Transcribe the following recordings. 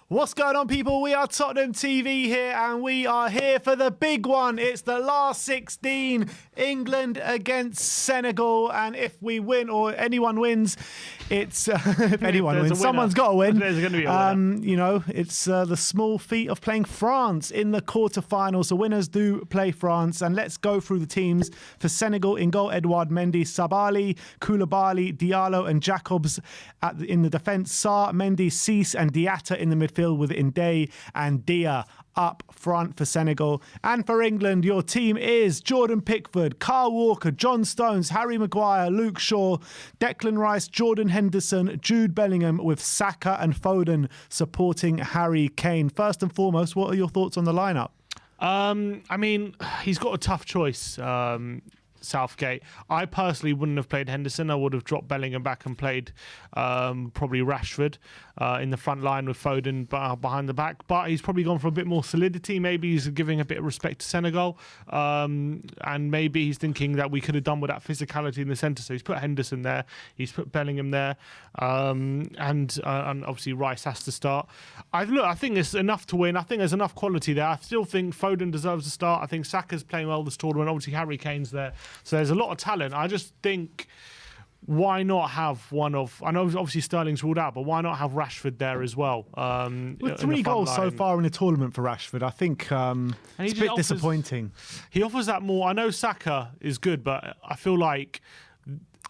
What's going on, people? We are Tottenham TV here, and we are here for the big one. It's the last 16, England against Senegal, and if we win or anyone wins, it's if anyone wins, someone's got to win. There's going to be a winner. You know, it's the small feat of playing France in the quarterfinals. The winners do play France, and let's go through the teams for Senegal. In goal, Edouard Mendy, Sabali, Koulibaly, Diallo, and Jacobs in the defence. Sarr, Mendy, Cease, and Diatta in the midfield, with Ndeye and Dia up front for Senegal. And for England, your team is Jordan Pickford, Kyle Walker, John Stones, Harry Maguire, Luke Shaw, Declan Rice, Jordan Henderson, Jude Bellingham, with Saka and Foden supporting Harry Kane. First and foremost, what are your thoughts on the lineup? I mean, he's got a tough choice, Southgate. I personally wouldn't have played Henderson. I would have dropped Bellingham back and played probably Rashford in the front line with Foden behind the back. But he's probably gone for a bit more solidity. Maybe he's giving a bit of respect to Senegal. And maybe he's thinking that we could have done with that physicality in the centre. So he's put Henderson there. He's put Bellingham there. And obviously Rice has to start. I think it's enough to win. I think there's enough quality there. I still think Foden deserves to start. I think Saka's playing well this tournament. Obviously Harry Kane's there. So there's a lot of talent. I just think, why not have one of... I know obviously Sterling's ruled out, but why not have Rashford there as well? With 3 goals so far in the tournament for Rashford, I think it's a bit disappointing. He offers that more. I know Saka is good, but I feel like...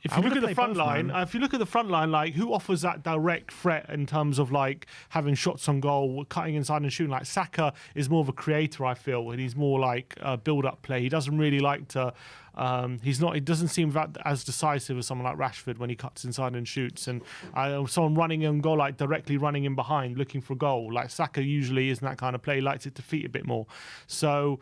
If you look at the front line, like, who offers that direct threat in terms of like having shots on goal, cutting inside and shooting? Like, Saka is more of a creator, I feel, and he's more like a build-up play. He doesn't really like to. He doesn't seem as decisive as someone like Rashford when he cuts inside and shoots. And someone running in goal, like directly running in behind, looking for a goal. Like, Saka usually isn't that kind of play. He likes it to feet a bit more. So.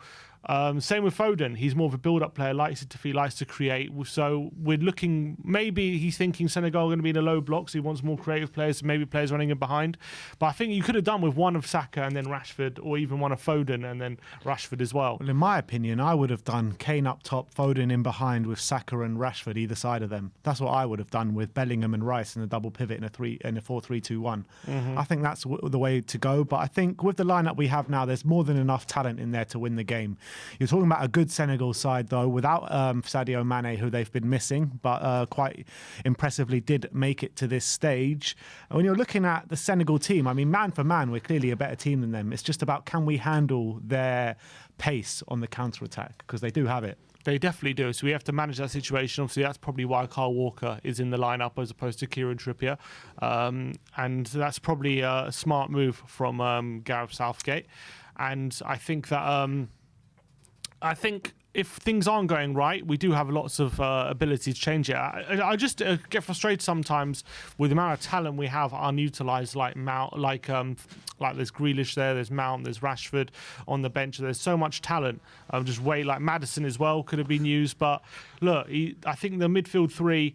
Same with Foden. He's more of a build-up player, likes it to feed, likes to create. So we're looking, maybe he's thinking Senegal are going to be in a low block, so he wants more creative players, maybe players running in behind. But I think you could have done with one of Saka and then Rashford, or even one of Foden and then Rashford as well. Well, in my opinion, I would have done Kane up top, Foden in behind, with Saka and Rashford either side of them. That's what I would have done with Bellingham and Rice in a double pivot in a 4-3-2-1. I think that's the way to go. But I think with the lineup we have now, there's more than enough talent in there to win the game. You're talking about a good Senegal side, though, without Sadio Mane, who they've been missing, but quite impressively did make it to this stage. And when you're looking at the Senegal team, I mean, man for man, we're clearly a better team than them. It's just about, can we handle their pace on the counter-attack? Because they do have it. They definitely do. So we have to manage that situation. Obviously, that's probably why Kyle Walker is in the lineup as opposed to Kieran Trippier. And that's probably a smart move from Gareth Southgate. And I think that... I think if things aren't going right, we do have lots of ability to change it. I just get frustrated sometimes with the amount of talent we have unutilized, like Mount, like there's Grealish there, there's Mount, there's Rashford on the bench. There's so much talent. Just wait, like Maddison as well could have been used. But look, I think the midfield three,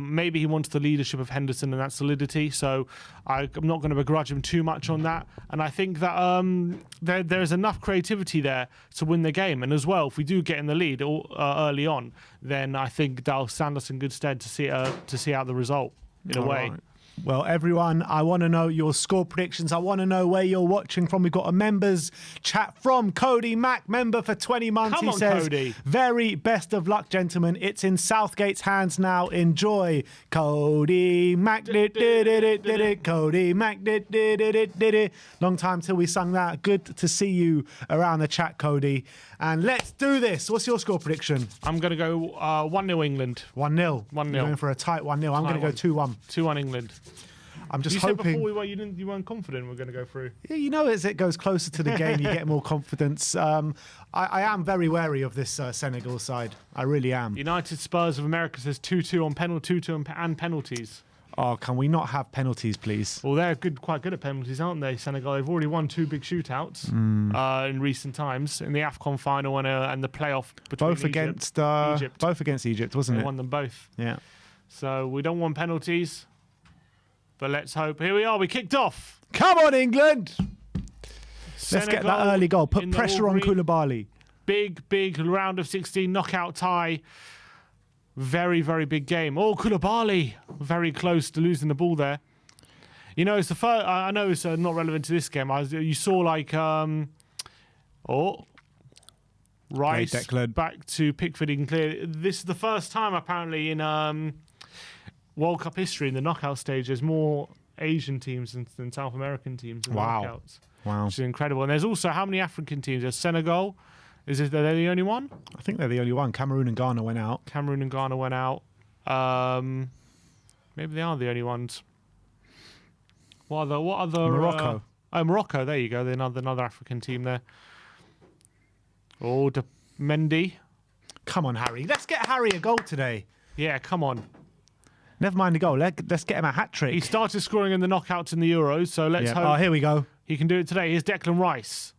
maybe he wants the leadership of Henderson and that solidity. So I'm not going to begrudge him too much on that. And I think that there's enough creativity there to win the game. And as well, if we do get in the lead early on, then I think that'll stand us in good stead to see out the result in a way. Right. Well, everyone, I want to know your score predictions. I want to know where you're watching from. We've got a members chat from Cody Mack, member for 20 months. Come he on, says, Cody. Very best of luck, gentlemen. It's in Southgate's hands now. Enjoy. Cody Mack. Cody Mack. Long time till we sung that. Good to see you around the chat, Cody. And let's do this. What's your score prediction? I'm going to go 1-0 England. 1-0. 1-0. You're going for a tight 1-0. I'm going to go 2-1. 2-1 England. I'm just you hoping. Said before you weren't confident we're going to go through. Yeah, you know, as it goes closer to the game, you get more confidence. I am very wary of this Senegal side. I really am. United Spurs of America says 2-2 on penalty, 2-2 and penalties. Oh, can we not have penalties, please? Well, they're quite good at penalties, aren't they, Senegal? They've already won 2 big shootouts in recent times, in the AFCON final and the playoff between Egypt. Both against Egypt, wasn't it? They won them both. Yeah. So we don't want penalties, but let's hope. Here we are. We kicked off. Come on, England! Senegal, let's get that early goal. Put pressure on Koulibaly. Big round of 16 knockout tie. Very, very big game. Oh, Koulibaly. Very close to losing the ball there. You know, it's the first. I know it's not relevant to this game. You saw like Rice Declan. back to Pickford and clear. This is the first time apparently in World Cup history in the knockout stage there's more Asian teams than South American teams in the knockouts. Wow. Which is incredible. And there's also how many African teams? There's Senegal. Are they the only one? I think they're the only one. Cameroon and Ghana went out. Maybe they are the only ones. What other? Morocco. Morocco. There you go. They're another African team there. Oh, Mendy. Come on, Harry. Let's get Harry a goal today. Yeah, come on. Never mind the goal. Let's get him a hat-trick. He started scoring in the knockouts in the Euros, so let's hope Oh, here we go. he can do it today. Here's Declan Rice.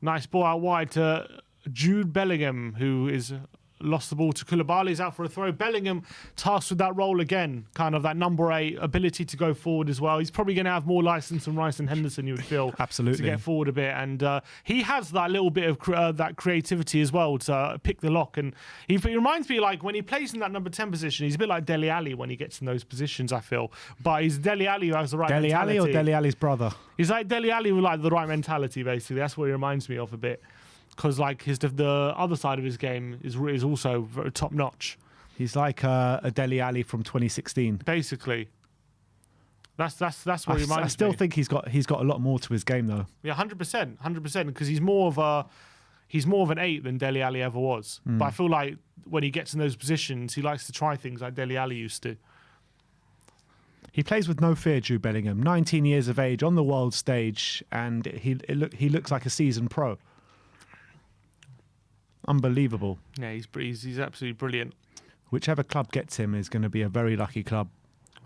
Nice ball out wide to Jude Bellingham, who is lost the ball to Koulibaly. He's out for a throw. Bellingham tasked with that role again, kind of that number 8 ability to go forward as well. He's probably going to have more license than Rice and Henderson, you would feel. Absolutely. To get forward a bit. And he has that little bit of that creativity as well to pick the lock. And he reminds me, like, when he plays in that number 10 position, he's a bit like Dele Alli when he gets in those positions, I feel. But he's Dele Alli who has the right Dele mentality. Alli or Dele Alli's brother? He's like Dele Alli with like the right mentality, basically. That's what he reminds me of a bit. Because like the other side of his game is also very top notch. He's like a Dele Alli from 2016. Basically, that's what he reminds me. I still think he's got a lot more to his game though. Yeah, 100%. Because he's more of an 8 than Dele Alli ever was. But I feel like when he gets in those positions, he likes to try things like Dele Alli used to. He plays with no fear, Jude Bellingham. 19 years of age on the world stage, and he looks like a seasoned pro. Unbelievable. Yeah, he's absolutely brilliant. Whichever club gets him is going to be a very lucky club.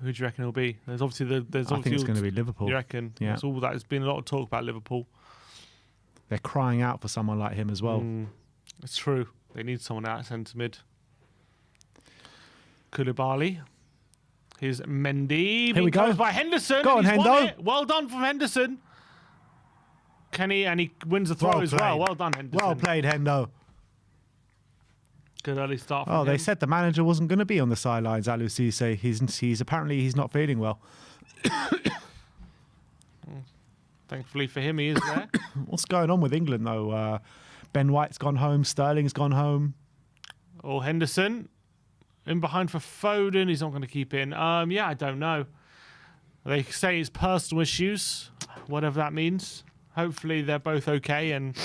Who do you reckon it'll be? I think it's going to be Liverpool. You reckon? Yeah. It's all that. There's been a lot of talk about Liverpool. They're crying out for someone like him as well. It's true. They need someone out centre mid. Koulibaly. Here's Mendy. Here we go. By Henderson. Go on, Hendo. Well done from Henderson. And he wins the throw as well. Well done, Henderson. Well played, Hendo. Good early start from Oh, him. they said the manager wasn't going to be on the sidelines, Aliou Cisse. He's apparently not feeling well. Thankfully for him, he is there. What's going on with England, though? Ben White's gone home. Sterling's gone home. Oh, Henderson. In behind for Foden. He's not going to keep in. Yeah, I don't know. They say it's personal issues, whatever that means. Hopefully they're both okay and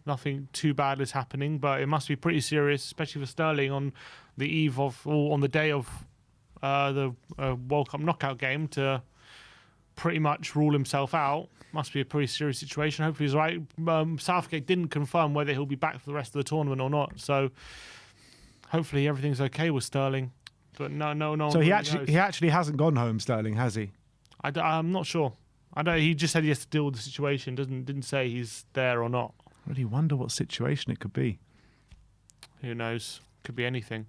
nothing too bad is happening, but it must be pretty serious, especially for Sterling on the eve of, or on the day of the World Cup knockout game to pretty much rule himself out. Must be a pretty serious situation. Hopefully he's right. Southgate didn't confirm whether he'll be back for the rest of the tournament or not, so hopefully everything's okay with Sterling. But no. So really he actually hasn't gone home, Sterling, has he? I'm not sure. I don't. He just said he has to deal with the situation. Didn't say he's there or not. I really wonder what situation it could be. Who knows? Could be anything.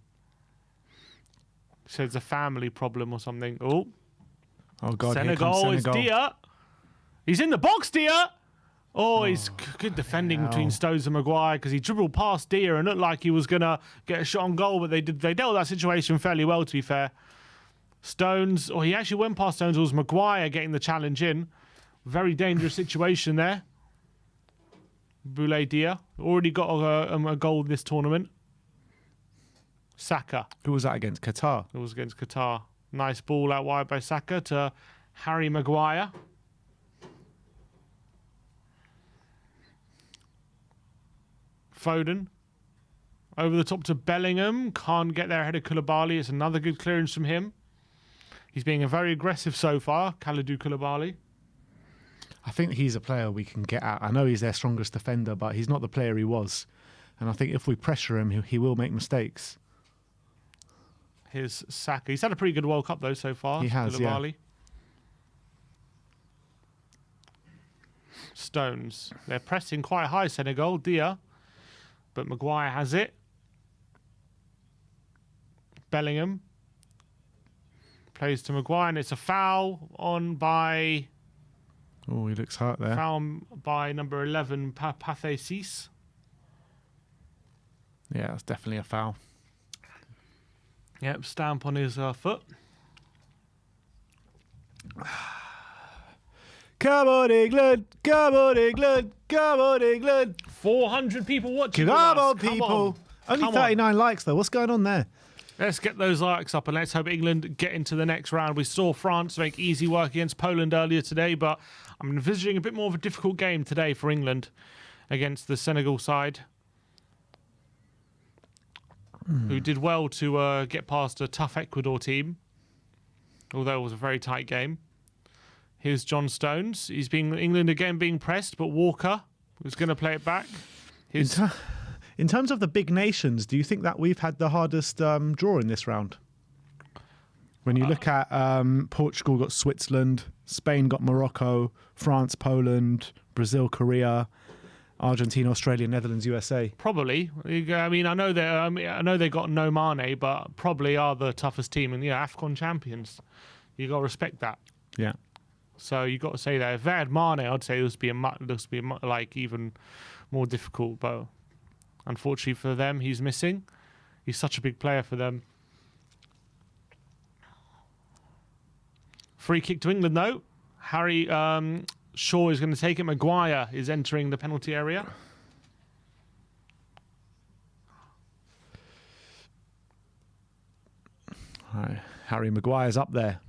So it's a family problem or something. Oh God! Senegal is Dia. He's in the box, Dia. He's good defending hell. between Stones and Maguire because he dribbled past Dia and looked like he was gonna get a shot on goal, but they dealt with that situation fairly well, to be fair. Stones, he actually went past Stones. It was Maguire getting the challenge in. Very dangerous situation there. Boulaye Dia already got a goal this tournament. Saka. Who was that against? Qatar. It was against Qatar. Nice ball out wide by Saka to Harry Maguire. Foden. Over the top to Bellingham. Can't get there ahead of Koulibaly. It's another good clearance from him. He's being very aggressive so far, Kalidou Koulibaly. I think he's a player we can get at. I know he's their strongest defender, but he's not the player he was. And I think if we pressure him, he will make mistakes. Here's Saka. He's had a pretty good World Cup, though, so far. He has, Koulibaly. yeah. Stones. They're pressing quite high, Senegal. Dia. But Maguire has it. Bellingham. Plays to Maguire, and it's a foul on by... Oh, he looks hurt there. Foul by number 11, Pathé Cis. Yeah, that's definitely a foul. Yep, stamp on his foot. Come on, England. Come on, England. Come on, England. 400 people watching. Come on, Come people. on. Only Come 39 likes, though. What's going on there? Let's get those likes up and let's hope England get into the next round. We saw France make easy work against Poland earlier today, but I'm envisaging a bit more of a difficult game today for England against the Senegal side, who did well to get past a tough Ecuador team, although it was a very tight game. Here's John Stones. England again being pressed, but Walker was going to play it back. In terms of the big nations, do you think that we've had the hardest draw in this round? When you look at Portugal got Switzerland, Spain got Morocco, France, Poland, Brazil, Korea, Argentina, Australia, Netherlands, USA. Probably. I mean, I know they got no Mane, but probably are the toughest team and AFCON champions. You got to respect that. Yeah. So you got to say that if they had Mane, I'd say this would be like even more difficult. But unfortunately for them, he's missing. He's such a big player for them. Free kick to England though. Harry Shaw is going to take it. Maguire is entering the penalty area. Right. Harry Maguire's up there.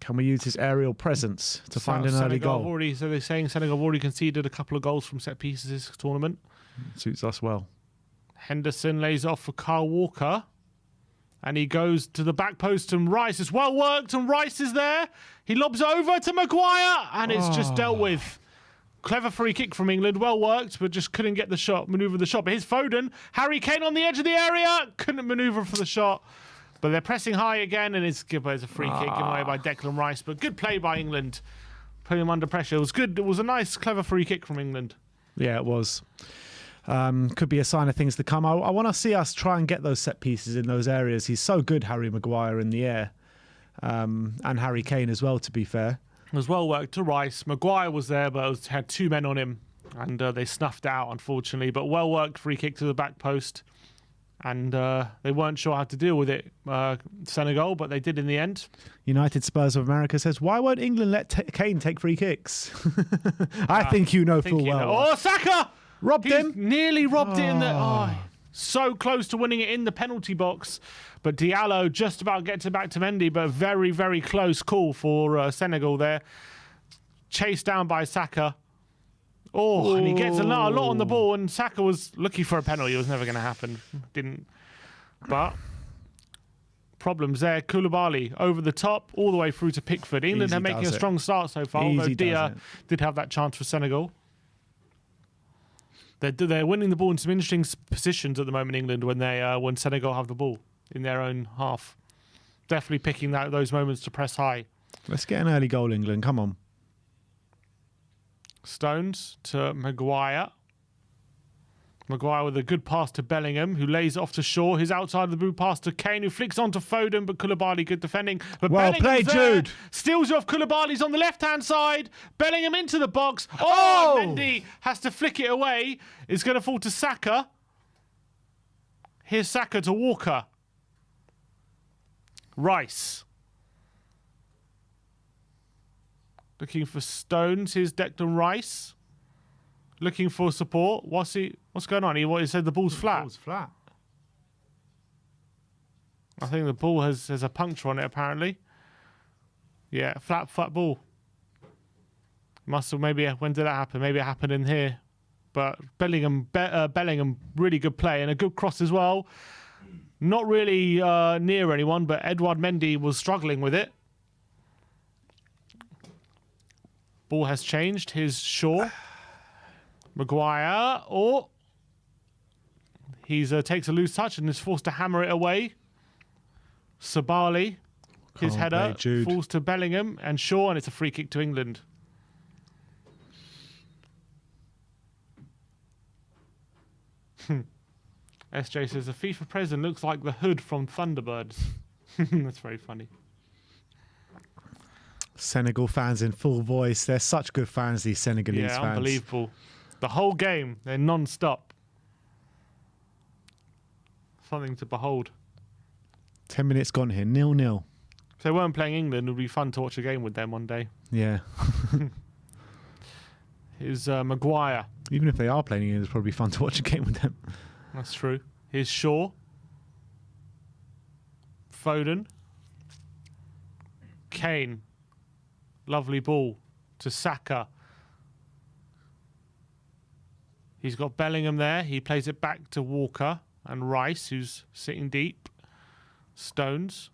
Can we use his aerial presence to find an early goal? So they're saying Senegal have already conceded a couple of goals from set pieces this tournament. Suits us well. Henderson lays off for Kyle Walker. And he goes to the back post and Rice. It's well worked and Rice is there. He lobs over to Maguire and it's just dealt with. Clever free kick from England. Well worked, but just couldn't get the shot, manoeuvre the shot. But here's Foden. Harry Kane on the edge of the area. Couldn't manoeuvre for the shot. But they're pressing high again, and it's a free kick given away by Declan Rice. But good play by England. Put him under pressure. It was good. It was a nice, clever free kick from England. Yeah, it was. Could be a sign of things to come. I want to see us try and get those set pieces in those areas. He's so good, Harry Maguire, in the air. And Harry Kane as well, to be fair. It was well worked to Rice. Maguire was there, but had two men on him. And they snuffed out, unfortunately. But well worked free kick to the back post. And they weren't sure how to deal with it, Senegal, but they did in the end. United Spurs of America says, why won't England let Kane take free kicks? I think you know full well. Oh, Saka! Robbed him. Nearly robbed it in the... so close to winning it in the penalty box. But Diallo just about gets it back to Mendy, but very, very close call for Senegal there. Chased down by Saka. And he gets a lot on the ball, and Saka was looking for a penalty. It was never going to happen. Didn't. But problems there. Koulibaly over the top, all the way through to Pickford. England are making a strong start so far, although Dia did have that chance for Senegal. They're winning the ball in some interesting positions at the moment, England, when Senegal have the ball in their own half. Definitely picking those moments to press high. Let's get an early goal, England. Come on. Stones to Maguire. Maguire with a good pass to Bellingham, who lays it off to Shaw. His outside of the boot pass to Kane, who flicks on to Foden, but Koulibaly good defending. But well played, Jude. Steals off Koulibaly's on the left-hand side. Bellingham into the box. Mendy has to flick it away. It's going to fall to Saka. Here's Saka to Walker. Rice. Looking for Stones. Here's Declan Rice. Looking for support. What's going on? He said the ball's flat. The ball's flat. I think the ball has a puncture on it, apparently. Yeah, flat ball. Must have maybe. When did that happen? Maybe it happened in here. But Bellingham, really good play and a good cross as well. Not really near anyone, but Edouard Mendy was struggling with it. Ball has changed. Here's Shaw. Maguire. He takes a loose touch and is forced to hammer it away. Sabali. His header falls to Bellingham and Shaw, and it's a free kick to England. SJ says the FIFA president looks like the Hood from Thunderbirds. That's very funny. Senegal fans in full voice. They're such good fans, these Senegalese fans. Yeah, unbelievable. The whole game, they're non-stop. Something to behold. 10 minutes gone here, 0-0. If they weren't playing England, it would be fun to watch a game with them one day. Yeah. Here's Maguire. Even if they are playing it, it's probably fun to watch a game with them. That's true. Here's Shaw. Foden. Kane. Lovely ball to Saka. He's got Bellingham there. He plays it back to Walker and Rice, who's sitting deep. Stones.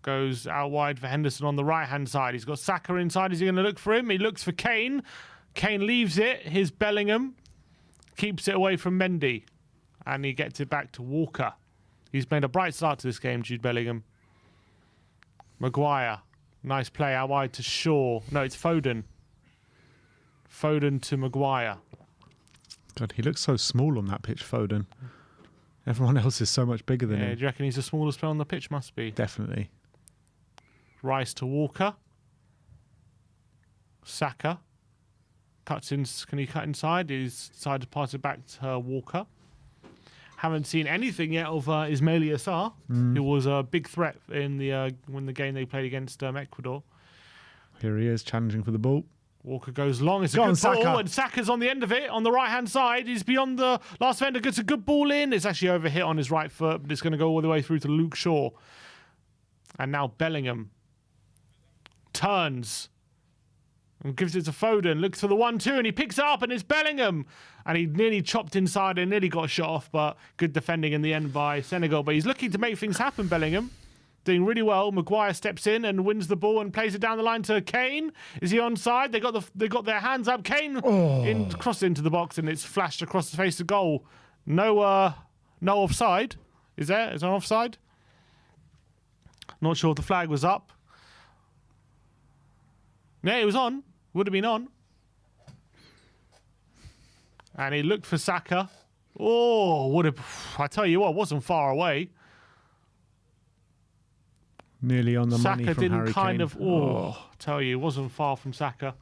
Goes out wide for Henderson on the right-hand side. He's got Saka inside. Is he going to look for him? He looks for Kane. Kane leaves it. Here's Bellingham. Keeps it away from Mendy. And he gets it back to Walker. He's made a bright start to this game, Jude Bellingham. Maguire. Nice play out wide to Shaw. No, it's Foden. Foden to Maguire. God, he looks so small on that pitch, Foden. Everyone else is so much bigger than him. Do you reckon he's the smallest player on the pitch? Must be. Definitely. Rice to Walker. Saka. Cuts in. Can he cut inside? He's decided to pass it back to Walker. Haven't seen anything yet of Ismaila Sarr, who was a big threat in the when the game they played against Ecuador. Here he is, challenging for the ball. Walker goes long. It's a good ball, and Saka's on the end of it, on the right-hand side. He's beyond the last defender. Gets a good ball in. It's actually overhit on his right foot, but it's going to go all the way through to Luke Shaw. And now Bellingham turns and gives it to Foden. Looks for the 1-2, and he picks it up, and it's Bellingham. And he nearly chopped inside and nearly got shot off, but good defending in the end by Senegal. But he's looking to make things happen, Bellingham. Doing really well. Maguire steps in and wins the ball and plays it down the line to Kane. Is he onside? They got their hands up. Kane crossed into the box, and it's flashed across the face of goal. No offside. Is there? Is there an offside? Not sure if the flag was up. Yeah, it was on. Would have been on. And he looked for Saka. Oh, I tell you what, wasn't far away. Nearly on the money Saka from didn't Harry kind Kane. of. Oh, I tell you, wasn't far from Saka.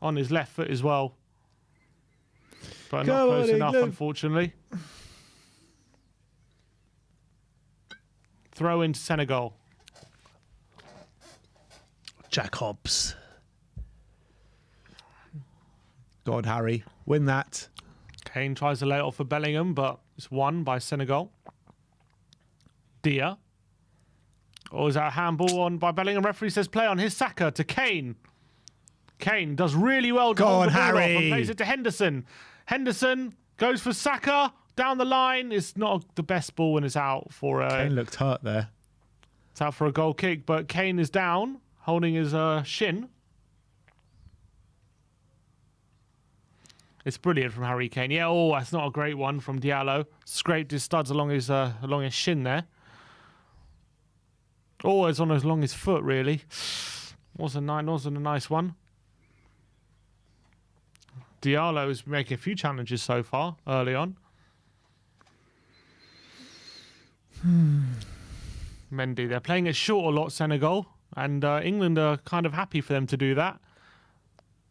On his left foot as well. But not close enough, unfortunately. Throw into Senegal. Jacobs. God, Harry, win that. Kane tries to lay it off for Bellingham, but it's won by Senegal. Dia. Or is that a handball on by Bellingham? Referee says play on. Here's Saka to Kane. Kane does really well to hold the ball off and plays it to Henderson. Henderson goes for Saka down the line. It's not the best ball when it's out for a... Kane looked hurt there. It's out for a goal kick, but Kane is down, holding his shin. It's brilliant from Harry Kane. Yeah, that's not a great one from Diallo. Scraped his studs along his shin there. Oh, it's along his foot, really. Wasn't a nice one. Diallo is making a few challenges so far, early on. Mendy, they're playing it short a lot, Senegal. And England are kind of happy for them to do that.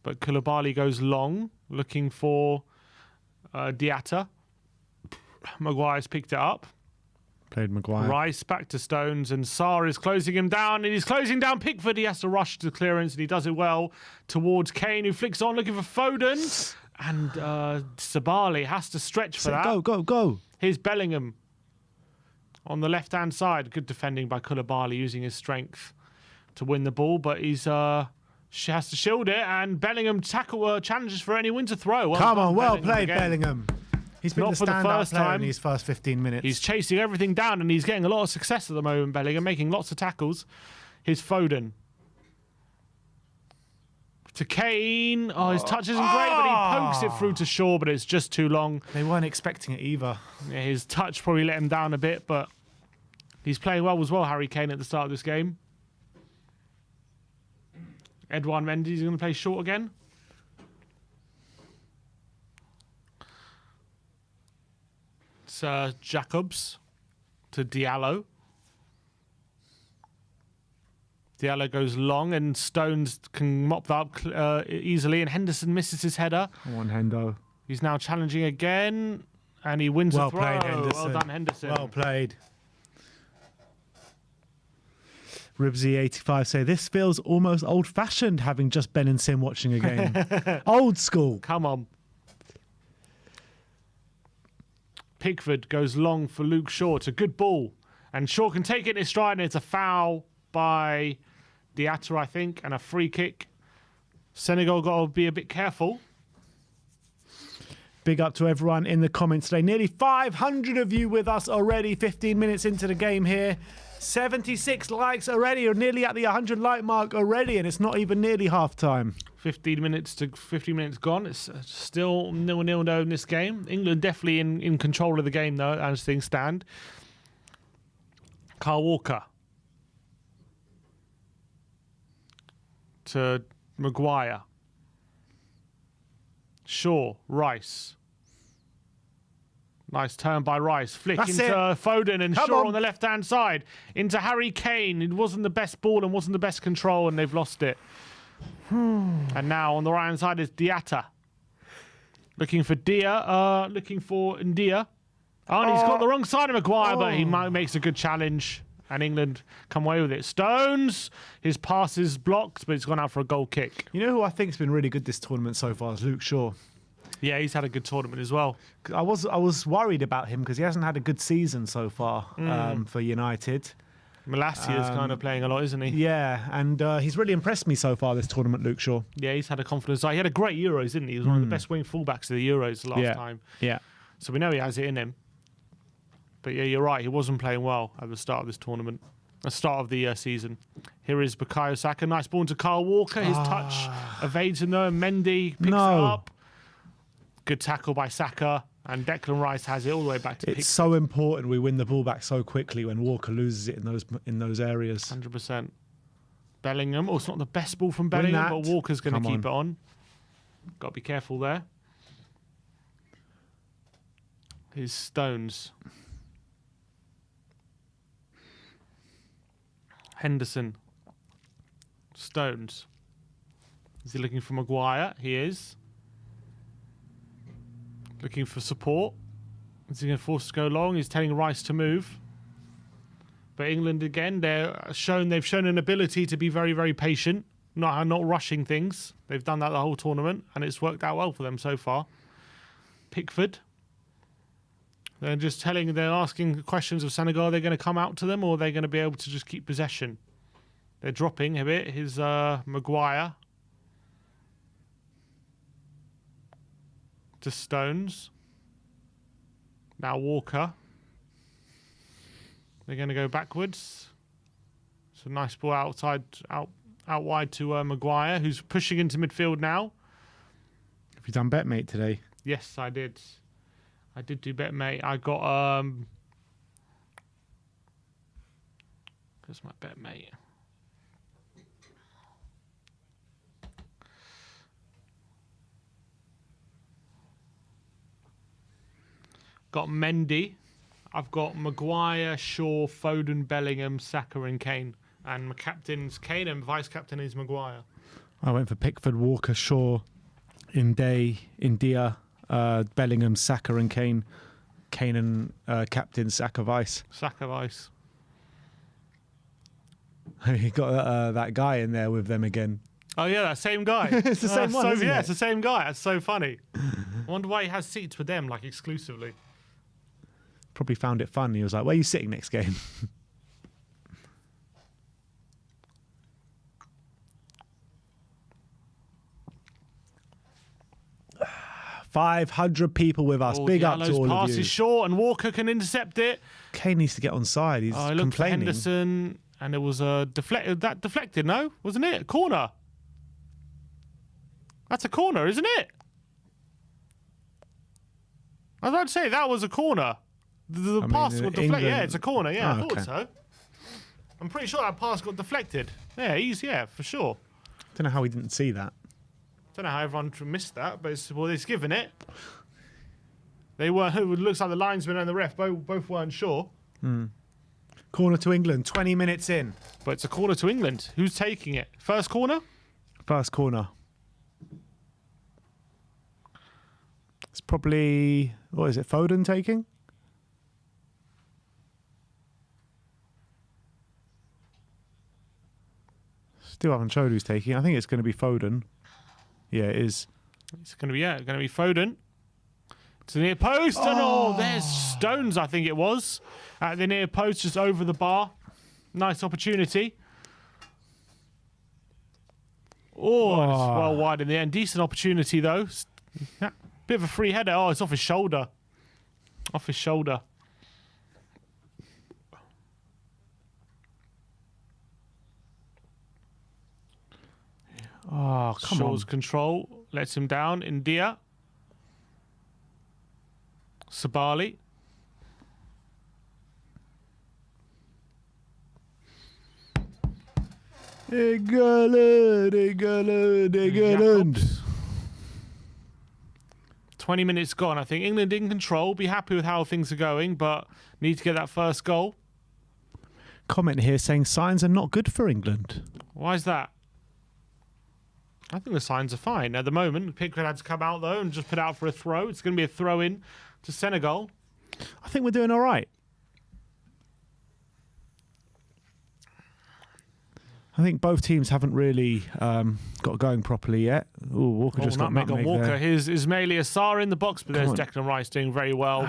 But Koulibaly goes long, looking for Diatta. Maguire's picked it up. Played Maguire. Rice back to Stones, and Sarr is closing him down, and he's closing down Pickford. He has to rush to clearance, and he does it well towards Kane, who flicks on, looking for Foden. And Sabali has to stretch for that. Go. Here's Bellingham on the left-hand side. Good defending by Koulibaly, using his strength to win the ball, but he's has to shield it, and Bellingham challenges for it, and he wins a throw. Come on, well played, Bellingham. He's been the standout player in his first 15 minutes. He's chasing everything down, and he's getting a lot of success at the moment, Bellingham, making lots of tackles. Here's Foden. To Kane. Oh, his touch isn't great, but he pokes it through to Shaw, but it's just too long. They weren't expecting it either. Yeah, his touch probably let him down a bit, but he's playing well as well, Harry Kane, at the start of this game. Edouard Mendy's going to play short again. It's Jacobs to Diallo. Diallo goes long, and Stones can mop that up easily, and Henderson misses his header. Come on, Hendo. He's now challenging again, and he wins the throw. Well played, Henderson. Well done, Henderson. Well played. Ribsy85 say, this feels almost old-fashioned having just Ben and Sim watching a game. Old school. Come on. Pickford goes long for Luke Shaw. It's a good ball. And Shaw can take it in his stride, and it's a foul by Diatta, I think, and a free kick. Senegal got to be a bit careful. Big up to everyone in the comments today. Nearly 500 of you with us already, 15 minutes into the game here. 76 likes already, or nearly at the 100 like mark already, and it's not even nearly half time. 15 minutes gone. It's still 0-0 though in this game. England definitely in control of the game though, as things stand. Kyle Walker to Maguire. Shaw, Rice. Nice turn by Rice. Flick That's into it. Foden and Come Shaw on. on the left-hand side. Into Harry Kane. It wasn't the best ball and wasn't the best control, and they've lost it. And now on the right-hand side is Diatta. Looking for looking for Ndia. Oh, and he's got the wrong side of Maguire, but he makes a good challenge. And England come away with it. Stones, his pass is blocked, but it's gone out for a goal kick. You know who I think's been really good this tournament so far is Luke Shaw. Yeah, he's had a good tournament as well. I was worried about him because he hasn't had a good season so far for United. Malassia's kind of playing a lot, isn't he? Yeah, and he's really impressed me so far this tournament, Luke Shaw. Yeah, he's had a confidence. He had a great Euros, didn't he? He was one of the best wing fullbacks of the Euros last time. Yeah. So we know he has it in him. But yeah, you're right. He wasn't playing well at the start of this tournament. The start of the season. Here is Bukayo Saka. Nice ball to Kyle Walker. His touch evades him though. And Mendy picks it up. Good tackle by Saka. And Declan Rice has it all the way back to Pickford. It's so important we win the ball back so quickly when Walker loses it in those areas. 100%. Bellingham. Oh, it's not the best ball from Bellingham, but Walker's going to keep it on. Got to be careful there. His Stones. Henderson. Stones. Is he looking for Maguire? He is. Looking for support. Is he going to force to go long? He's telling Rice to move. But England again, they've shown an ability to be very, very patient, not rushing things. They've done that the whole tournament, and it's worked out well for them so far. Pickford. They're asking questions of Senegal. Are they going to come out to them, or are they going to be able to just keep possession? They're dropping a bit. Here's Maguire. To Stones. Now Walker. They're going to go backwards. It's a nice ball out wide to Maguire, who's pushing into midfield now. Have you done bet, mate, today? Yes, I did. I did do bet, mate. I got Where's my bet, mate? Got Mendy. I've got Maguire, Shaw, Foden, Bellingham, Saka, and Kane. And my captain's Kane, and vice captain is Maguire. I went for Pickford, Walker, Shaw, India, Bellingham, Saka, and Kane. Kane and captain Saka vice. Saka vice. You got that guy in there with them again. Oh yeah, that same guy. It's the same one, isn't it? It's the same guy. That's so funny. I wonder why he has seats with them, like exclusively. Probably found it fun. He was like, where are you sitting next game? 500 people with us. Big up to all pass of you. is short and Walker can intercept it. Kane needs to get on side. He's I looked for complaining. Henderson and it was a deflected, no? Wasn't it? A corner. That's a corner, isn't it? I was about to say that was a corner. The pass got deflected. Yeah, it's a corner. Yeah, I thought so. I'm pretty sure that pass got deflected. Yeah, yeah, for sure. Don't know how he didn't see that. Don't know how everyone missed that, but it's given it. They were. It looks like the linesman and the ref both weren't sure. Corner to England, 20 minutes in. But it's a corner to England. Who's taking it? First corner? First corner. It's probably, what is it, Foden taking? Still haven't showed who's taking. I think it's going to be Foden. Yeah, it is. It's going to be Foden. To the near post, and there's Stones, I think it was, at the near post, just over the bar. Nice opportunity. Oh, and it's well wide in the end. Decent opportunity, though. Bit of a free header. Oh, it's off his shoulder. Off his shoulder. Oh, come Shaw's on. control. Lets him down. India. Sabali. England. Jacobs. 20 minutes gone. I think England in control. Be happy with how things are going, but need to get that first goal. Comment here saying signs are not good for England. Why is that? I think the signs are fine. At the moment, Pickford had to come out, though, and just put out for a throw. It's going to be a throw-in to Senegal. I think we're doing all right. I think both teams haven't really got going properly yet. Oh, Walker just got nutmeg on Walker. there. Here's Ismaili Assar in the box, but there's Declan Rice doing very well.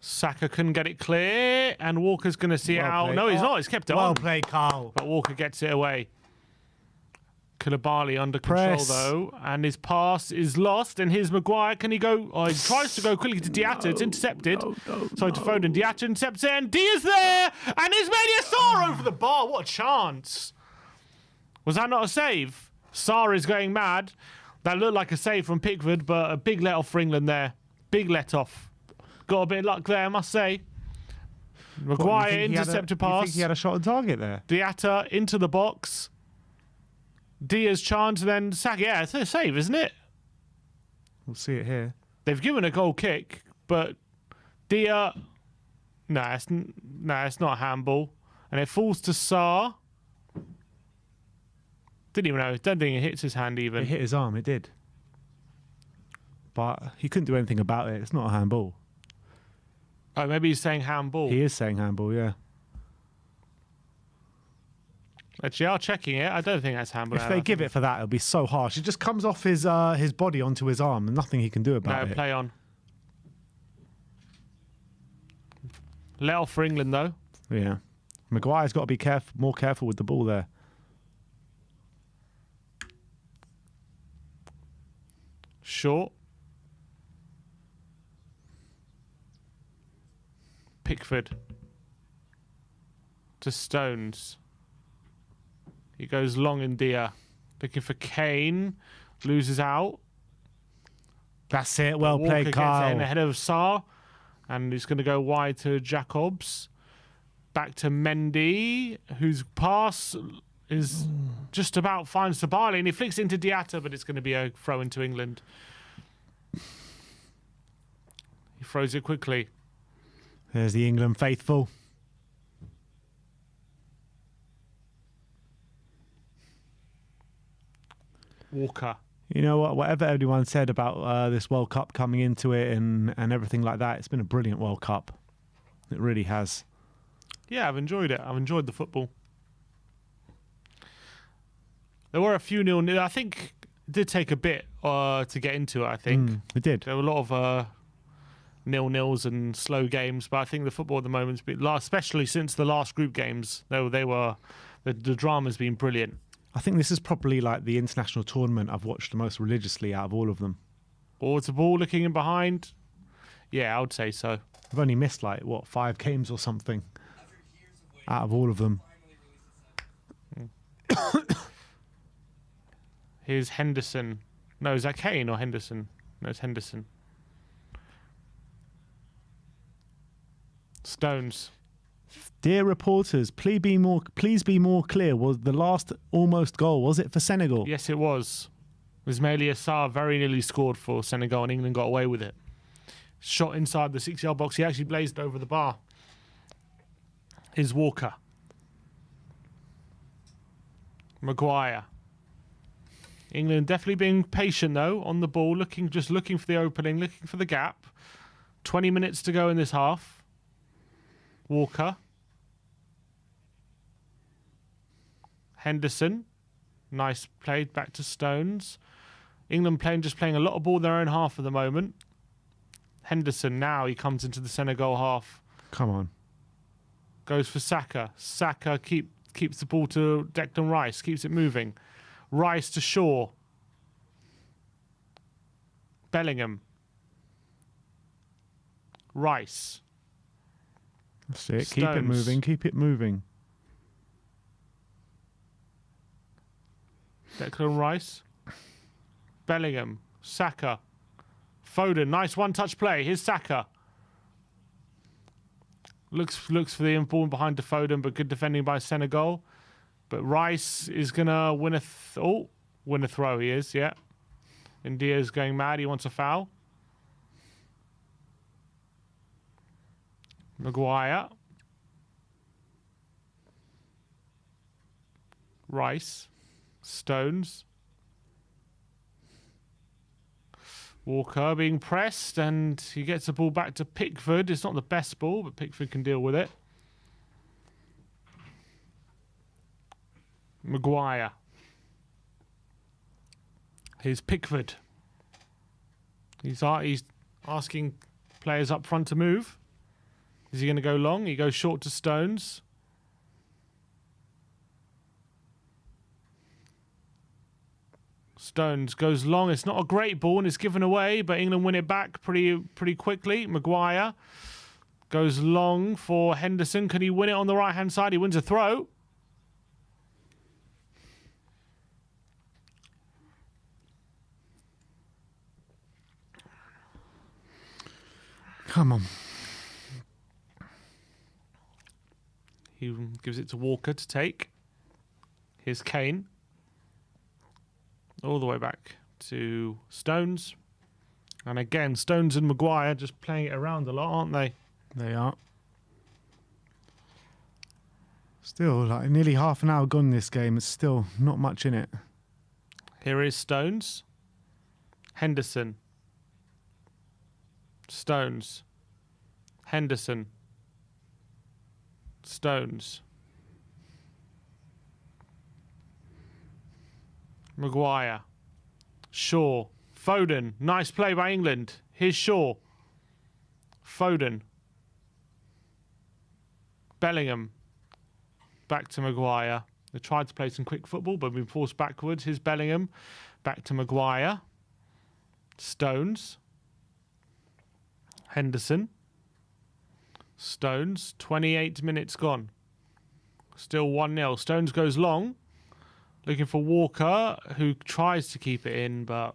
Saka couldn't get it clear, and Walker's going to see it out. Played. No, he's not. He's kept it Well on. played, Carl. But Walker gets it away. Koulibaly under Press. control, though, and his pass is lost, and here's Maguire. Can he go? Oh, he tries to go quickly to Diatta. It's intercepted. To Foden. Diatta intercepts it, and Dia's there, and Ismaili Assar over the bar. What a chance. Was that not a save? Sarr is going mad. That looked like a save from Pickford, but a big let-off for England there. Big let-off. Got a bit of luck there, I must say. Maguire intercepted pass. You think he had a shot on target there? Diatta into the box. Dia's chance, and then Saka. Yeah, it's a save, isn't it? We'll see it here. They've given a goal kick, but Dia... No, it's not a handball. And it falls to Sarr. Didn't even know. Don't think it hits his hand even. It hit his arm, it did. But he couldn't do anything about it. It's not a handball. Oh, maybe he's saying handball. He is saying handball, yeah. Actually, I'm checking it. I don't think that's handball. If they give it for that, it'll be so harsh. It just comes off his body onto his arm, and nothing he can do about it. No, play on. Let off for England, though. Yeah. Maguire's got to be more careful with the ball there. Short. Pickford. To Stones. He goes long in Dia. Looking for Kane. Loses out. That's it. Well Walker played, gets Carl. it in ahead of Sarr. And he's going to go wide to Jacobs. Back to Mendy, whose pass is just about finds Sabali, and he flicks into Diatta, but it's going to be a throw into England. He throws it quickly. There's the England faithful. Walker. You know what? Whatever everyone said about this World Cup coming into it and everything like that, it's been a brilliant World Cup. It really has. Yeah, I've enjoyed it. I've enjoyed the football. There were a few nil. I think it did take a bit to get into it, I think. It did. There were a lot of nil-nils and slow games, but I think the football at the moment's been, especially since the last group games, the drama's been brilliant. I think this is probably like the international tournament I've watched the most religiously out of all of them. Ball to ball, looking in behind. Yeah, I would say so. I've only missed 5 games or something out of all of them. Here's Henderson. No, is that Kane or Henderson? No, it's Henderson. Stones. Dear reporters, please be more clear. Was the last almost goal, was it for Senegal? Yes, it was. Ismaili Assar very nearly scored for Senegal, and England got away with it. Shot inside the 6-yard box. He actually blazed over the bar. Is Walker. Maguire. England definitely being patient, though, on the ball, just looking for the opening, looking for the gap. 20 minutes to go in this half. Walker. Henderson. Nice play back to Stones. England just playing a lot of ball in their own half at the moment. Henderson now, he comes into the Senegal half. Come on. Goes for Saka. Saka keeps the ball to Declan Rice. Keeps it moving. Rice to Shaw. Bellingham. Rice. That's it. Stones. Keep it moving. Keep it moving. Declan Rice. Bellingham. Saka. Foden. Nice one-touch play. Here's Saka. Looks for the ball behind to Foden, but good defending by Senegal. But Rice is going to win win a throw. He is, yeah. India's going mad. He wants a foul. Maguire. Rice. Stones. Walker being pressed, and he gets the ball back to Pickford. It's not the best ball, but Pickford can deal with it. Maguire. Here's Pickford. He's asking players up front to move. Is he going to go long? He goes short to Stones. Stones goes long. It's not a great ball and it's given away, but England win it back pretty quickly. Maguire goes long for Henderson. Can he win it on the right-hand side? He wins a throw. Come on. He gives it to Walker to take. Here's Kane. All the way back to Stones. And again, Stones and Maguire just playing it around a lot, aren't they? They are. Still, like nearly half an hour gone this game. It's still not much in it. Here is Stones. Henderson. Stones. Henderson. Stones. Maguire. Shaw. Foden. Nice play by England. Here's Shaw. Foden. Bellingham. Back to Maguire. They tried to play some quick football, but been forced backwards. Here's Bellingham. Back to Maguire. Stones. Henderson. Stones. 28 minutes gone. Still 1-0. Stones goes long. Looking for Walker, who tries to keep it in, but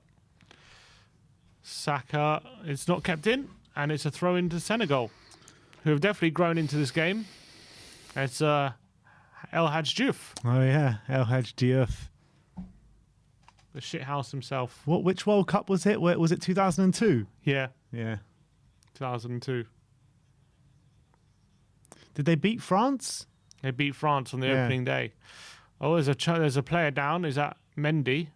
Saka, it's not kept in, and it's a throw into Senegal, who have definitely grown into this game. It's El Hadj Diouf. Oh yeah, El Hadj Diouf. The shithouse himself. Which World Cup was it? Was it 2002? Yeah, Yeah. 2002. Did they beat France? They beat France on the opening day. Oh, there's a player down. Is that Mendy?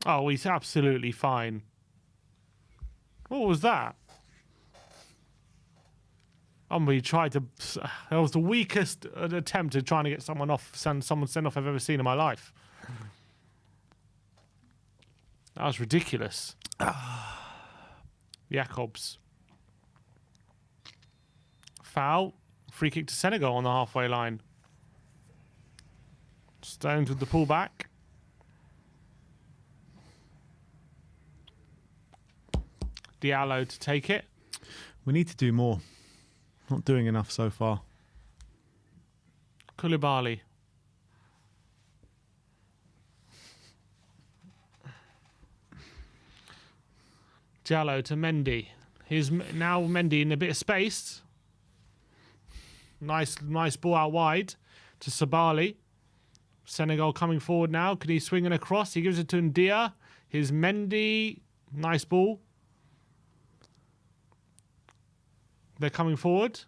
Oh, he's absolutely fine. What was that? We tried to. That was the weakest attempt at trying to get someone sent off I've ever seen in my life. That was ridiculous. Jacobs. Foul. Free kick to Senegal on the halfway line. Stones with the pullback. Diallo to take it. We need to do more. Not doing enough so far. Koulibaly. Diallo to Mendy. Here's now Mendy in a bit of space. Nice ball out wide to Sabali. Senegal coming forward now. Can he swing it across? He gives it to Ndia. Here's Mendy. Nice ball. They're coming forward.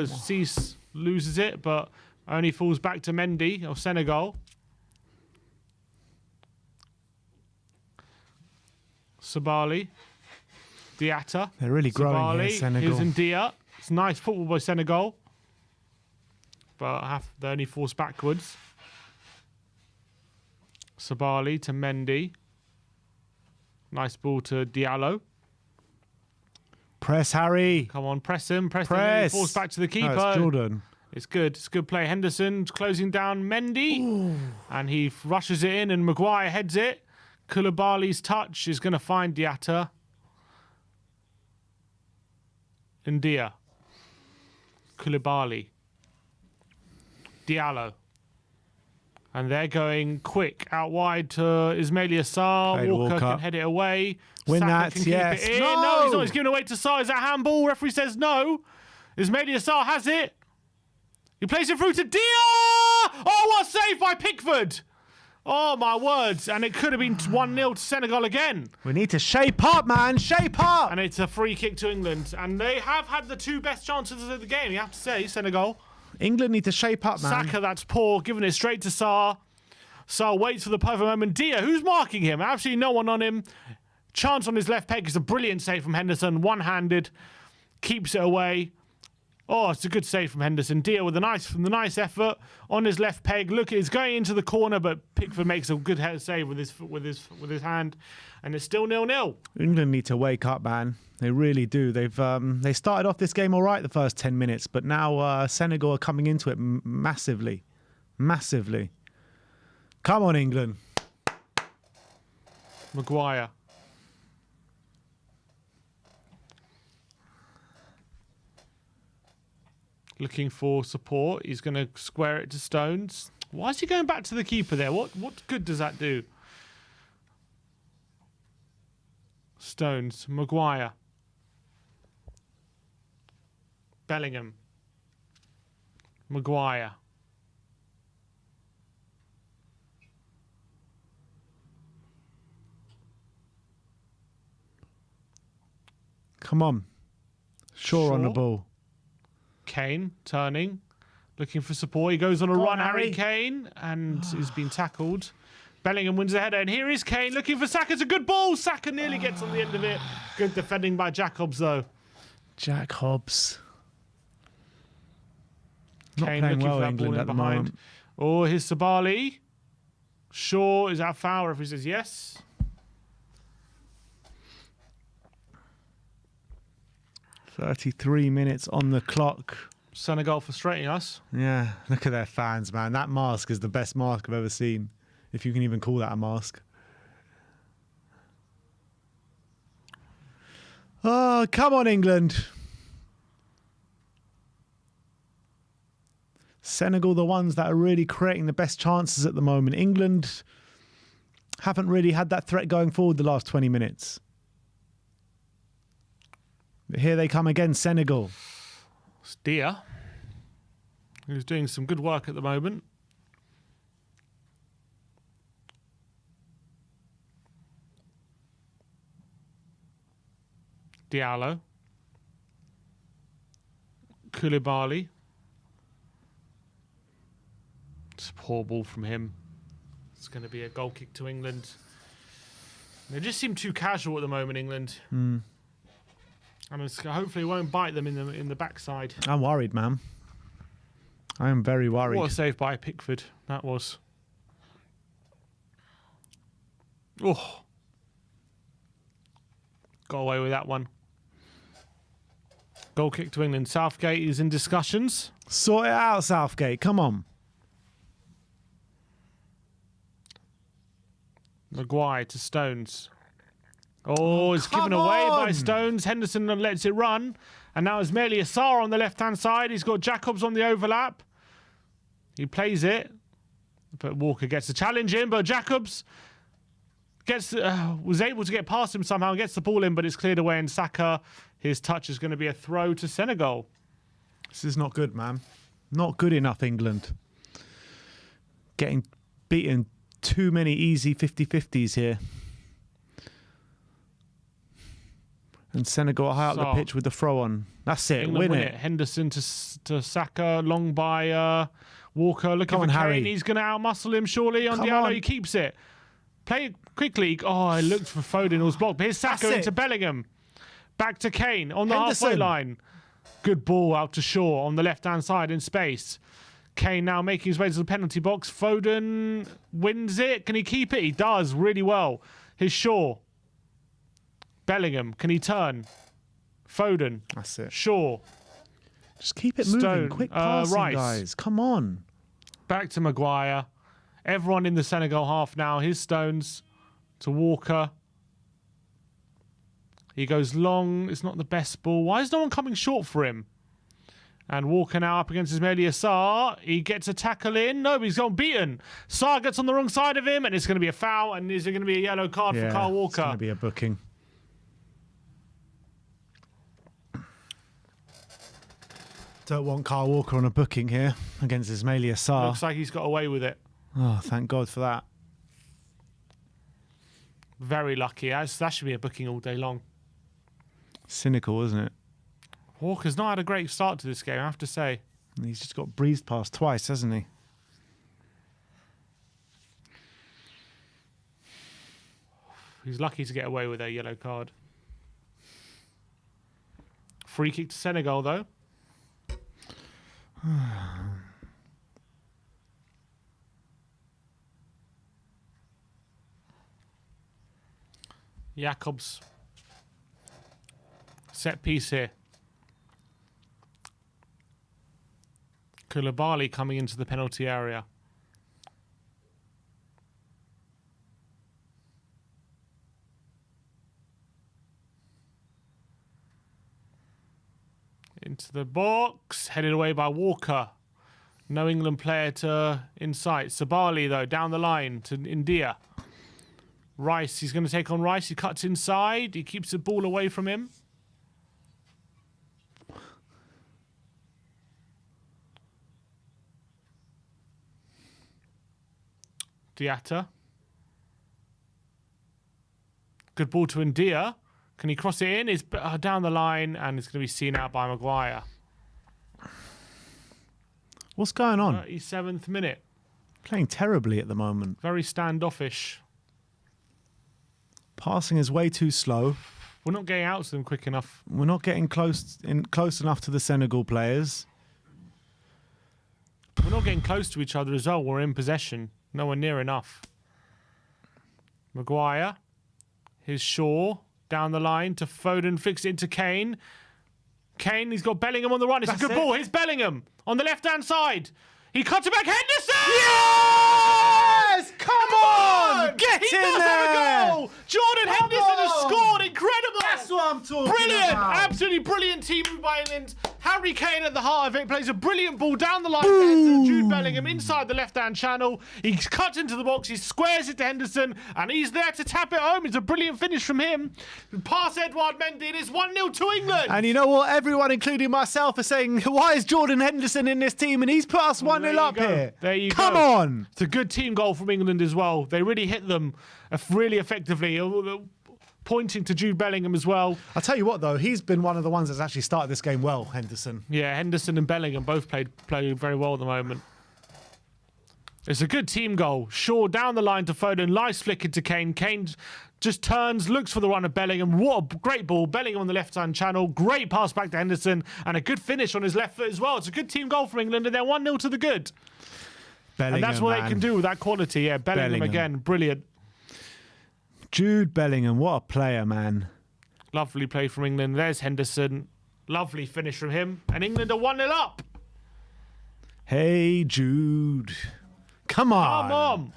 Cease loses it, but only falls back to Mendy of Senegal. Sabali. Diatta. They're really growing Sabali. here, Senegal. Here's Ndia. It's nice football by Senegal. But they only force backwards. Sabali to Mendy. Nice ball to Diallo. Press, Harry. Come on, press him. Press. Press. Force back to the keeper. No, it's Jordan. It's good. It's good play. Henderson closing down Mendy. Ooh. And he rushes it in and Maguire heads it. Koulibaly's touch is going to find Diatta. Ndia. Koulibaly. Diallo. And they're going quick out wide to Ismaila Sarr. Walker can head it away. Win Saka that, can keep yes. it in. No! He's not. He's giving away to Sarr. Is that handball? Referee says no. Ismaila Sarr has it. He plays it through to Dia. Oh, what a save by Pickford. Oh, my words. And it could have been 1-0 to Senegal again. We need to shape up, man. Shape up. And it's a free kick to England. And they have had the 2 best chances of the game, you have to say, Senegal. England need to shape up, man. Saka, that's poor, giving it straight to Sarr. Sarr waits for the perfect moment. Dia, who's marking him? Absolutely no one on him. Chance on his left peg is a brilliant save from Henderson. One-handed. Keeps it away. Oh, it's a good save from Henderson. Dia with a nice effort on his left peg. Look, it's going into the corner, but Pickford makes a good head save with his hand, and it's still 0-0. England need to wake up, man. They really do. They started off this game all right the first 10 minutes, but now Senegal are coming into it massively. Come on, England. Maguire. Looking for support. He's going to square it to Stones. Why is he going back to the keeper there? What good does that do? Stones. Maguire. Bellingham. Maguire. Come on. Shaw on the ball. Kane turning, looking for support. He goes on a run, Harry Kane, and he's been tackled. Bellingham wins the header, and here is Kane looking for Saka. It's a good ball. Saka nearly gets on the end of it. Good defending by Jack Hobbs, though. Jack Hobbs. Not Kane playing looking well, for that England ball at in the behind. moment. Oh, here's Sabali. Shaw, is that foul? Referee says yes. "33 minutes on the clock." Senegal frustrating us. Yeah, look at their fans, man. That mask is the best mask I've ever seen, if you can even call that a mask. Oh, come on, England. Senegal, the ones that are really creating the best chances at the moment. England haven't really had that threat going forward the last 20 minutes. But here they come again, Senegal. It's Dia, who's doing some good work at the moment. Diallo. Koulibaly. It's a poor ball from him. It's going to be a goal kick to England. They just seem too casual at the moment, England. And hopefully it won't bite them in the backside. I'm worried, man. I am very worried. What a save by Pickford that was. Oh. Got away with that one. Goal kick to England. Southgate is in discussions. Sort it out, Southgate. Come on. Maguire to Stones. Oh, it's given away by Stones. Henderson lets it run. And now Ismaila Sarr on the left-hand side. He's got Jacobs on the overlap. He plays it. But Walker gets the challenge in. But Jacobs was able to get past him somehow and gets the ball in, but it's cleared away. And Saka, his touch is going to be a throw to Senegal. This is not good, man. Not good enough, England. Getting beaten too many easy 50-50s here. And Senegal high up the pitch with the throw on. That's it. England win it. Henderson to Saka, long by Walker. Looking for Kane. Harry. He's going to outmuscle him surely on Diallo. He keeps it. Play it quickly. Oh, I looked for Foden. It was blocked. But here's Saka into Bellingham. Back to Kane on the halfway line. Good ball out to Shaw on the left-hand side in space. Kane now making his way to the penalty box. Foden wins it. Can he keep it? He does really well. His Shaw. Bellingham. Can he turn? Foden. That's it. Shaw. Just keep it moving. Stone. Quick passing, Rice. guys. Come on. Back to Maguire. Everyone in the Senegal half now. His Stones to Walker. He goes long. It's not the best ball. Why is no one coming short for him? And Walker now up against Ismaila Sarr. He gets a tackle in. No, he's gone beaten. Sarr gets on the wrong side of him, and it's going to be a foul. And is there going to be a yellow card for Kyle Walker? It's going to be a booking. Don't want Kyle Walker on a booking here against Ismaila Sarr. Looks like he's got away with it. Oh, thank God for that. Very lucky. That should be a booking all day long. Cynical, isn't it? Walker's not had a great start to this game, I have to say. He's just got breezed past twice, hasn't he? He's lucky to get away with a yellow card. Free kick to Senegal, though. Jacobs. Set piece here. Koulibaly coming into the penalty area. Into the box. Headed away by Walker. No England player to insight. Sabali, though, down the line to India. Rice, he's going to take on Rice. He cuts inside. He keeps the ball away from him. Diatta. Good ball to India. Can he cross it in? It's down the line, and it's going to be seen out by Maguire. What's going on? 37th minute. Playing terribly at the moment. Very standoffish. Passing is way too slow. We're not getting out to them quick enough. We're not getting close enough to the Senegal players. We're not getting close to each other as well. We're in possession. Nowhere near enough. Maguire. Here's Shaw. Down the line to Foden. Flicks it into Kane. Kane, he's got Bellingham on the run. It's a good ball. Here's Bellingham on the left-hand side. He cuts it back. Henderson! Yes! Come on! He does have a goal! Jordan Henderson has scored. Incredible! That's what I'm talking Brilliant! about. Absolutely brilliant team by England. Harry Kane at the heart of it plays a brilliant ball down the line to Jude Bellingham inside the left-hand channel. He cuts into the box, he squares it to Henderson, and he's there to tap it home. It's a brilliant finish from him. Pass Edouard Mendy, it is 1-0 to England. And you know what? Everyone, including myself, are saying, why is Jordan Henderson in this team? And he's put us 1-0 up here. There you go. Come on. It's a good team goal from England as well. They really hit them really effectively. Pointing to Jude Bellingham as well. I'll tell you what, though, he's been one of the ones that's actually started this game well, Henderson. Yeah, Henderson and Bellingham both play very well at the moment. It's a good team goal. Shaw down the line to Foden. Nice flick into Kane. Kane just turns, looks for the run of Bellingham. What a great ball. Bellingham on the left-hand channel. Great pass back to Henderson. And a good finish on his left foot as well. It's a good team goal for England, and they're 1-0 to the good. Bellingham, and that's what they can do with that quality. Yeah, Bellingham again. Brilliant. Jude Bellingham, what a player, man. Lovely play from England. There's Henderson. Lovely finish from him. And England are 1-0 up. Hey, Jude. Come on. Come on.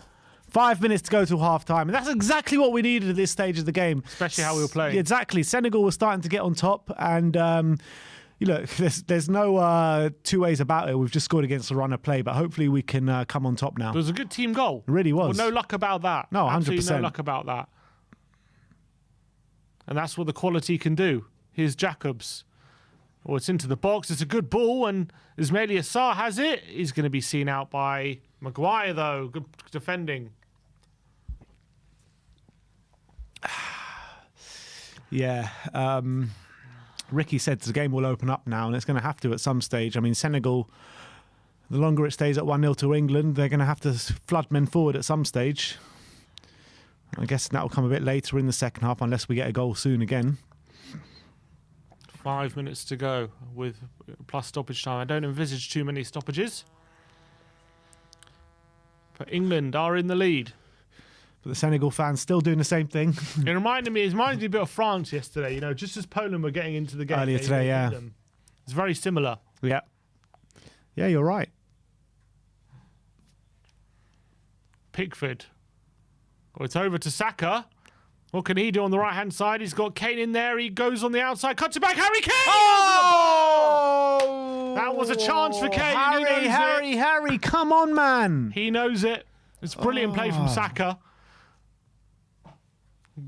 5 minutes to go till half-time. And that's exactly what we needed at this stage of the game. Especially how we were playing. Exactly. Senegal was starting to get on top. And, look, there's no two ways about it. We've just scored against the run of play. But hopefully we can come on top now. It was a good team goal. It really was. Well, no luck about that. No, 100%. Absolutely no luck about that. And that's what the quality can do. Here's Jacobs. Oh, it's into the box. It's a good ball, and Ismaila Sarr has it. He's going to be seen out by Maguire, though. Good defending. Yeah. Ricky said the game will open up now, and it's going to have to at some stage. I mean, Senegal, the longer it stays at 1-0 to England, they're going to have to flood men forward at some stage. I guess that will come a bit later in the second half, unless we get a goal soon again. 5 minutes to go with plus stoppage time. I don't envisage too many stoppages. But England are in the lead. But the Senegal fans still doing the same thing. It reminded me a bit of France yesterday, you know, just as Poland were getting into the game. Earlier today, yeah. It's very similar. Yeah. Yeah, you're right. Pickford. Oh, it's over to Saka. What can he do on the right-hand side? He's got Kane in there. He goes on the outside, cuts it back. Harry Kane! Oh! That was a chance for Kane. Harry, come on, man. He knows it. It's brilliant play from Saka.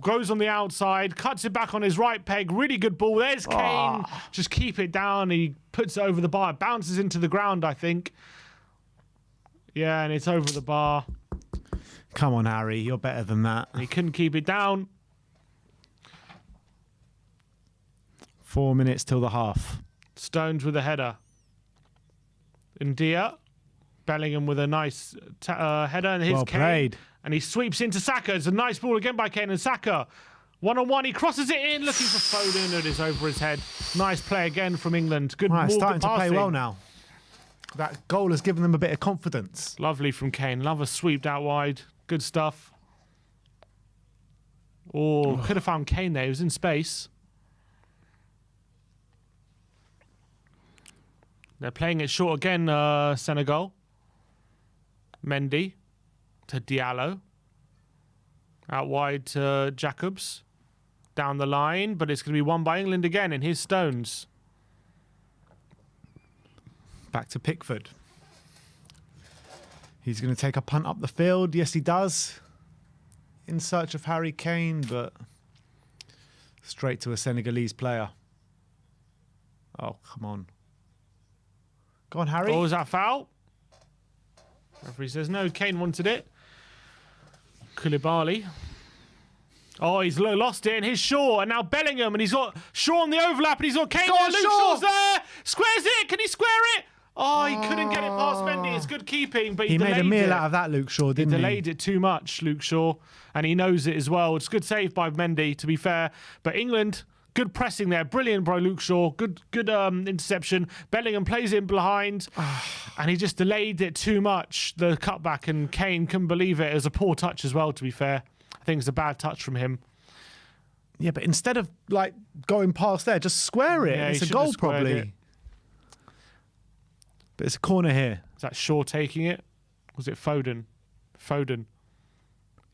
Goes on the outside, cuts it back on his right peg. Really good ball. There's Kane. Just keep it down. He puts it over the bar. It bounces into the ground, I think. Yeah, and it's over the bar. Come on, Harry. You're better than that. He couldn't keep it down. 4 minutes till the half. Stones with a header. India. Bellingham with a nice header. And here's Well Kane. played. And he sweeps into Saka. It's a nice ball again by Kane and Saka. 1-on-1. He crosses it in, looking for Foden. It is over his head. Nice play again from England. Good Right, ball, starting good to play passing. well now. That goal has given them a bit of confidence. Lovely from Kane. Love a sweep out wide. Good stuff. Oh, could have found Kane there. He was in space. They're playing it short again, Senegal. Mendy to Diallo. Out wide to Jacobs. Down the line, but it's going to be won by England again, and here's Stones. Back to Pickford. He's going to take a punt up the field. Yes, he does. In search of Harry Kane, but straight to a Senegalese player. Oh, come on. Go on, Harry. Oh, is that foul? Referee says no. Kane wanted it. Koulibaly. Oh, he's lost it, and here's Shaw, and now Bellingham, and he's got Shaw on the overlap, and he's got Kane Go there. on, Luke Shaw. Shaw's there. Squares it. Can he square it? Oh, he couldn't get it past Mendy. It's good keeping, but he He made a delayed meal it. out of that, Luke Shaw, didn't he? Delayed it too much, Luke Shaw, and he knows it as well. It's a good save by Mendy, to be fair. But England, good pressing there. Brilliant by Luke Shaw. Good interception. Bellingham plays in behind, and he just delayed it too much, the cutback, and Kane couldn't believe it. It was a poor touch as well, to be fair. I think it's a bad touch from him. Yeah, but instead of like going past there, just square it. Yeah, It's he a should have goal, squared probably. it. But it's a corner here. Is that Shaw taking it? Was it Foden? Foden.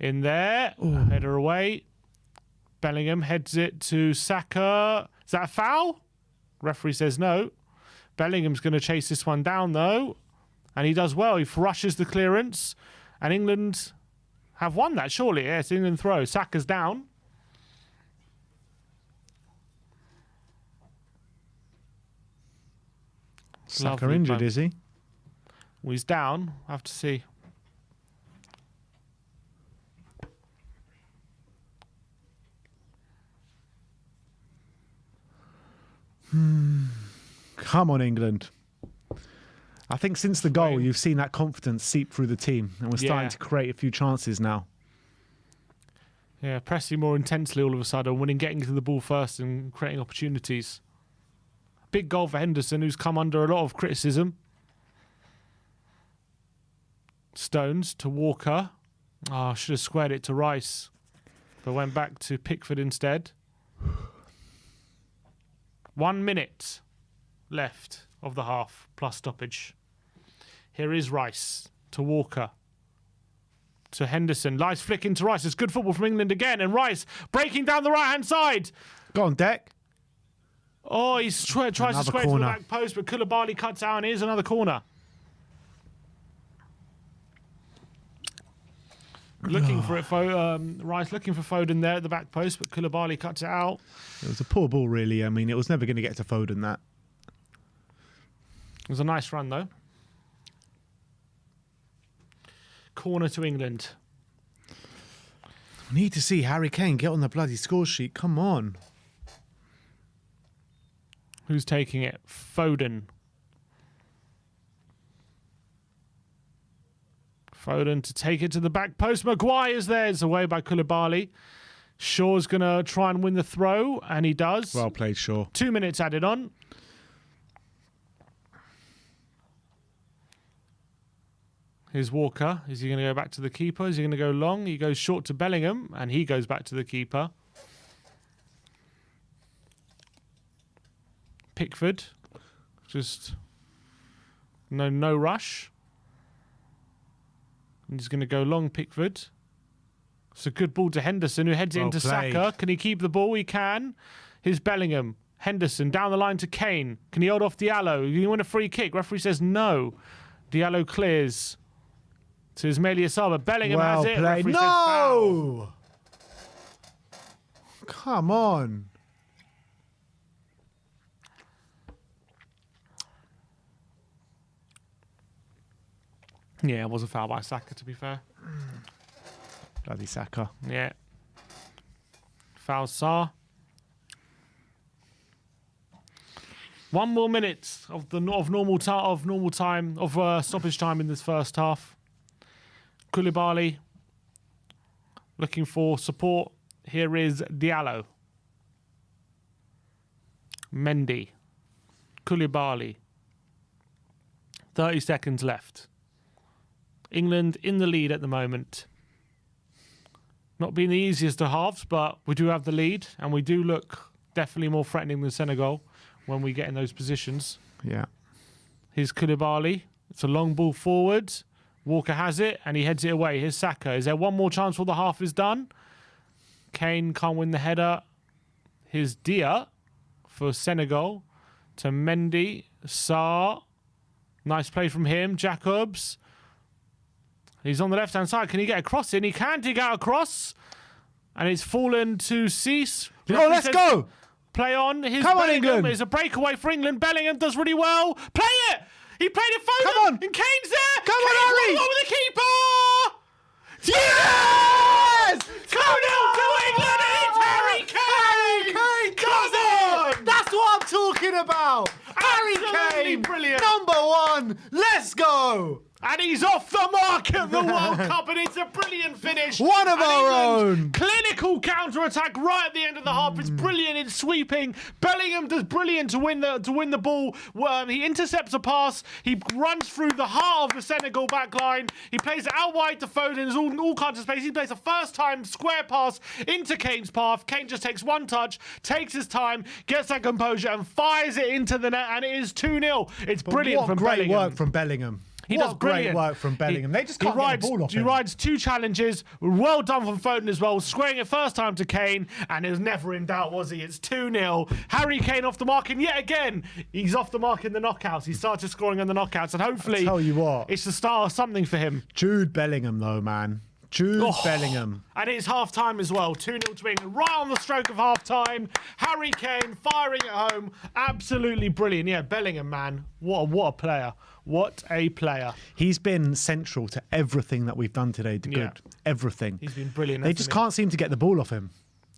In there. Header away. Bellingham heads it to Saka. Is that a foul? Referee says no. Bellingham's going to chase this one down, though. And he does well. He rushes the clearance. And England have won that, surely. Yes, England throw. Saka's down. Saka Lovely injured, play. is he? Well, he's down. I have to see. Come on, England. I think since the goal, Wait. you've seen that confidence seep through the team, and we're starting Yeah. to create a few chances now. Yeah, pressing more intensely all of a sudden, winning, getting to the ball first and creating opportunities. Big goal for Henderson, who's come under a lot of criticism. Stones to Walker. Oh, should have squared it to Rice, but went back to Pickford instead. 1 minute left of the half, plus stoppage. Here is Rice to Walker. To Henderson. Nice flick into Rice. It's good football from England again. And Rice breaking down the right-hand side. Go on, Deck. Oh, he tries to Another square to the corner. back post, but Koulibaly cuts out, and here's another corner. Looking for it, Rice looking for Foden there at the back post, but Koulibaly cuts it out. It was a poor ball, really. I mean, it was never going to get to Foden, that. It was a nice run, though. Corner to England. We need to see Harry Kane get on the bloody score sheet. Come on. Who's taking it? Foden. Foden to take it to the back post. Maguire's there. It's away by Koulibaly. Shaw's going to try and win the throw, and he does. Well played, Shaw. 2 minutes added on. Here's Walker. Is he going to go back to the keeper? Is he going to go long? He goes short to Bellingham, and he goes back to the keeper. Pickford. Just no rush. And he's going to go long, Pickford. It's a good ball to Henderson, who heads it into Saka. Can he keep the ball? He can. Here's Bellingham. Henderson down the line to Kane. Can he hold off Diallo? Can he win a free kick? Referee says no. Diallo clears to Ismaila Sarr. Bellingham has it. Referee says foul. Come on. Yeah, it was a foul by Saka, to be fair. Bloody Saka. Yeah. Foul Sarr. 1 more minute of normal time of stoppage time in this first half. Koulibaly looking for support. Here is Diallo. Mendy. Koulibaly. 30 seconds left. England in the lead at the moment. Not being the easiest of halves, but we do have the lead, and we do look definitely more threatening than Senegal when we get in those positions. Yeah. Here's Koulibaly. It's a long ball forward. Walker has it, and he heads it away. Here's Saka. Is there one more chance before the half is done? Kane can't win the header. Here's Dia for Senegal to Mendy. Sarr. Nice play from him. Jacobs. He's on the left-hand side. Can he get across in? He can dig out across. And it's fallen to Cease. Oh, let's go! Play on. Come on, England. It's a breakaway for England. Bellingham does really well. Play it! He played it forward. Come on! And Kane's there! Come on, Harry! Over the keeper! Yes! 2-0 to England, and it's Harry Kane! Harry Kane! Come on! That's what I'm talking about! Harry Absolutely Kane! brilliant. Number 1! Let's go! And he's off the mark at the World Cup, and it's a brilliant finish. One of and our England, own. Clinical counter-attack right at the end of the half. It's brilliant in sweeping. Bellingham does brilliant to win the ball. He intercepts a pass. He runs through the heart of the Senegal back line. He plays it out wide to Foden. There's all kinds of space. He plays a first-time square pass into Kane's path. Kane just takes one touch, takes his time, gets that composure, and fires it into the net, and it is 2-0. It's brilliant from Bellingham. Great work from Bellingham. He does great work from Bellingham. They just can't get the ball off him. He rides 2 challenges. Well done from Foden as well. Squaring it first time to Kane. And it was never in doubt, was he? It's 2-0. Harry Kane off the mark. And yet again, he's off the mark in the knockouts. He started scoring in the knockouts. And hopefully, I'll tell you what, it's the start of something for him. Jude Bellingham, though, man. Jude Bellingham. And it's half-time as well. 2-0 to England. Right on the stroke of half-time. Harry Kane firing at home. Absolutely brilliant. Yeah, Bellingham, man. What a player. What a player. He's been central to everything that we've done today. Good. Everything. He's been brilliant. They just can't seem to get the ball off him.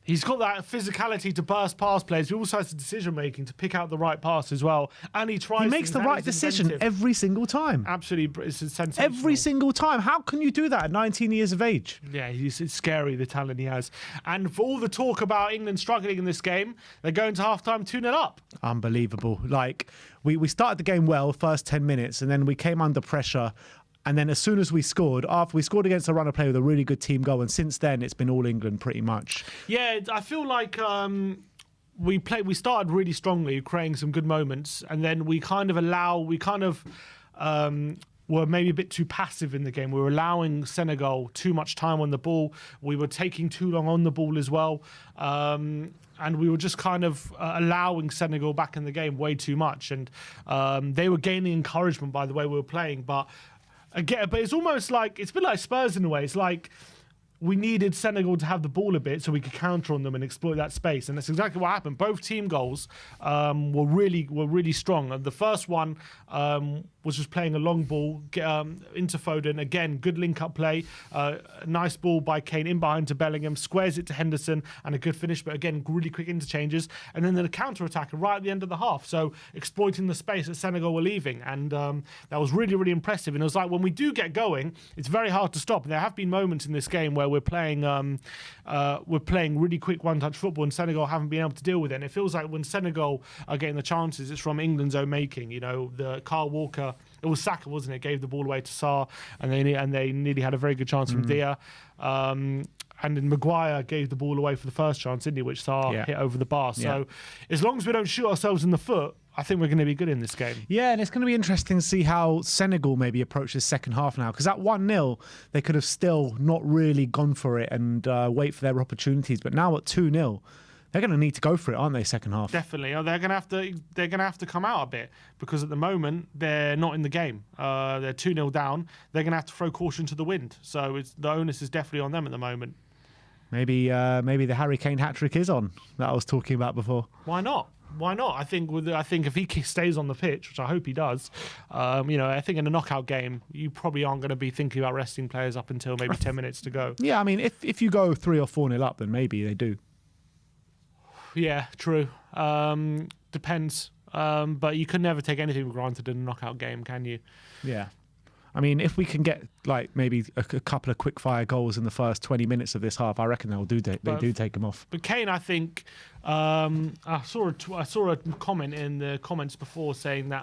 He's got that physicality to burst past players. He also has the decision-making to pick out the right pass as well. And he tries. He makes the right decision every single time. Absolutely. It's sensational. Every single time. How can you do that at 19 years of age? Yeah, it's scary, the talent he has. And for all the talk about England struggling in this game, they're going to half-time 2-0 up. Unbelievable. Like, we started the game well, first 10 minutes, and then we came under pressure. And then as soon as we scored, after we scored against a runner play with a really good team goal, and since then it's been all England pretty much. Yeah, I feel like we started really strongly, creating some good moments, and then we were maybe a bit too passive in the game. We were allowing Senegal too much time on the ball. We were taking too long on the ball as well. And we were just kind of allowing Senegal back in the game way too much. And they were gaining encouragement by the way we were playing. But it's almost like, it's a bit like Spurs in a way. It's like we needed Senegal to have the ball a bit so we could counter on them and exploit that space. And that's exactly what happened. Both team goals were really strong. And the first one was just playing a long ball into Foden. Again, good link-up play. Nice ball by Kane in behind to Bellingham. Squares it to Henderson and a good finish. But again, really quick interchanges. And then the counter-attack right at the end of the half. So exploiting the space that Senegal were leaving. And that was really impressive. And it was like when we do get going, it's very hard to stop. And there have been moments in this game where we're playing really quick one-touch football and Senegal haven't been able to deal with it. And it feels like when Senegal are getting the chances, it's from England's own making. You know, the Kyle Walker It was Saka, wasn't it? Gave the ball away to Sarr, and they nearly had a very good chance from Dia. And then Maguire gave the ball away for the first chance, didn't he? Which Sarr hit over the bar. So as long as we don't shoot ourselves in the foot, I think we're going to be good in this game. Yeah, and it's going to be interesting to see how Senegal maybe approach the second half now. Because at 1-0, they could have still not really gone for it and wait for their opportunities. But now at 2-0, they're going to need to go for it, aren't they, second half? Definitely. They're going to have to come out a bit, because at the moment they're not in the game. They're 2-0 down. They're going to have to throw caution to the wind. So the onus is definitely on them at the moment. Maybe the Harry Kane hat-trick is on that I was talking about before. Why not? Why not? I think if he stays on the pitch, which I hope he does, I think in a knockout game, you probably aren't going to be thinking about resting players up until maybe 10 minutes to go. Yeah, I mean, if you go 3 or 4-0 up, then maybe they do. Yeah, true. Depends. But you can never take anything for granted in a knockout game, can you? Yeah. I mean, if we can get like maybe a couple of quick-fire goals in the first 20 minutes of this half, I reckon they do take them off. But Kane, I think, I saw a comment in the comments before saying that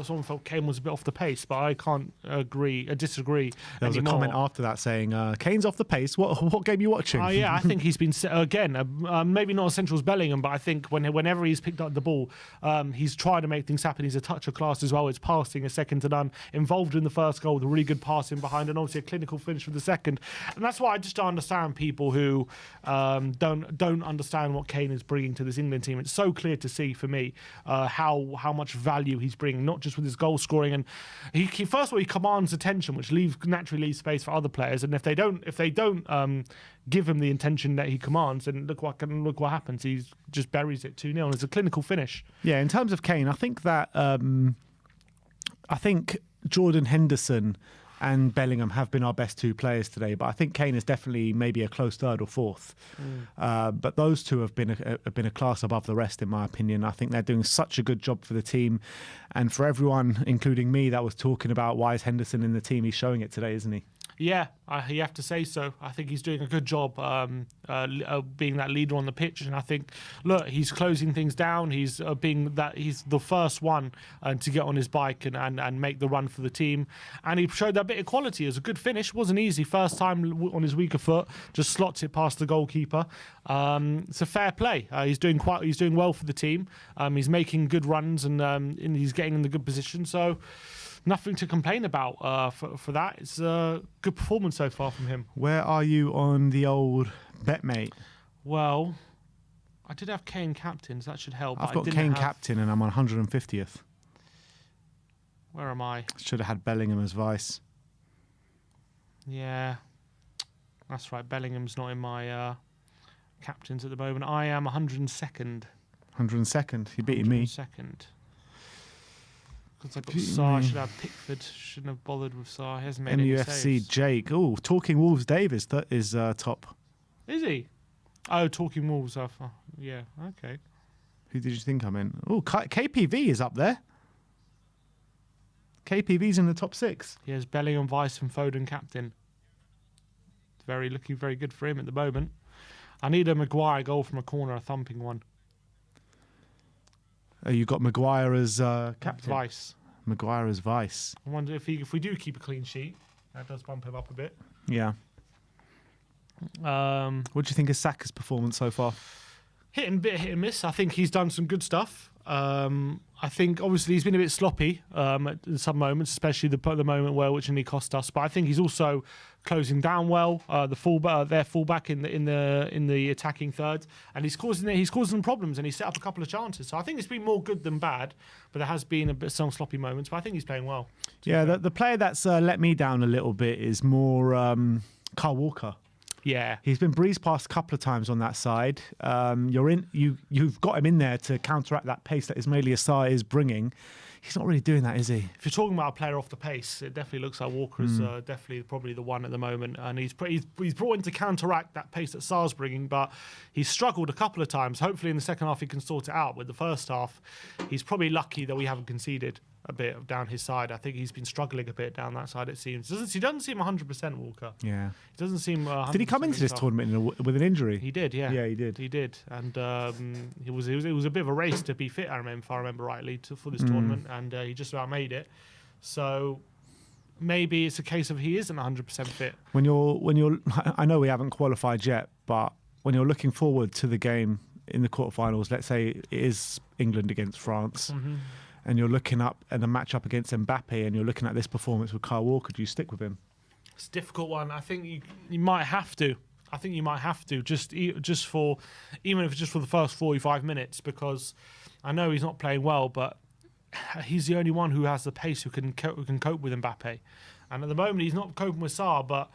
someone felt Kane was a bit off the pace, but I can't disagree. There was a comment after that saying Kane's off the pace. What game are you watching? Yeah, I think he's been again maybe not as central as Bellingham, but I think whenever he's picked up the ball, he's tried to make things happen. He's a touch of class as well. His passing is second to none. Involved in the first goal with a really good passing behind, and obviously a clinical finish for the second. And that's why I just don't understand people who don't understand what Kane is bringing to this England team. It's so clear to see for me how much value he's bringing, not just with his goal scoring. And he first of all, he commands attention, which naturally leaves space for other players. And if they don't give him the attention that he commands, then look what happens. He just buries it 2-0. And it's a clinical finish. Yeah, in terms of Kane, I think that Jordan Henderson and Bellingham have been our best two players today, but I think Kane is definitely maybe a close third or fourth. But those two have been a class above the rest, in my opinion. I think they're doing such a good job for the team, and for everyone, including me, that was talking about why is Henderson in the team. He's showing it today, isn't he? Yeah, you have to say so. I think he's doing a good job being that leader on the pitch, and I think, look, he's closing things down. He's he's the first one to get on his bike and make the run for the team, and he showed that bit of quality. It was a good finish. Wasn't easy. First time on his weaker foot, just slots it past the goalkeeper. It's a fair play. He's doing well for the team. He's making good runs and he's getting in the good position. So. Nothing to complain about for that. It's a good performance so far from him. Where are you on the old bet, mate? Well, I did have Kane captain, so that should help. I've got Kane captain and I'm on 150th. Where am I? Should have had Bellingham as vice. Yeah, that's right. Bellingham's not in my captains at the moment. I am 102nd. 102nd? You're beating me. 102nd. Because I've got Sarr, I should have Pickford. Shouldn't have bothered with Sarr. He hasn't made any MUFC saves. Jake. Oh, Talking Wolves Dave is top. Is he? Oh, Talking Wolves. Yeah, okay. Who did you think I'm in? Oh, KPV is up there. KPV's in the top 6. He has Bellingham, Vice and Foden captain. It's looking very good for him at the moment. I need a Maguire goal from a corner, a thumping one. You got Maguire as captain. Vice. Maguire as vice. I wonder if we do keep a clean sheet, that does bump him up a bit. Yeah. What do you think of Saka's performance so far? Hit and miss. I think he's done some good stuff. I think obviously he's been a bit sloppy at some moments, especially the moment which nearly cost us. But I think he's also closing down well. Their fullback in the attacking third, and he's causing problems, and he set up a couple of chances. So I think it's been more good than bad, but there has been some sloppy moments. But I think he's playing well. Yeah, the player that's let me down a little bit is more Kyle Walker. Yeah, he's been breezed past a couple of times on that side. You've got him in there to counteract that pace that Ismaila Sarr is bringing. He's not really doing that, is he? If you're talking about a player off the pace, it definitely looks like Walker's definitely probably the one at the moment, and he's brought in to counteract that pace that Sarr's bringing, but he's struggled a couple of times. Hopefully in the second half he can sort it out. With the first half, he's probably lucky that we haven't conceded a bit down his side. I think he's been struggling a bit down that side, it seems. He doesn't seem 100%, Walker. Yeah. He doesn't seem 100%. Did he come into this tournament with an injury? He did, yeah. Yeah, he did. He did. And it was a bit of a race to be fit, if I remember rightly, for this tournament, and he just about made it. So maybe it's a case of he isn't 100% fit. When you're, I know we haven't qualified yet, but when you're looking forward to the game in the quarterfinals, let's say it is England against France, and you're looking up at the match up against Mbappe, and you're looking at this performance with Kyle Walker, do you stick with him? It's a difficult one. I think you might have to. I think you might have to just for, even if it's just for the first 45 minutes, because I know he's not playing well, but he's the only one who has the pace who can cope with Mbappe, and at the moment he's not coping with Sarr. But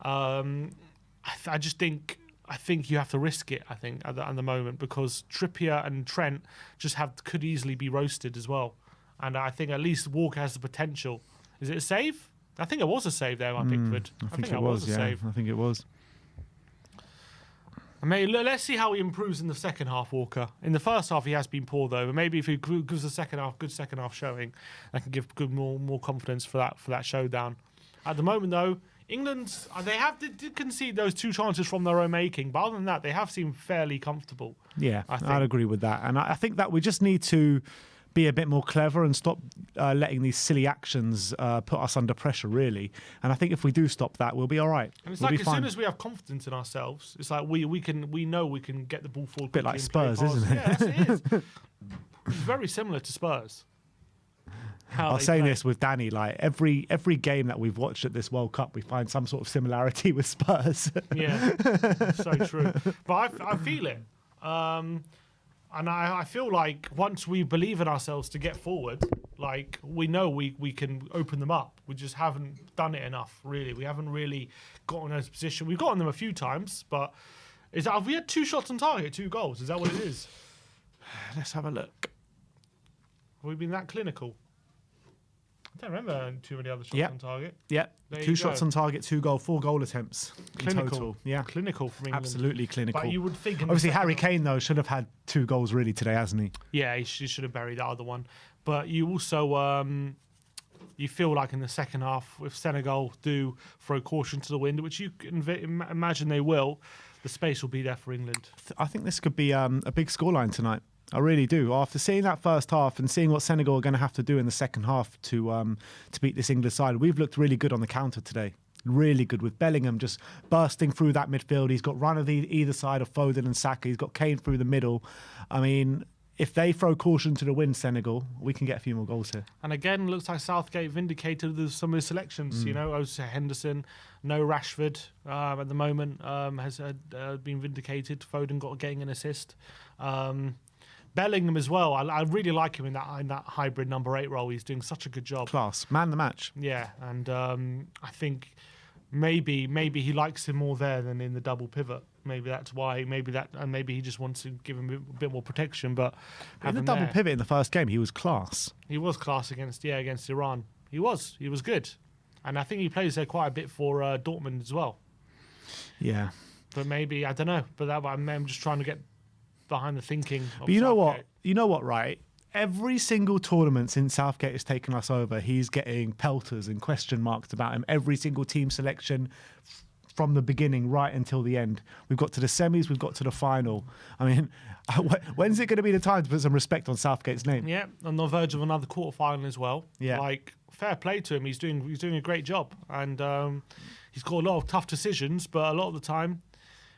I just think you have to risk it. I think at the moment, because Trippier and Trent just could easily be roasted as well, and I think at least Walker has the potential. Is it a save? I think it was a save there by Pickford. I think it was a save. I think it was. I mean, let's see how he improves in the second half, Walker. In the first half, he has been poor though. But maybe if he gives the second half good second half showing, that can give more confidence for that showdown. At the moment, though, England did concede those 2 chances from their own making. But other than that, they have seemed fairly comfortable. Yeah, I'd agree with that. And I think that we just need to be a bit more clever and stop letting these silly actions put us under pressure, really. And I think if we do stop that, we'll be all right. And it's like as soon as we have confidence in ourselves, it's like we know we can get the ball forward. A bit like Spurs, isn't it? Yeah, it is. It's very similar to Spurs. I was saying this with Danny, like every game that we've watched at this World Cup, we find some sort of similarity with Spurs. Yeah, so true. But I feel it. And I feel like once we believe in ourselves to get forward, like we know we can open them up. We just haven't done it enough, really. We haven't really gotten in those positions. We've gotten them a few times, but have we had 2 shots on target, 2 goals? Is that what it is? Let's have a look. Have we been that clinical? I don't remember too many other shots on target. Yeah, 2 shots on target, 2 goal, 4 goal attempts clinical. in total. Yeah, clinical from England. Absolutely clinical. But you would think, obviously, Harry Kane though should have had 2 goals really today, hasn't he? Yeah, he should have buried that other one. But you also you feel like in the second half, if Senegal do throw caution to the wind, which you can imagine they will, the space will be there for England. I think this could be a big scoreline tonight. I really do. After seeing that first half and seeing what Senegal are going to have to do in the second half to beat this English side, we've looked really good on the counter today. Really good, with Bellingham just bursting through that midfield. He's got run of either side of Foden and Saka. He's got Kane through the middle. I mean, if they throw caution to the wind, Senegal, we can get a few more goals here. And again, looks like Southgate vindicated some of his selections. You know, Osa Henderson, no Rashford at the moment has been vindicated. Foden getting an assist. Bellingham as well. I really like him in that hybrid number 8 role. He's doing such a good job. Class, man the match. Yeah, and I think maybe he likes him more there than in the double pivot. Maybe that's why. Maybe he just wants to give him a bit more protection. But in the double pivot in the first game, he was class. He was class against Iran. He was good, and I think he plays there quite a bit for Dortmund as well. Yeah, but maybe I don't know. But I'm just trying to get behind the thinking. But you know what? You know what, right? Every single tournament since Southgate has taken us over, he's getting pelters and question marks about him. Every single team selection from the beginning right until the end. We've got to the semis, we've got to the final. I mean, when's it going to be the time to put some respect on Southgate's name? Yeah, on the verge of another quarterfinal as well. Yeah, like fair play to him. He's doing a great job, and he's got a lot of tough decisions, but a lot of the time.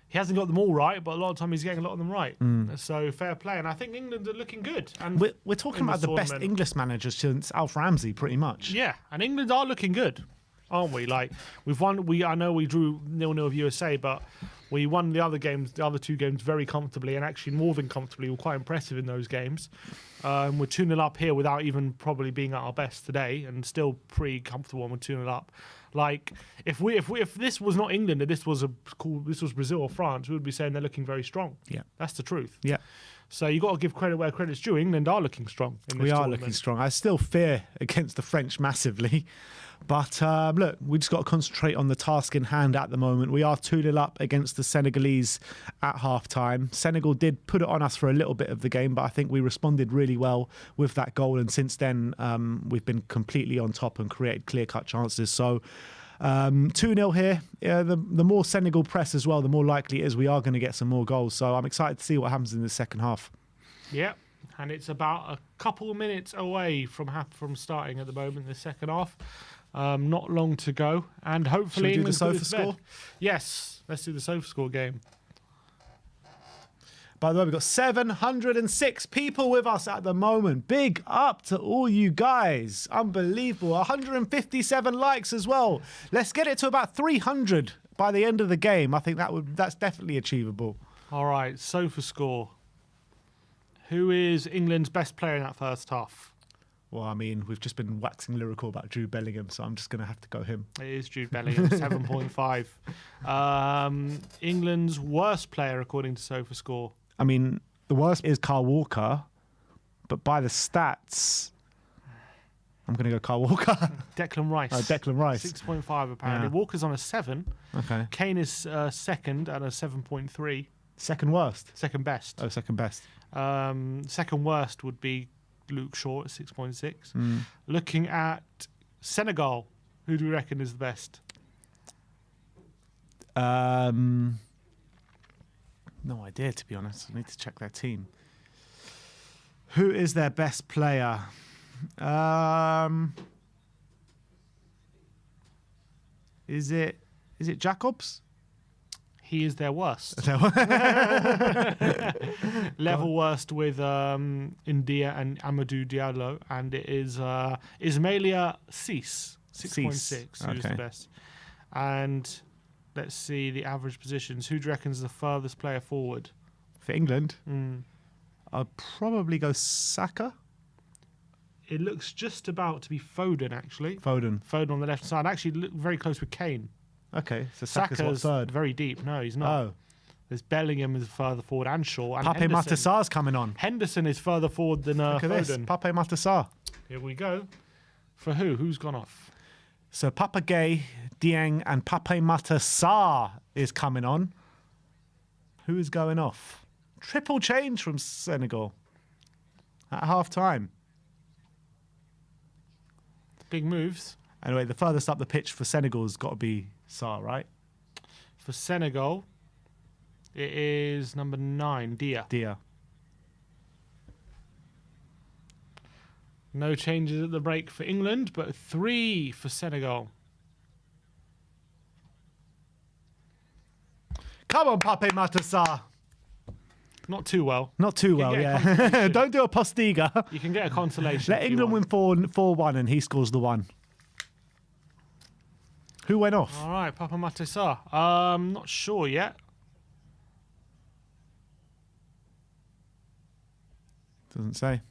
He hasn't got them all right, but a lot of the time he's getting a lot of them right. So fair play. And I think England are looking good. And we're talking about the best English managers since Alf Ramsey, pretty much. Yeah, and England are looking good, aren't we? Like we've won. I know we drew 0-0 with USA, but we won the other 2 games very comfortably, and actually more than comfortably. We're quite impressive in those games. We're 2-0 up here without even probably being at our best today, and still pretty comfortable when we're 2-0 up. Like if this was not England and this was Brazil or France, we would be saying they're looking very strong. Yeah, that's the truth. Yeah. So you got to give credit where credit's due. England are looking strong. We are looking strong. I still fear against the French massively. But look, we just got to concentrate on the task in hand at the moment. We are 2-0 up against the Senegalese at half-time. Senegal did put it on us for a little bit of the game, but I think we responded really well with that goal. And since then, we've been completely on top and created clear-cut chances. So 2-0 here. The more Senegal press as well, the more likely it is we are going to get some more goals. So I'm excited to see what happens in the second half. Yeah. And it's about a couple of minutes away from starting at the moment, the second half. Not long to go. And hopefully Should we do the England put sofa it to bed. score? Yes, let's do the sofa score game. By the way, we've got 706 people with us at the moment. Big up to all you guys. Unbelievable. 157 likes as well. Let's get it to about 300 by the end of the game. I think that's definitely achievable. All right, sofa score. Who is England's best player in that first half? Well, I mean, we've just been waxing lyrical about Jude Bellingham, so I'm just going to have to go him. It is Jude Bellingham, 7.5. England's worst player according to sofa score. I mean, the worst is Kyle Walker, but by the stats, I'm going to go Kyle Walker. Declan Rice. Oh, Declan Rice. 6.5 apparently. Yeah. Walker's on a 7. Okay. Kane is second at a 7.3. Second worst? Second best. Oh, second best. Second worst would be Luke Shaw at 6.6. Looking at Senegal, who do we reckon is the best? No idea, to be honest. I need to check their team. Who is their best player? Is it Jacobs? He is their worst. Level worst with India and Amadou Diallo, and it is Ismailia Cease, 6.6, who's the best. And let's see the average positions. Who do you reckon is the furthest player forward? For England? I'd probably go Saka. It looks just about to be Foden, actually. Foden on the left side. Actually, look very close with Kane. Okay, so Saka's what, third? Very deep. No, he's not. Oh. There's Bellingham is further forward and Shaw. And Pape Matasar's coming on. Henderson is further forward than Look at Foden. this, Pape Matasar. Here we go. For who? Who's gone off? So Papa Gay, Dieng and Pape Matasar is coming on. Who is going off? Triple change from Senegal at half-time. Big moves. Anyway, the furthest up the pitch for Senegal has got to be Sarr, right? For Senegal, it is number 9, Dia. No changes at the break for England, but 3 for Senegal. Come on, Pape Matasar. Not too well. Not too well, yeah. Don't do a postiga. You can get a consolation. Let England win 4-1 and he scores the 1. Who went off? All right, Papa Matasar. Not sure yet. Doesn't say.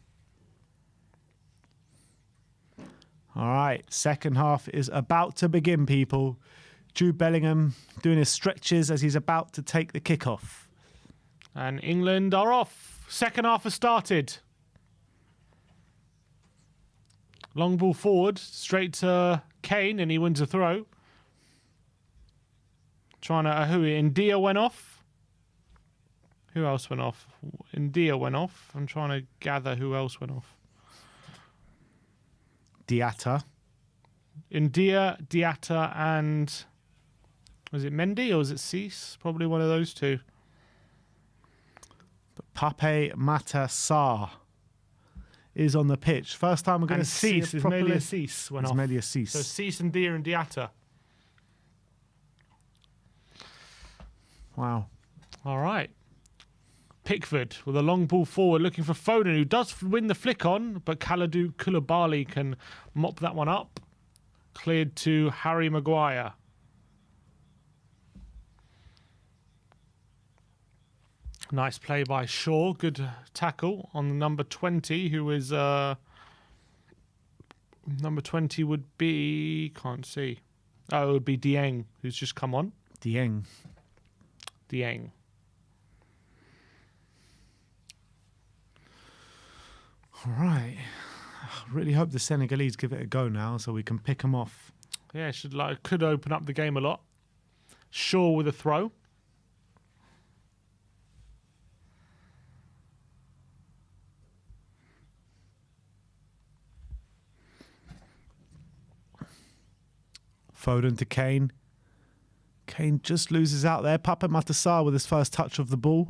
All right, second half is about to begin, people. Jude Bellingham doing his stretches as he's about to take the kickoff. And England are off. Second half has started. Long ball forward, straight to Kane, and he wins a throw. Trying to India went off. Who else went off? India went off. I'm trying to gather who else went off. Diatta. India, Diatta, and was it Mendy or was it Cease? Probably one of those two. But Pape Matasar is on the pitch. First time we're going to see it properly. Ismailia Cease went off. Ismailia Cease. So Cease and Dia and Diatta. Wow. All right. Pickford with a long ball forward looking for Foden, who does win the flick on, but Kalidou Koulibaly can mop that one up. Cleared to Harry Maguire. Nice play by Shaw. Good tackle on the number 20, who is... number 20 would be... Can't see. Oh, it would be Dieng, who's just come on. Dieng. All right. I really hope the Senegalese give it a go now so we can pick them off. Yeah, could open up the game a lot. Shaw with a throw. Foden to Kane. Kane just loses out there. Pape Matasar with his first touch of the ball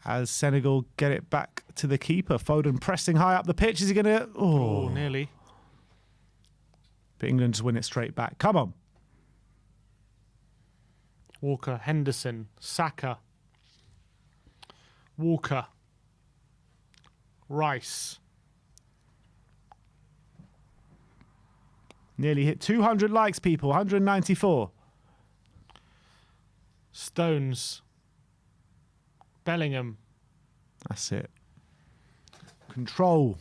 as Senegal get it back back to the keeper. Foden pressing high up the pitch. Is he going to... Oh, nearly. But England just win it straight back. Come on. Walker, Henderson, Saka, Walker, Rice. Nearly hit 200 likes, people. 194. Stones, Bellingham. That's it. Control.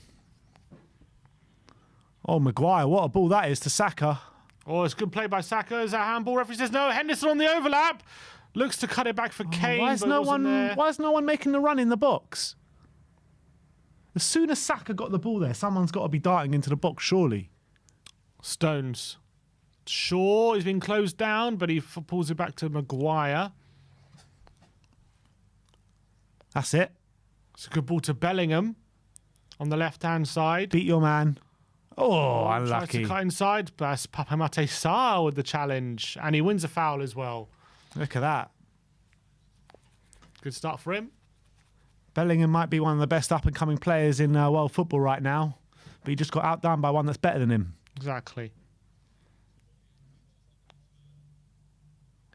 Oh, Maguire, what a ball that is to Saka. Oh, it's good play by Saka. Is that handball? Referee says no. Henderson on the overlap. Looks to cut it back for Kane. Why is no one making the run in the box? As soon as Saka got the ball there, someone's got to be darting into the box, surely. Stones. Shaw, he's been closed down, but he pulls it back to Maguire. That's it. It's a good ball to Bellingham on the left-hand side. Beat your man. Oh, Tries unlucky. to cut inside, but that's Papamate Sarr with the challenge. And he wins a foul as well. Look at that. Good start for him. Bellingham might be one of the best up-and-coming players in world football right now, but he just got outdone by one that's better than him. Exactly.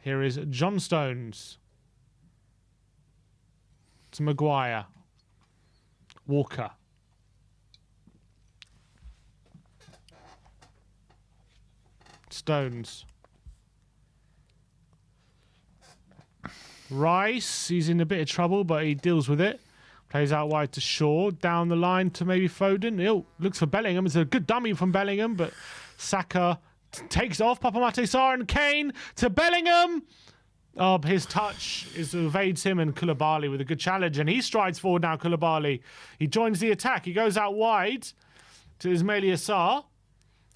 Here is John Stones. To Maguire. Walker. Stones. Rice, he's in a bit of trouble, but he deals with it. Plays out wide to Shaw. Down the line to maybe Foden. Oh, looks for Bellingham. It's a good dummy from Bellingham, but Saka takes it off. Papamate Sarr and Kane to Bellingham. Oh, his touch evades him, and Koulibaly with a good challenge. And he strides forward now, Koulibaly. He joins the attack. He goes out wide to Ismail Sarr.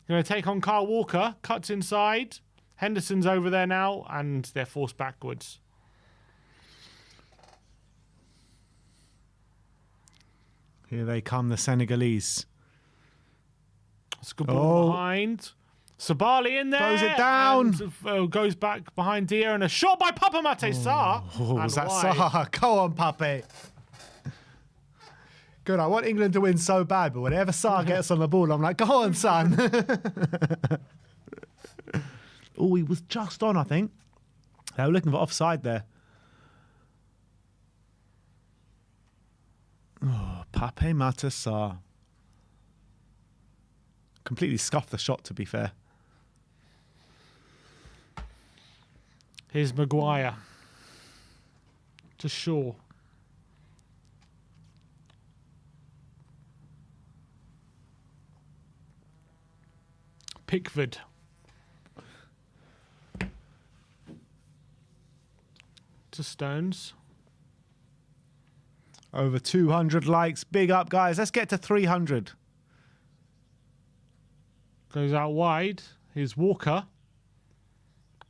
Going to take on Kyle Walker. Cuts inside. Henderson's over there now, and they're forced backwards. Here they come, the Senegalese. It's a good ball behind. Sabali in there. Close it down. And, goes back behind Dier, and a shot by Papamate Sarr. Oh, was that wide. Sarr? Go on, Pape. Good, I want England to win so bad, but whenever Sarr gets on the ball, I'm like, go on, son. Oh, he was just on, I think. They were looking for offside there. Oh, Papamate Sarr. Completely scuffed the shot, to be fair. Here's Maguire. To Shaw. Pickford. To Stones. Over 200 likes. Big up, guys. Let's get to 300. Goes out wide. Here's Walker.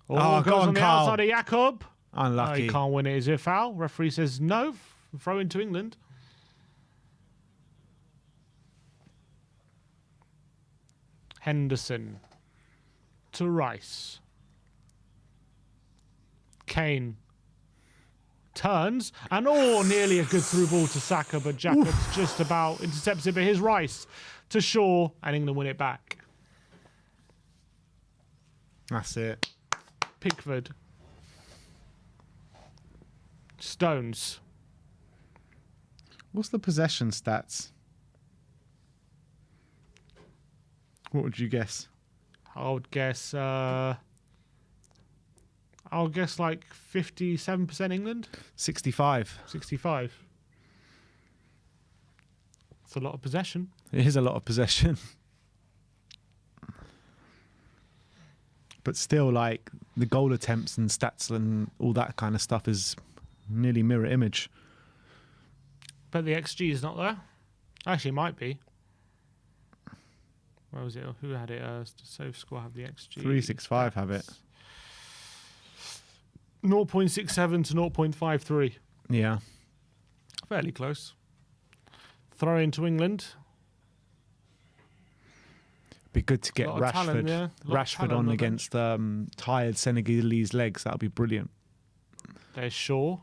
Oh, goes go on, on the Carl. outside of Jakob. Unlucky. He can't win it. Is it a foul? Referee says no. Throw into England. Henderson. To Rice. Kane. Turns. And nearly a good through ball to Saka, but Jacobs just about intercepts it. But here's Rice to Shaw, and England win it back. That's it. Pickford. Stones. What's the possession stats? What would you guess? I would guess like 57% England. 65. 65. It's a lot of possession. It is a lot of possession. But still, like, the goal attempts and stats and all that kind of stuff is nearly mirror image. But the XG is not there. Actually, it might be. Where was it? Who had it? Save Score have the XG. 365 have it. 0.67 to 0.53. Yeah. Fairly close. Throw into England. Be good to get Lot of talent, Rashford, yeah. Lot of Rashford talent on on the against tired Senegalese legs. That would be brilliant. There's Shaw.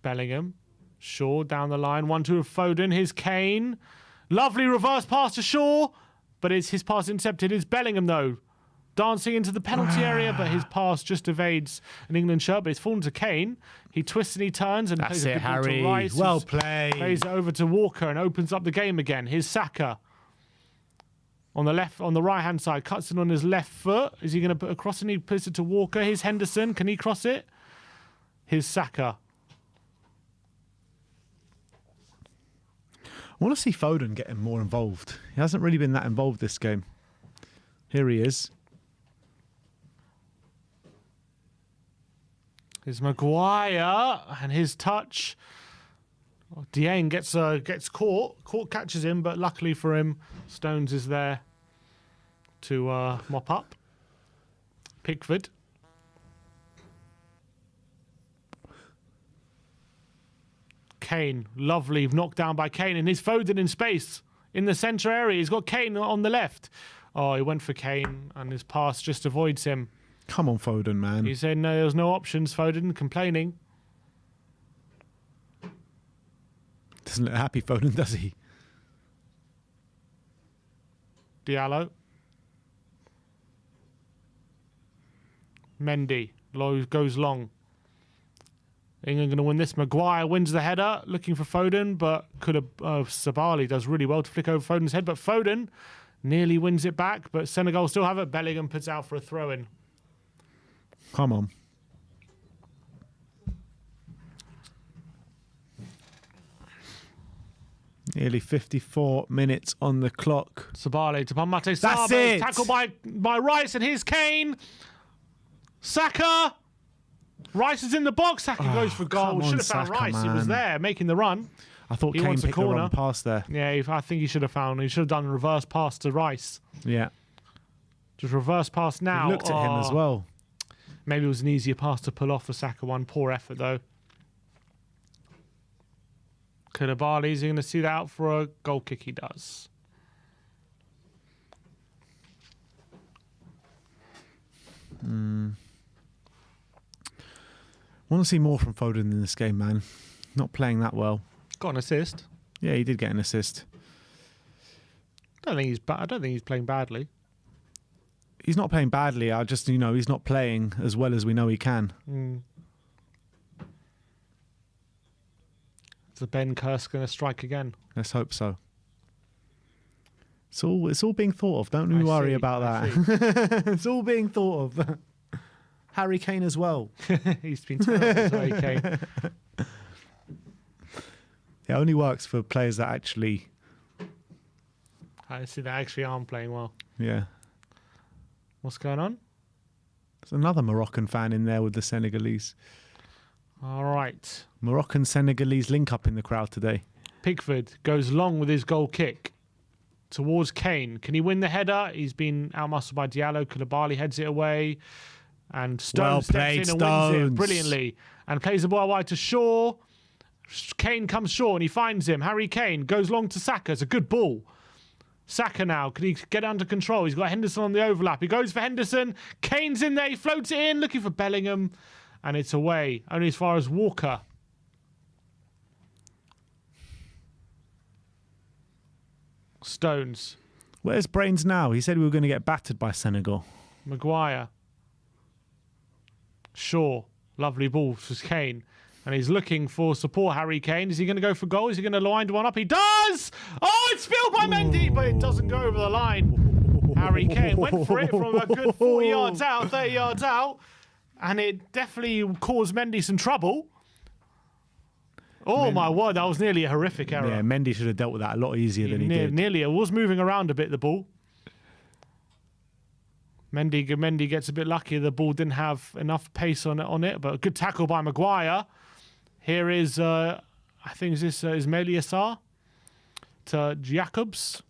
Bellingham. Shaw down the line. 1-2 of Foden. Here's Kane. Lovely reverse pass to Shaw. But his pass intercepted. It's Bellingham, though. Dancing into the penalty area, but his pass just evades an England shirt. But it's fallen to Kane. He twists and he turns and plays a good ball to Rice. Well played. Plays it over to Walker and opens up the game again. Here's Saka. On the right-hand side, cuts it on his left foot. Is he going to put a cross and he puts it to Walker? Here's Henderson. Can he cross it? Here's Saka. I want to see Foden getting more involved. He hasn't really been that involved this game. Here he is. Here's Maguire and his touch. Dieng gets caught. Court catches him, but luckily for him, Stones is there to mop up. Pickford. Kane, lovely knocked down by Kane, and his Foden in space in the centre area. He's got Kane on the left. Oh, he went for Kane, and his pass just avoids him. Come on, Foden, man. He said no, there's no options. Foden complaining. Doesn't look happy, Foden, does he? Diallo. Mendy goes long. England going to win this. Maguire wins the header, looking for Foden, but could have. Sabali does really well to flick over Foden's head, but Foden nearly wins it back. But Senegal still have it. Bellingham puts out for a throw-in. Come on. Nearly 54 minutes on the clock. Sabali to Mate Sarr. That's it. Tackled by Rice, and here's Kane. Saka. Rice is in the box. Saka goes for goal. Should have found Saka, Rice. man. He was there making the run. I thought He Kane wants a picked the corner. wrong pass there. Yeah, I think he should have found. He should have done a reverse pass to Rice. Yeah. Just reverse pass now. He looked at him as well. Maybe it was an easier pass to pull off for Saka. One poor effort, though. Koulibaly, is he going to see that out for a goal kick? He does. Want to see more from Foden in this game, man. Not playing that well. Got an assist. Yeah, he did get an assist. I don't think he's playing badly. He's not playing badly. I just, he's not playing as well as we know he can. Is the Ben curse going to strike again? Let's hope so. It's all being thought of. Don't you worry about that. It's all being thought of. Harry Kane as well. He's been terrible, Harry Kane. It only works for players that actually... I see that actually aren't playing well. Yeah. What's going on? There's another Moroccan fan in there with the Senegalese. All right. Moroccan-Senegalese link-up in the crowd today. Pickford goes long with his goal kick towards Kane. Can he win the header? He's been outmuscled by Diallo. Koulibaly heads it away. And Stones steps in and wins it brilliantly. And plays the ball wide to Shaw. Kane comes short and he finds him. Harry Kane goes long to Saka. It's a good ball. Saka now, can he get under control? He's got Henderson on the overlap. He goes for Henderson. Kane's in there. He floats it in, looking for Bellingham. And it's away. Only as far as Walker. Stones. Where's Brains now? He said we were going to get battered by Senegal. Maguire. Shaw. Lovely ball for Kane. And he's looking for support, Harry Kane. Is he going to go for goal? Is he going to wind one up? He does! Oh, it's spilled by Mendy, but it doesn't go over the line. Harry Kane went for it from a good 40 yards out, 30 yards out. And it definitely caused Mendy some trouble. Oh, my word. That was nearly a horrific error. Yeah, Mendy should have dealt with that a lot easier than he did. Nearly. It was moving around a bit, the ball. Mendy gets a bit lucky. The ball didn't have enough pace on it, but a good tackle by Maguire. Here is, I think this is Ismaila Sarr to Jacobs.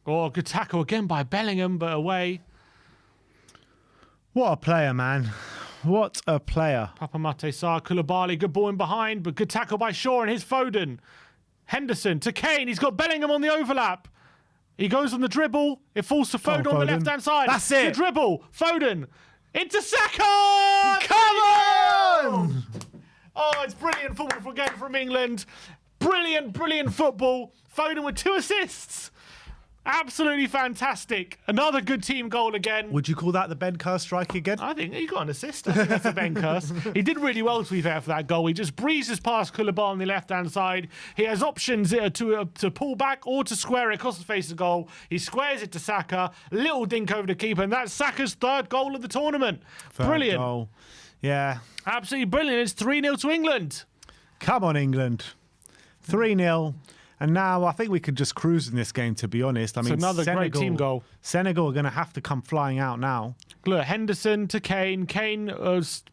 Oh, good tackle again by Bellingham, but away. What a player, man. What a player. Papa Mate Sarr, Koulibaly, good ball in behind, but good tackle by Shaw and his Foden. Henderson to Kane. He's got Bellingham on the overlap. He goes on the dribble. It falls to Foden on the left-hand side. That's it. The dribble. Foden Into Saka! Come on! Oh, it's brilliant football again from England. Brilliant, brilliant football. Foden with 2 assists. Absolutely fantastic. Another good team goal again. Would you call that the Ben Kerr strike again? I think he got an assist. I think that's a Ben curse. He did really well, to be fair, for that goal. He just breezes past Koulibaly on the left-hand side. He has options to pull back or to square it across the face of the goal. He squares it to Saka. Little dink over the keeper, and that's Saka's 3rd goal of the tournament. Brilliant. Goal. Yeah. Absolutely brilliant. It's 3-0 to England. Come on, England. 3-0. And now I think we could just cruise in this game, to be honest. I mean, another great team goal. Senegal are going to have to come flying out now. Look, Henderson to Kane. Kane,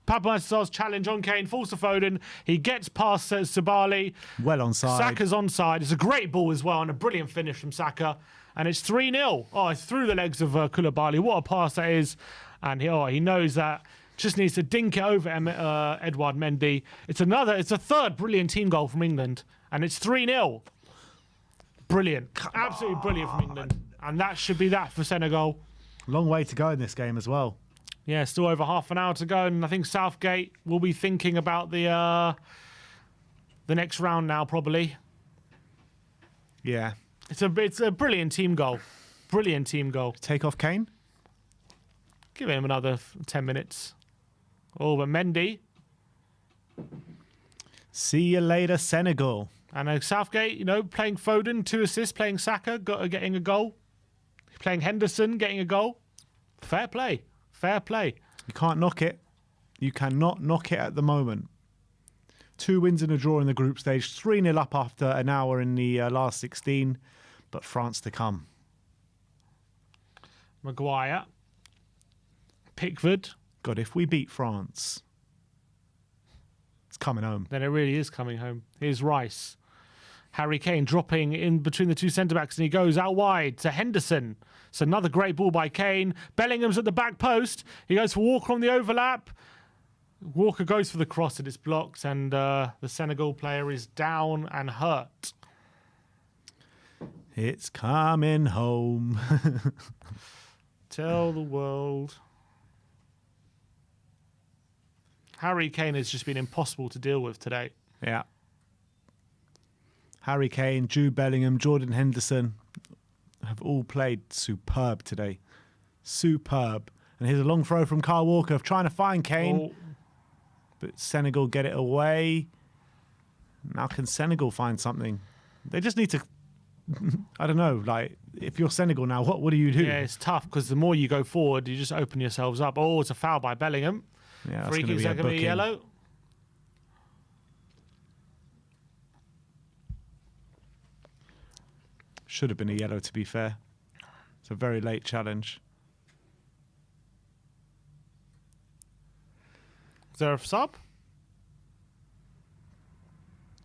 Papa's challenge on Kane, falls to Foden. He gets past Sabali. Well onside. Saka's onside. It's a great ball as well and a brilliant finish from Saka. And it's 3-0. Oh, it's through the legs of Koulibaly. What a pass that is. And he knows that. Just needs to dink it over Edouard Mendy. It's a 3rd brilliant team goal from England. And it's 3-0. Brilliant. Absolutely brilliant from England. And that should be that for Senegal. Long way to go in this game as well. Yeah, still over half an hour to go. And I think Southgate will be thinking about the next round now, probably. Yeah. It's a brilliant team goal. Brilliant team goal. Take off Kane. Give him another 10 minutes. Oh, but Mendy. See you later, Senegal. And Southgate, playing Foden, 2 assists, playing Saka, getting a goal. Playing Henderson, getting a goal. Fair play. Fair play. You can't knock it. You cannot knock it at the moment. 2 wins and a draw in the group stage. 3-0 up after an hour in the last 16. But France to come. Maguire. Pickford. God, if we beat France, it's coming home. Then it really is coming home. Here's Rice. Harry Kane dropping in between the 2 centre-backs, and he goes out wide to Henderson. It's another great ball by Kane. Bellingham's at the back post. He goes for Walker on the overlap. Walker goes for the cross, and it's blocked, and the Senegal player is down and hurt. It's coming home. Tell the world. Harry Kane has just been impossible to deal with today. Yeah. Harry Kane, Jude Bellingham, Jordan Henderson have all played superb today. Superb. And here's a long throw from Kyle Walker trying to find Kane. Oh. But Senegal get it away. Now can Senegal find something? They just need to... I don't know. Like, if you're Senegal now, what do you do? Yeah, it's tough because the more you go forward, you just open yourselves up. Oh, it's a foul by Bellingham. Yeah, that's Free going to kick's be a going to be booking. yellow. Should have been a yellow, to be fair. It's a very late challenge. Is there a sub?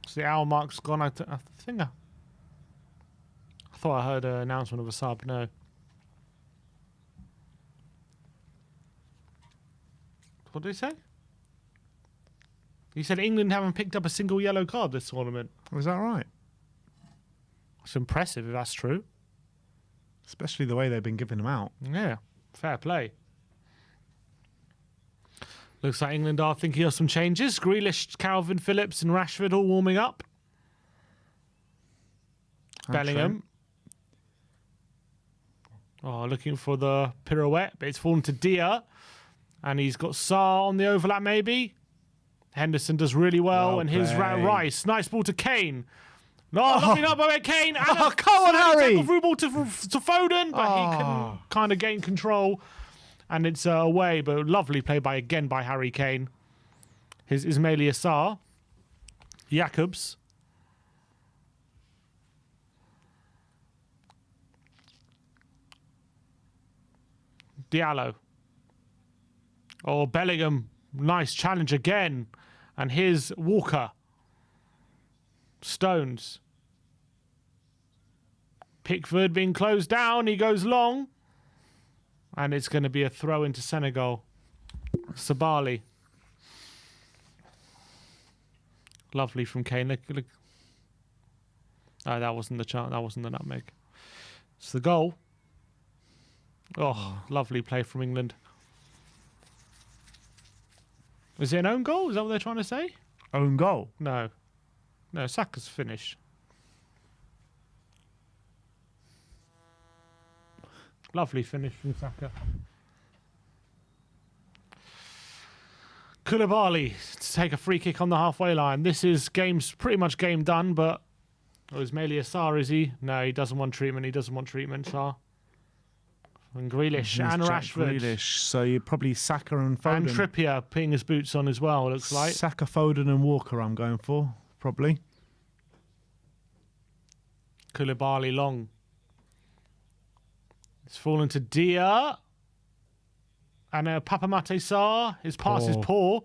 So the hour mark's gone. I think I thought I heard an announcement of a sub. No. What did he say? He said England haven't picked up a single yellow card this tournament. Was that right? It's impressive if that's true. Especially the way they've been giving them out. Yeah, fair play. Looks like England are thinking of some changes. Grealish, Calvin Phillips and Rashford all warming up. And Bellingham. Oh, looking for the pirouette, but it's fallen to Dia. And he's got Sarr on the overlap, maybe. Henderson does really well. Well and here's played. Rice. Nice ball to Kane. No, looking up by Kane. And Oh, come on, Harry. Through ball to Foden, but he can kind of gain control. And it's away, but lovely play by Harry Kane. His Ismaila Sarr. Jacobs. Diallo. Oh, Bellingham. Nice challenge again. And here's Walker. Stones. Pickford being closed down. He goes long. And it's going to be a throw into Senegal. Sabali. Lovely from Kane. Look. Oh, that wasn't the chance. That wasn't the nutmeg. It's the goal. Oh, lovely play from England. Is it an own goal? Is that what they're trying to say? Own goal. No. No, Saka's finished. Lovely finish from Saka. Koulibaly to take a free kick on the halfway line. This is pretty much game done, but is Melia Sarr, is he? No, he doesn't want treatment. He doesn't want treatment, Sarr. And Grealish and Jack Rashford. Grealish. So you're probably Saka and Foden. And Trippier putting his boots on as well, looks like. Saka, Foden and Walker I'm going for, probably. Koulibaly long. It's fallen to Dia. And Papamate Sarr. His pass is poor.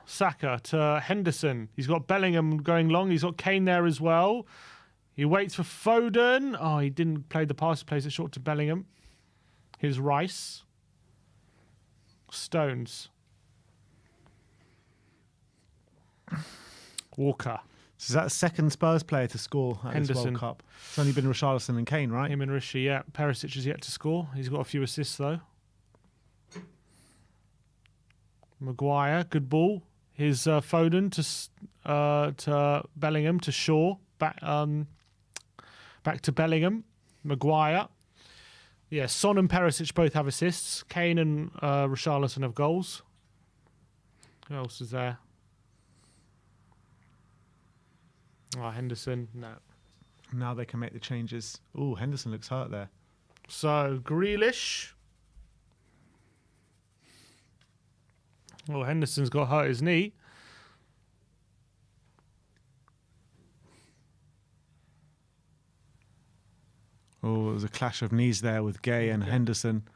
Saka to Henderson. He's got Bellingham going long. He's got Kane there as well. He waits for Foden. Oh, he didn't play the pass. He plays it short to Bellingham. Here's Rice. Stones. Walker. So is that the second Spurs player to score at this Henderson. World Cup? It's only been Richarlison and Kane, right? Him and Rishi, yeah. Perisic has yet to score. He's got a few assists, though. Maguire, good ball. Here's Foden to Bellingham, to Shaw. Back to Bellingham. Maguire. Yeah, Son and Perisic both have assists. Kane and Richarlison have goals. Who else is there? Oh, Henderson, no. Now they can make the changes. Oh, Henderson looks hurt there. So, Grealish. Oh, Henderson's got hurt his knee. Oh, there's a clash of knees there with Gay and Henderson.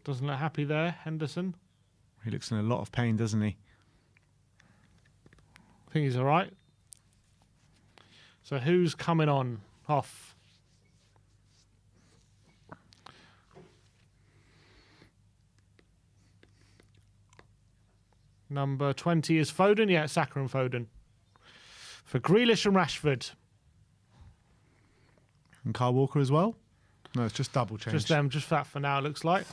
Doesn't look happy there, Henderson. He looks in a lot of pain, doesn't he? I think he's all right. So who's coming on? Off. Number 20 is Foden. Yeah, Saka and Foden. For Grealish and Rashford. And Kyle Walker as well? No, it's just double change. Just them, just that for now, it looks like.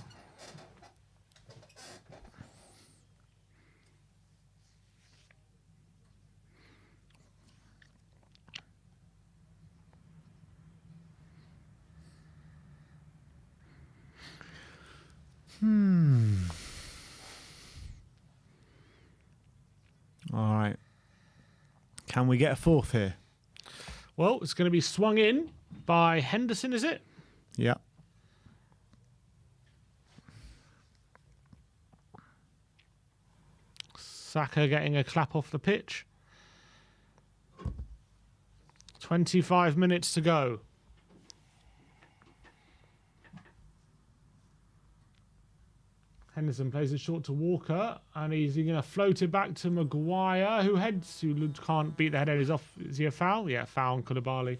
All right. Can we get a fourth here? Well, it's going to be swung in by Henderson, is it? Yeah. Saka getting a clap off the pitch. 25 minutes to go. Henderson plays it short to Walker, and he's going to float it back to Maguire, who can't beat the header. He's off. Is he a foul? Yeah, foul on Koulibaly.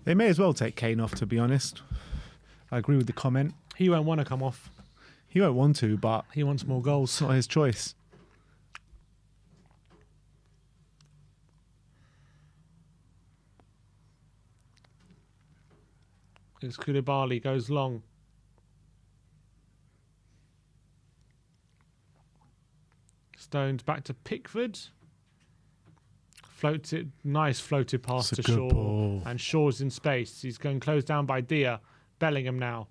They may as well take Kane off, to be honest. I agree with the comment. He won't want to come off. He won't want to, but He wants more goals. it's not his choice. It's Koulibaly, goes long. Stones back to Pickford. Floats it, nice floated pass It's a to good Shaw. ball. And Shaw's in space. He's going closed down by Dia. Bellingham now.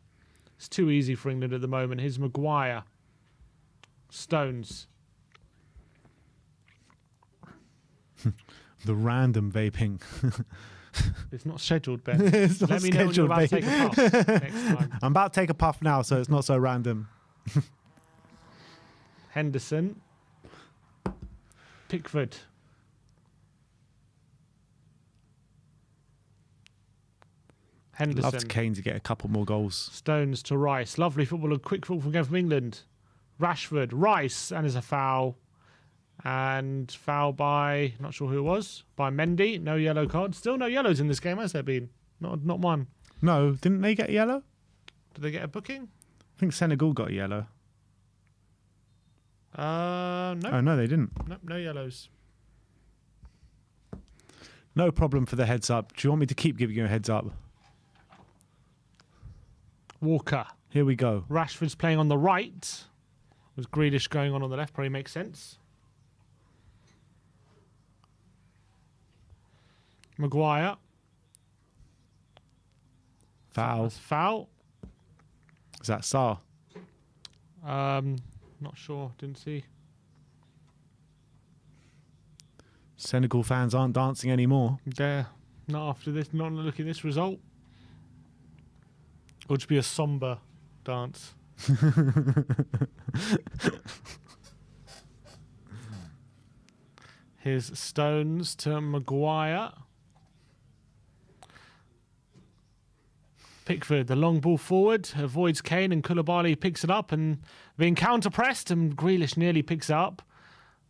It's too easy for England at the moment. Here's Maguire. Stones. The random vaping. It's not scheduled, Ben. It's not Let me know when you're scheduled, about to take a puff next time. I'm about to take a puff now, so it's not so random. Henderson. Pickford. Henderson. Love Kane to get a couple more goals. Stones to Rice. Lovely football, a quick football from England. Rashford, Rice, and there's a foul. And foul by, not sure who it was, by Mendy. No yellow card. Still no yellows in this game, has there been? Not one. No, didn't they get a yellow? Did they get a booking? I think Senegal got a yellow. No. Oh, no, they didn't. Nope, no yellows. No problem for the heads up. Do you want me to keep giving you a heads up? Walker. Here we go. Rashford's playing on the right. With Grealish going on the left, probably makes sense. Maguire. Foul. That's foul. Is that Sarr? Not sure. Didn't see. Senegal fans aren't dancing anymore. There. Not after this. Not looking at this result. It'll just be a somber dance. Here's Stones to Maguire. Pickford, the long ball forward, avoids Kane, and Koulibaly picks it up and being counter-pressed, and Grealish nearly picks it up.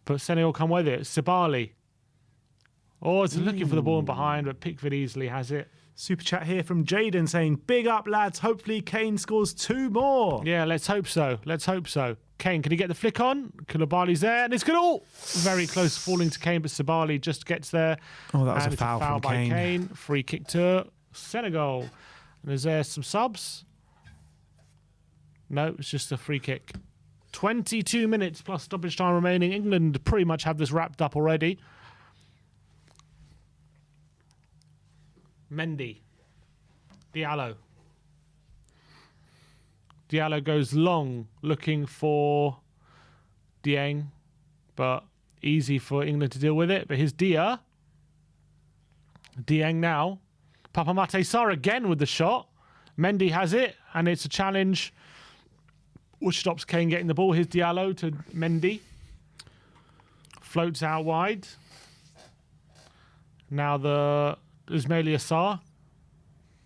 But Senegal come with it. Sabali. Oh, it's looking for the ball in behind, but Pickford easily has it. Super chat here from Jaden saying, big up, lads. Hopefully Kane scores 2 more. Yeah, let's hope so. Let's hope so. Kane, can he get the flick on? Koulibaly's there, and it's good. Oh, very close falling to Kane, but Sabali just gets there. Oh, that was and a it's foul from by Kane. Kane. Free kick to Senegal. And is there some subs? No, it's just a free kick. 22 minutes plus stoppage time remaining. England pretty much have this wrapped up already. Mendy. Diallo. Diallo goes long, looking for Dieng, but easy for England to deal with it. But here's Dieng now. Papamate Sarr again with the shot. Mendy has it, and it's a challenge, which stops Kane getting the ball. Here's Diallo to Mendy. Floats out wide. Now the Ismaila Sarr.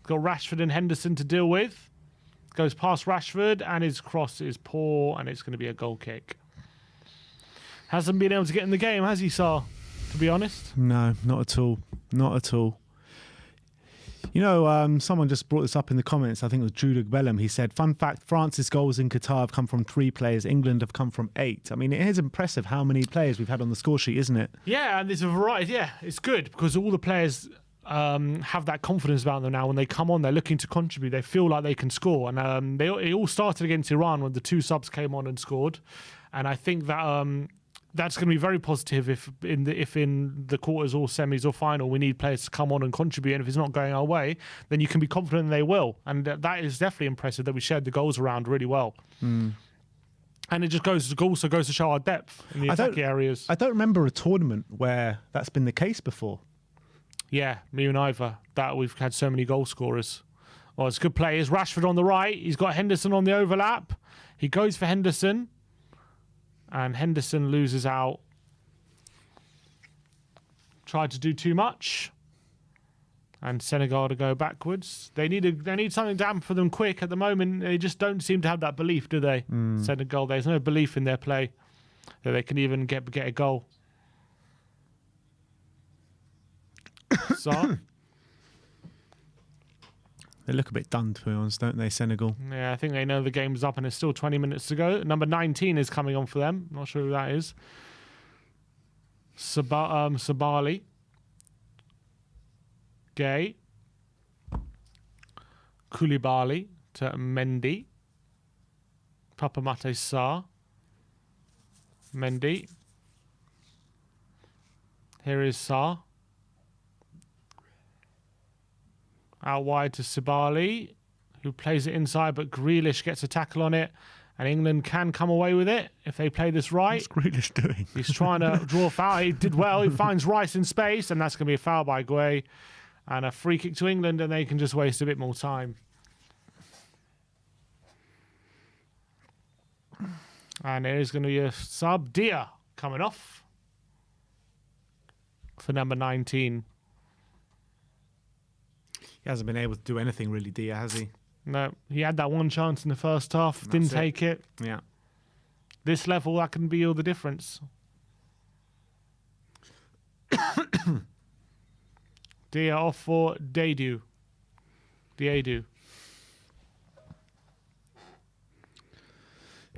Got Rashford and Henderson to deal with. Goes past Rashford, and his cross is poor, and it's going to be a goal kick. Hasn't been able to get in the game, has he, Sarr? To be honest. No, not at all. Not at all. You know, someone just brought this up in the comments. I think it was Jude Bellum. He said, fun fact, France's goals in Qatar have come from 3 players. England have come from 8. I mean, it is impressive how many players we've had on the score sheet, isn't it? Yeah, and there's a variety. Yeah, it's good because all the players have that confidence about them now. When they come on, they're looking to contribute. They feel like they can score. And it all started against Iran when the 2 subs came on and scored. And I think that that's going to be very positive if in the quarters or semis or final we need players to come on and contribute. And if it's not going our way, then you can be confident they will. And that is definitely impressive that we shared the goals around really well. And it just also goes to show our depth in the attacking areas. I don't remember a tournament where that's been the case before. Yeah, me and either. That we've had so many goal scorers. Well, it's good players. Rashford on the right. He's got Henderson on the overlap. He goes for Henderson. And Henderson loses out. Tried to do too much. And Senegal to go backwards. They need something to happen for them quick. At the moment, they just don't seem to have that belief, do they? Senegal, there's no belief in their play that they can even get a goal. So They look a bit done, to be honest, don't they, Senegal? yeah, I think they know the game's up and there's still 20 minutes to go. Number 19 is coming on for them. Not sure who that is. Sabali. Gay. Koulibaly to Mendy. Papamate Sarr. Mendy. Here is Sarr. Out wide to Sabali, who plays it inside, but Grealish gets a tackle on it, and England can come away with it if they play this right. What's Grealish doing? He's trying to draw a foul. He did well. He finds Rice in space, and that's going to be a foul by Gueye. And a free kick to England, and they can just waste a bit more time. And there is going to be a sub. Dia coming off for number 19. He hasn't been able to do anything really, Dia, has he? No, he had that one chance in the first half, didn't take it. Yeah. This level, that can be all the difference. Dia off for Diadu.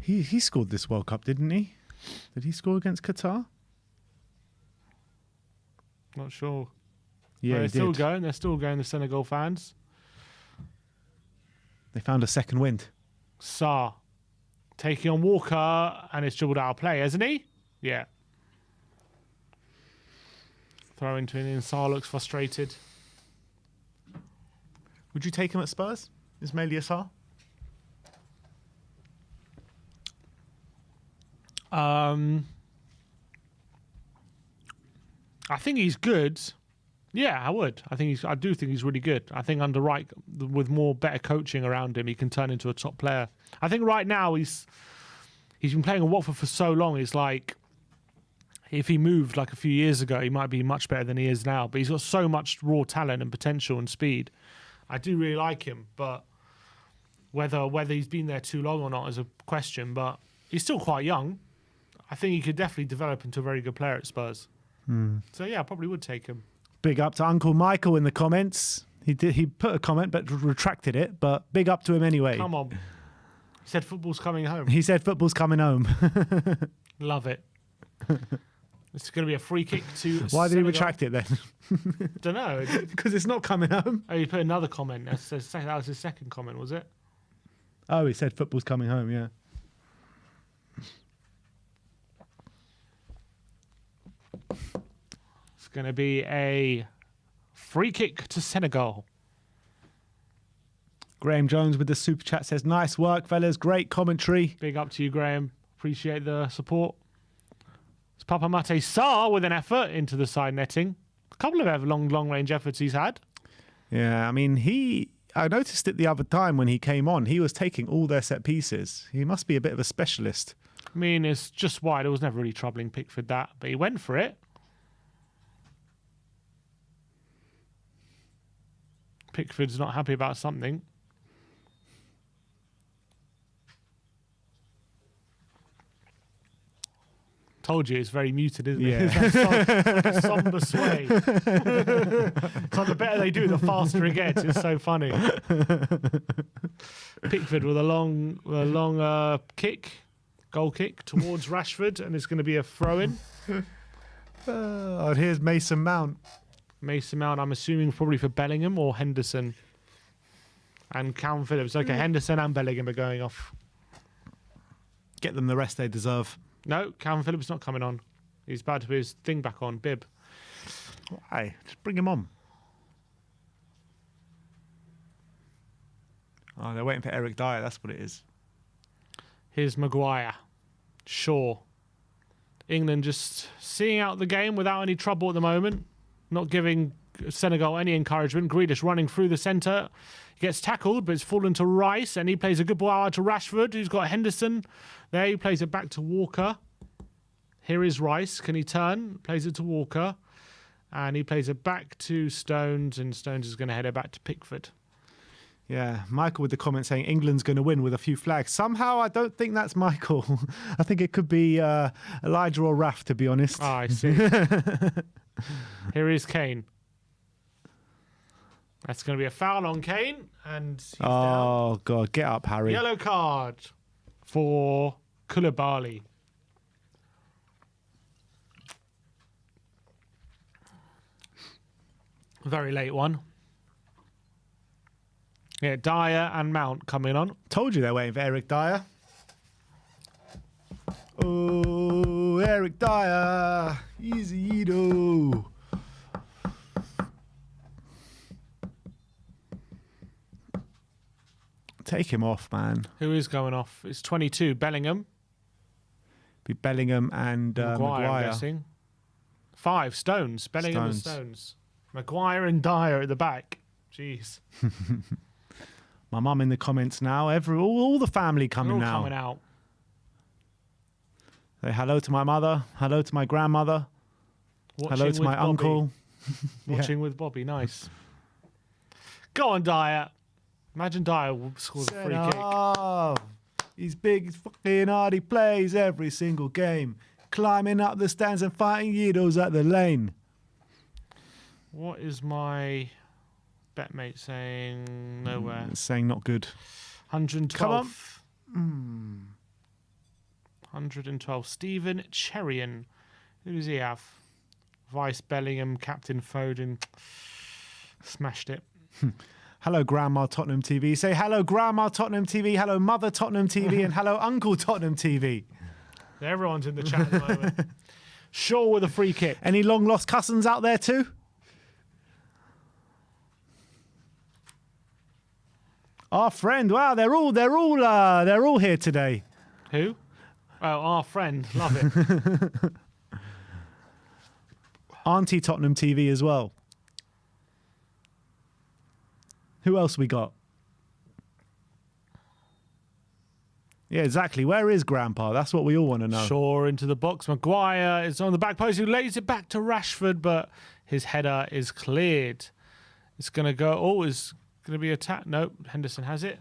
He scored this World Cup, didn't he? Did he score against Qatar? Not sure. Yeah, they're he still did. going. They're still going, the Senegal fans. They found a second wind. Sarr taking on Walker, and it's dribbled out of play, hasn't he? Yeah. Throw into it, and Sarr looks frustrated. Would you take him at Spurs? Ismaila Sarr? I think he's good. Yeah, I would. I do think he's really good. I think under Reich, with better coaching around him, he can turn into a top player. I think right now he's been playing at Watford for so long. It's like if he moved like a few years ago, he might be much better than he is now. But he's got so much raw talent and potential and speed. I do really like him, but whether he's been there too long or not is a question. But he's still quite young. I think he could definitely develop into a very good player at Spurs. So yeah, I probably would take him. Big up to Uncle Michael in the comments. He put a comment but retracted it, but big up to him anyway. Come on. He said football's coming home. He said football's coming home. Love it. It's going to be a free kick to Why did he Senegal. retract it then? Don't know. Because it's not coming home. Oh, he put another comment. That was his second comment, was it? Oh, he said football's coming home, yeah. It's going to be a free kick to Senegal. Graham Jones with the super chat says, nice work, fellas. Great commentary. Big up to you, Graham. Appreciate the support. It's Papa Mate Sarr with an effort into the side netting. A couple of long range efforts he's had. Yeah, I mean, I noticed it the other time when he came on. He was taking all their set pieces. He must be a bit of a specialist. I mean, it's just wide. It was never really troubling Pickford that, but he went for it. Pickford's not happy about something. Told you, it's very muted, isn't it? It's like a somber sway. It's like the better they do, the faster it gets. It's so funny. Pickford with a long kick, goal kick towards Rashford, and it's going to be a throw-in. Here's Mason Mount. Mason Mount, I'm assuming probably for Bellingham or Henderson. And Calvin Phillips. Okay, Henderson and Bellingham are going off. Get them the rest they deserve. No, Calvin Phillips not coming on. He's about to put his thing back on, bib. Why? Just bring him on. Oh, they're waiting for Eric Dyer. That's what it is. Here's Maguire. Shaw. England just seeing out the game without any trouble at the moment. Not giving Senegal any encouragement. Grealish running through the centre. He gets tackled, but it's fallen to Rice, and he plays a good ball out to Rashford, who's got Henderson. There, he plays it back to Walker. Here is Rice. Can he turn? Plays it to Walker. And he plays it back to Stones, and Stones is going to head it back to Pickford. Yeah, Michael with the comment saying England's going to win with a few flags. Somehow, I don't think that's Michael. I think it could be Elijah or Raf, to be honest. Ah, I see. Here is Kane. That's going to be a foul on Kane, and he's down. Oh, God. Get up, Harry. Yellow card for Koulibaly. Very late one. Yeah, Dyer and Mount coming on. Told you they're waiting for Eric Dyer. Oh, Eric Dyer. Easy, Edo. Take him off, man. Who is going off? It's 22. Bellingham. Be Bellingham and Maguire, I'm Maguire. guessing. 5. Stones. Bellingham and Stones. Maguire and Dyer at the back. Jeez. My mum in the comments now. All the family coming They're all now. coming out. Say hello to my mother. Hello to my grandmother. Watching hello to with my Bobby. uncle. Watching with Bobby. Nice. Go on, Dyer. Imagine Dyer scores a free kick. Oh, he's big, he's fucking hard. He plays every single game. Climbing up the stands and fighting Yidos at the lane. What is my betmate saying? Nowhere. Saying not good. 112. Come on. 112. Stephen Cherian. Who does he have? Vice Bellingham, Captain Foden. Smashed it. Hello, Grandma Tottenham TV. Say hello, Grandma Tottenham TV. Hello, Mother Tottenham TV. And hello, Uncle Tottenham TV. Everyone's in the chat at the moment. Shaw with a free kick. Any long lost cousins out there too? Our friend. Wow, they're all here today. Who? Oh, our friend. Love it. Auntie Tottenham TV as well. Who else we got? Yeah, exactly. Where is Grandpa? That's what we all want to know. Shaw into the box. Maguire is on the back post, who lays it back to Rashford, but his header is cleared. It's going to go. Oh, it's going to be attacked. Nope, Henderson has it.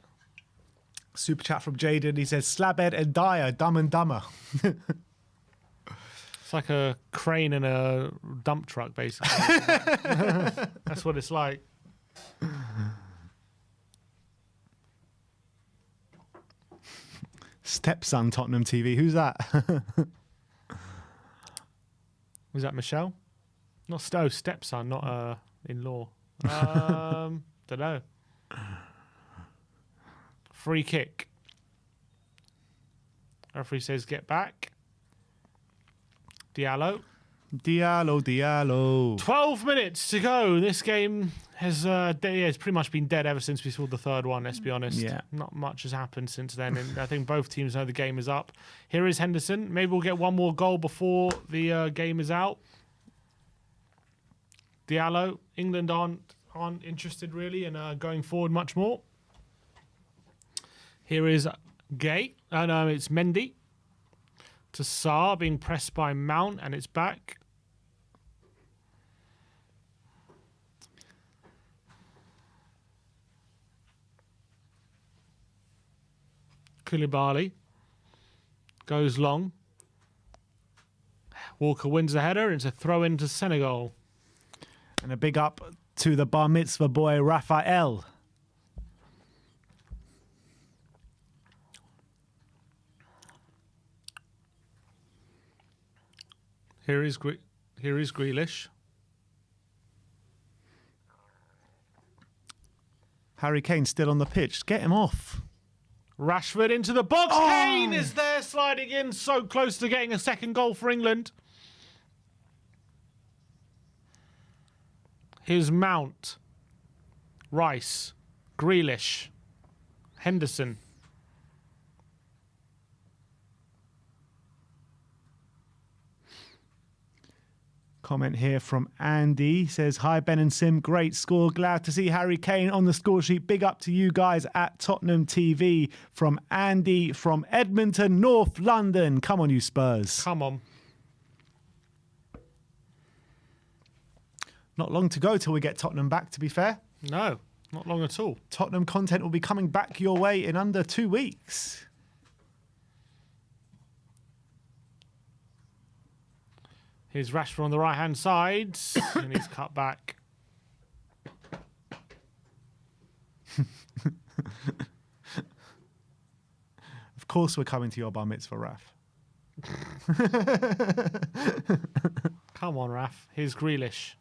Super chat from Jaden. He says, Slabhead and Dyer, Dumb and Dumber. It's like a crane and a dump truck, basically. That's what it's like. Stepson Tottenham TV. Who's that? Was that Michelle? Not stepson, not in-law. Don't know. Free kick. Referee says get back. Diallo. Diallo. 12 minutes to go. This game has it's pretty much been dead ever since we saw the third one, let's be honest. Yeah. Not much has happened since then, and I think both teams know the game is up. Here is Henderson. Maybe we'll get one more goal before the game is out. Diallo. England aren't interested really in going forward much more. Here is Gay. No, it's Mendy. To Sarr, being pressed by Mount, and it's back. Koulibaly goes long. Walker wins the header. It's a throw into Senegal. And a big up to the bar mitzvah boy, Raphael. Here is Grealish. Harry Kane still on the pitch. Get him off. Rashford into the box. Oh! Kane is there sliding in, so close to getting a second goal for England. Here's Mount. Rice. Grealish. Henderson. Comment here from Andy. Says, hi, Ben and Sim. Great score. Glad to see Harry Kane on the score sheet. Big up to you guys at Tottenham TV. From Andy from Edmonton, North London. Come on, you Spurs. Come on. Not long to go till we get Tottenham back, to be fair. No, not long at all. Tottenham content will be coming back your way in under 2 weeks. Here's Rashford on the right-hand side, and he's cut back. Of course we're coming to your bar mitzvah, Raf. Come on, Raf. Here's Grealish.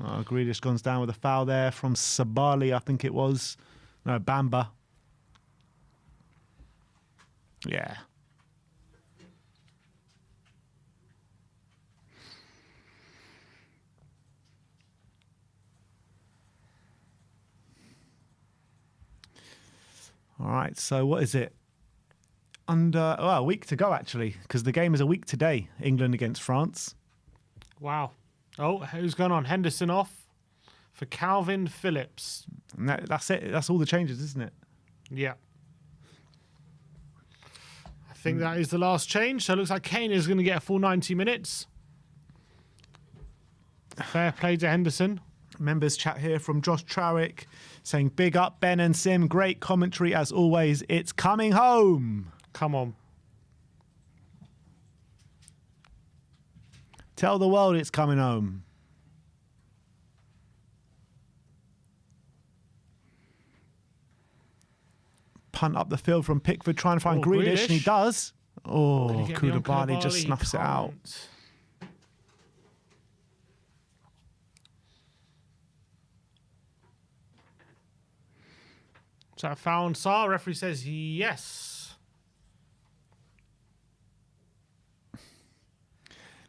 Oh, Grealish goes down with a foul there from Sabali, I think it was. No, Bamba. Yeah. All right, so what is it? A week to go, actually, because the game is a week today, England against France. Wow. Oh, who's gone on? Henderson off for Calvin Phillips. And that's it. That's all the changes, isn't it? Yeah. I think that is the last change. So it looks like Kane is going to get a full 90 minutes. Fair play to Henderson. Members chat here from Josh Trowick saying, big up Ben and Sim. Great commentary as always. It's coming home. Come on. Tell the world it's coming home. punt up the field from Pickford, trying to find Oh, Grealish, and he Grealish. does. Oh, Can he get beyond Koulibaly just Koulibaly? He snuffs it out. can't. So I found Saar. Referee says yes.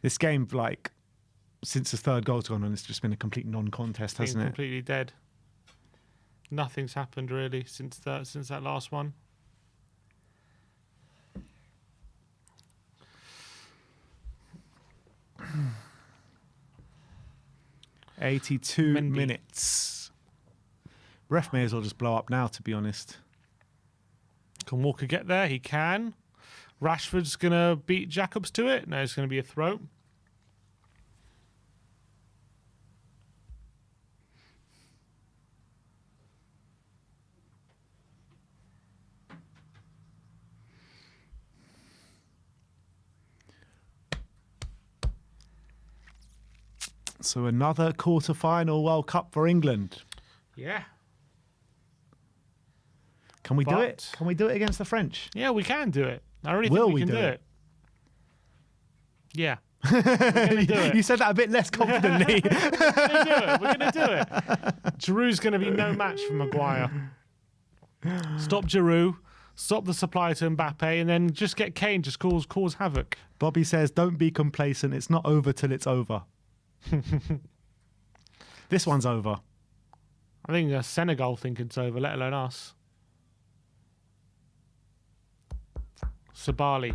This game, like, since the third goal's gone on, it's just been a complete non-contest, Been hasn't it? completely dead. Nothing's happened really since that last one. Hmm. 82 Mendy. minutes. Ref may as well just blow up now, to be honest. Can Walker get there? He can. Rashford's going to beat Jacobs to it. No, it's going to be a throw. So another quarter-final World Cup for England. Yeah. Can we do But- it? Can we do it against the French? Yeah, we can do it. I really Will think we we can do do it? it. Yeah. We're going to do it. You said that a bit less confidently. We're going to do it. Giroud's going to be no match for Maguire. Stop Giroud. Stop the supply to Mbappe, and then just get Kane. Just cause havoc. Bobby says, don't be complacent. It's not over till it's over. This one's over. I think Senegal think it's over, let alone us. Sabali.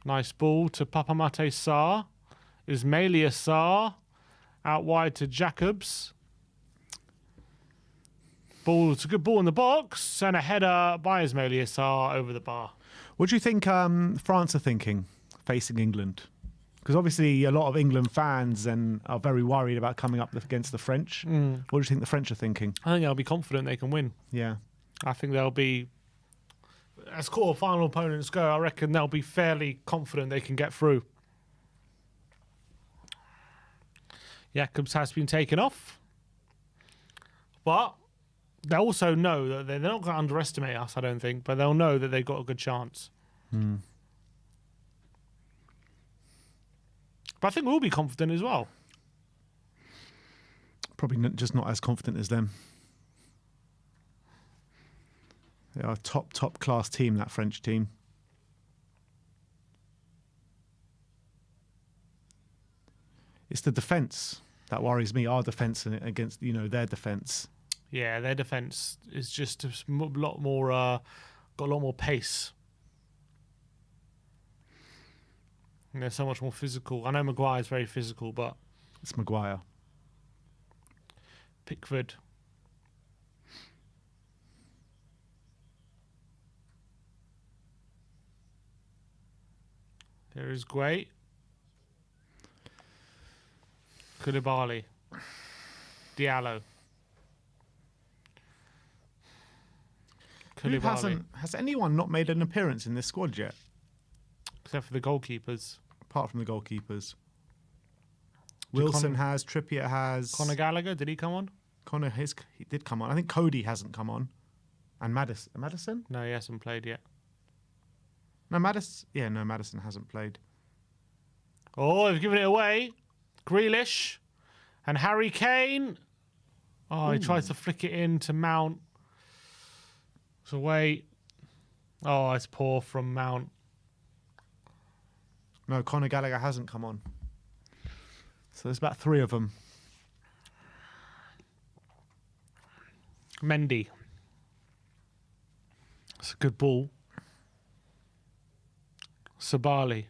Nice ball to Papamate Sarr. Ismailia Sarr. Out wide to Jacobs. It's a good ball in the box. And a header by Ismailia Sarr over the bar. What do you think France are thinking facing England? Because obviously a lot of England fans are very worried about coming up against the French. What do you think the French are thinking? I think they'll be confident they can win. Yeah. I think they'll be, as quarter-final opponents go, I reckon they'll be fairly confident they can get through. Jacobs has been taken off. But they also know that they're not going to underestimate us, I don't think, but they'll know that they've got a good chance. But I think we'll be confident as well. Probably just not as confident as them. They are a top class team, that French team. It's the defence that worries me. Our defence against, their defence. Yeah, their defence is just a lot more, got a lot more pace. And they're so much more physical. I know Maguire's very physical, but It's Maguire. Pickford. There is Guay. Koulibaly. Diallo. Koulibaly. Has anyone not made an appearance in this squad yet? Except for the goalkeepers. Apart from the goalkeepers. Wilson has, Trippier has. Conor Gallagher, did he come on? He did come on. I think Cody hasn't come on. And Madison? No, he hasn't played yet. No, Madison. Yeah, no, Madison hasn't played. Oh, they've given it away. Grealish and Harry Kane. Oh, he tries to flick it in to Mount. So wait. Oh, it's poor from Mount. No, Conor Gallagher hasn't come on. So there's about 3 of them. Mendy. It's a good ball. Sabali.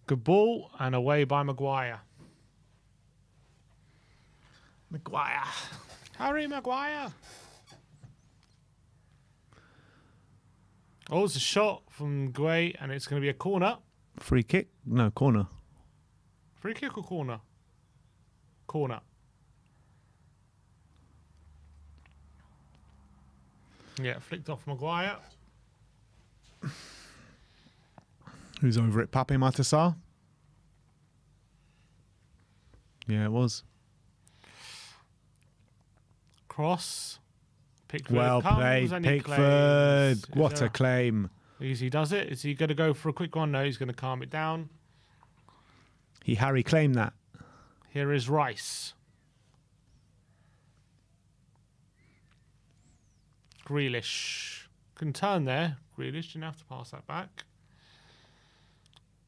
Good ball and away by Maguire. Maguire. Harry Maguire. Oh, it's a shot from Guay and it's going to be a corner. Free kick? No, corner. Free kick or corner? Corner. Yeah, flicked off Maguire. Who's over it? Pape Matar? Yeah, it was. Cross. Pickford Well comes played, and he Pickford. claims. What a claim. Easy does it. Is he going to go for a quick one? No, he's going to calm it down. He Harry claimed that. Here is Rice. Grealish. Can turn there. Grealish didn't have to pass that back.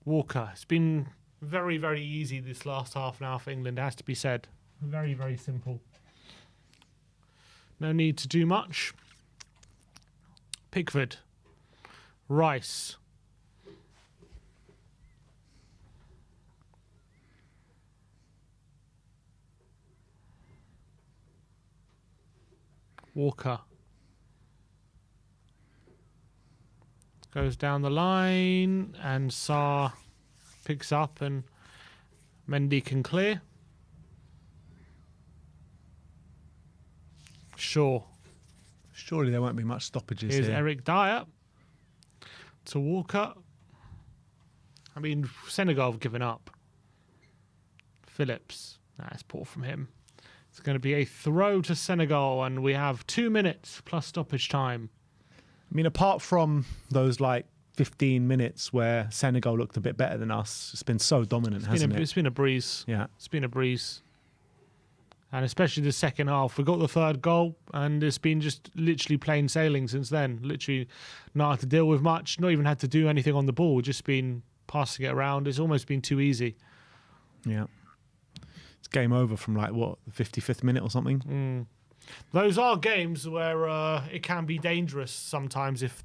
Walker. It's been very, very easy this last half an hour for England, it has to be said. Very, very simple. No need to do much. Pickford. Rice. Walker. Goes down the line and Sarr picks up and Mendy can clear. Shaw. Surely there won't be much stoppages Here's here. Eric Dyer to Walker. I mean, Senegal have given up. Phillips. That's poor from him. It's going to be a throw to Senegal, and we have 2 minutes plus stoppage time. I mean, apart from those like 15 minutes where Senegal looked a bit better than us, it's been so dominant, hasn't it? It's been a breeze. Yeah. It's been a breeze. And especially the second half. We got the third goal, and it's been just literally plain sailing since then. Literally not had to deal with much, not even had to do anything on the ball, just been passing it around. It's almost been too easy. Yeah. It's game over from like, what, the 55th minute or something? Those are games where it can be dangerous sometimes if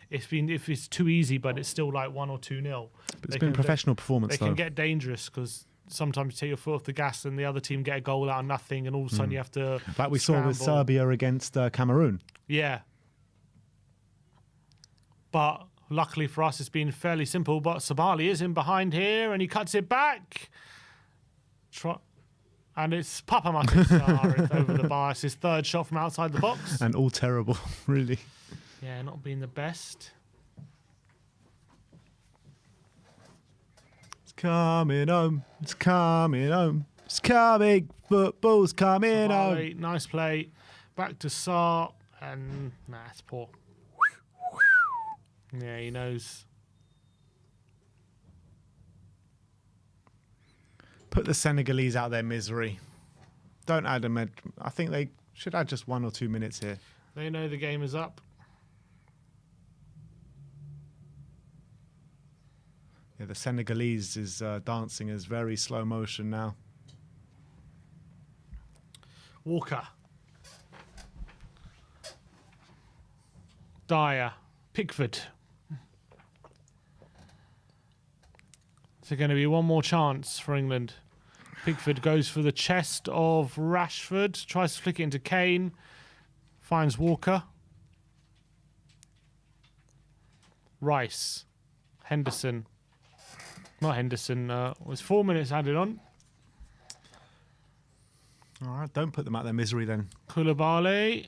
it's too easy, but it's still like 1 or 2-0. But it's been a professional performance, They though. can get dangerous because sometimes you take your foot off the gas and the other team get a goal out of nothing, and all of a sudden you have to Like we saw with scramble. Serbia against Cameroon. Yeah. But luckily for us, it's been fairly simple. But Sabali is in behind here, and he cuts it back. And it's Papa Matisar. It's over the bar. It's his third shot from outside the box. And all terrible, really. Yeah, not being the best. It's coming home. It's coming home. It's coming. Football's coming home. Sabali, nice play. Back to Sarr. And nah, it's poor. Yeah, he knows. Put the Senegalese out of their misery. Don't add them. I think they should add just 1 or 2 minutes here. They know the game is up. Yeah, the Senegalese is dancing as very slow motion now. Walker. Dyer. Pickford. Is there going to be one more chance for England? Pickford goes for the chest of Rashford. Tries to flick it into Kane. Finds Walker. Rice. Henderson. Not Henderson. Was 4 minutes added on. All right, don't put them out of their misery then. Koulibaly.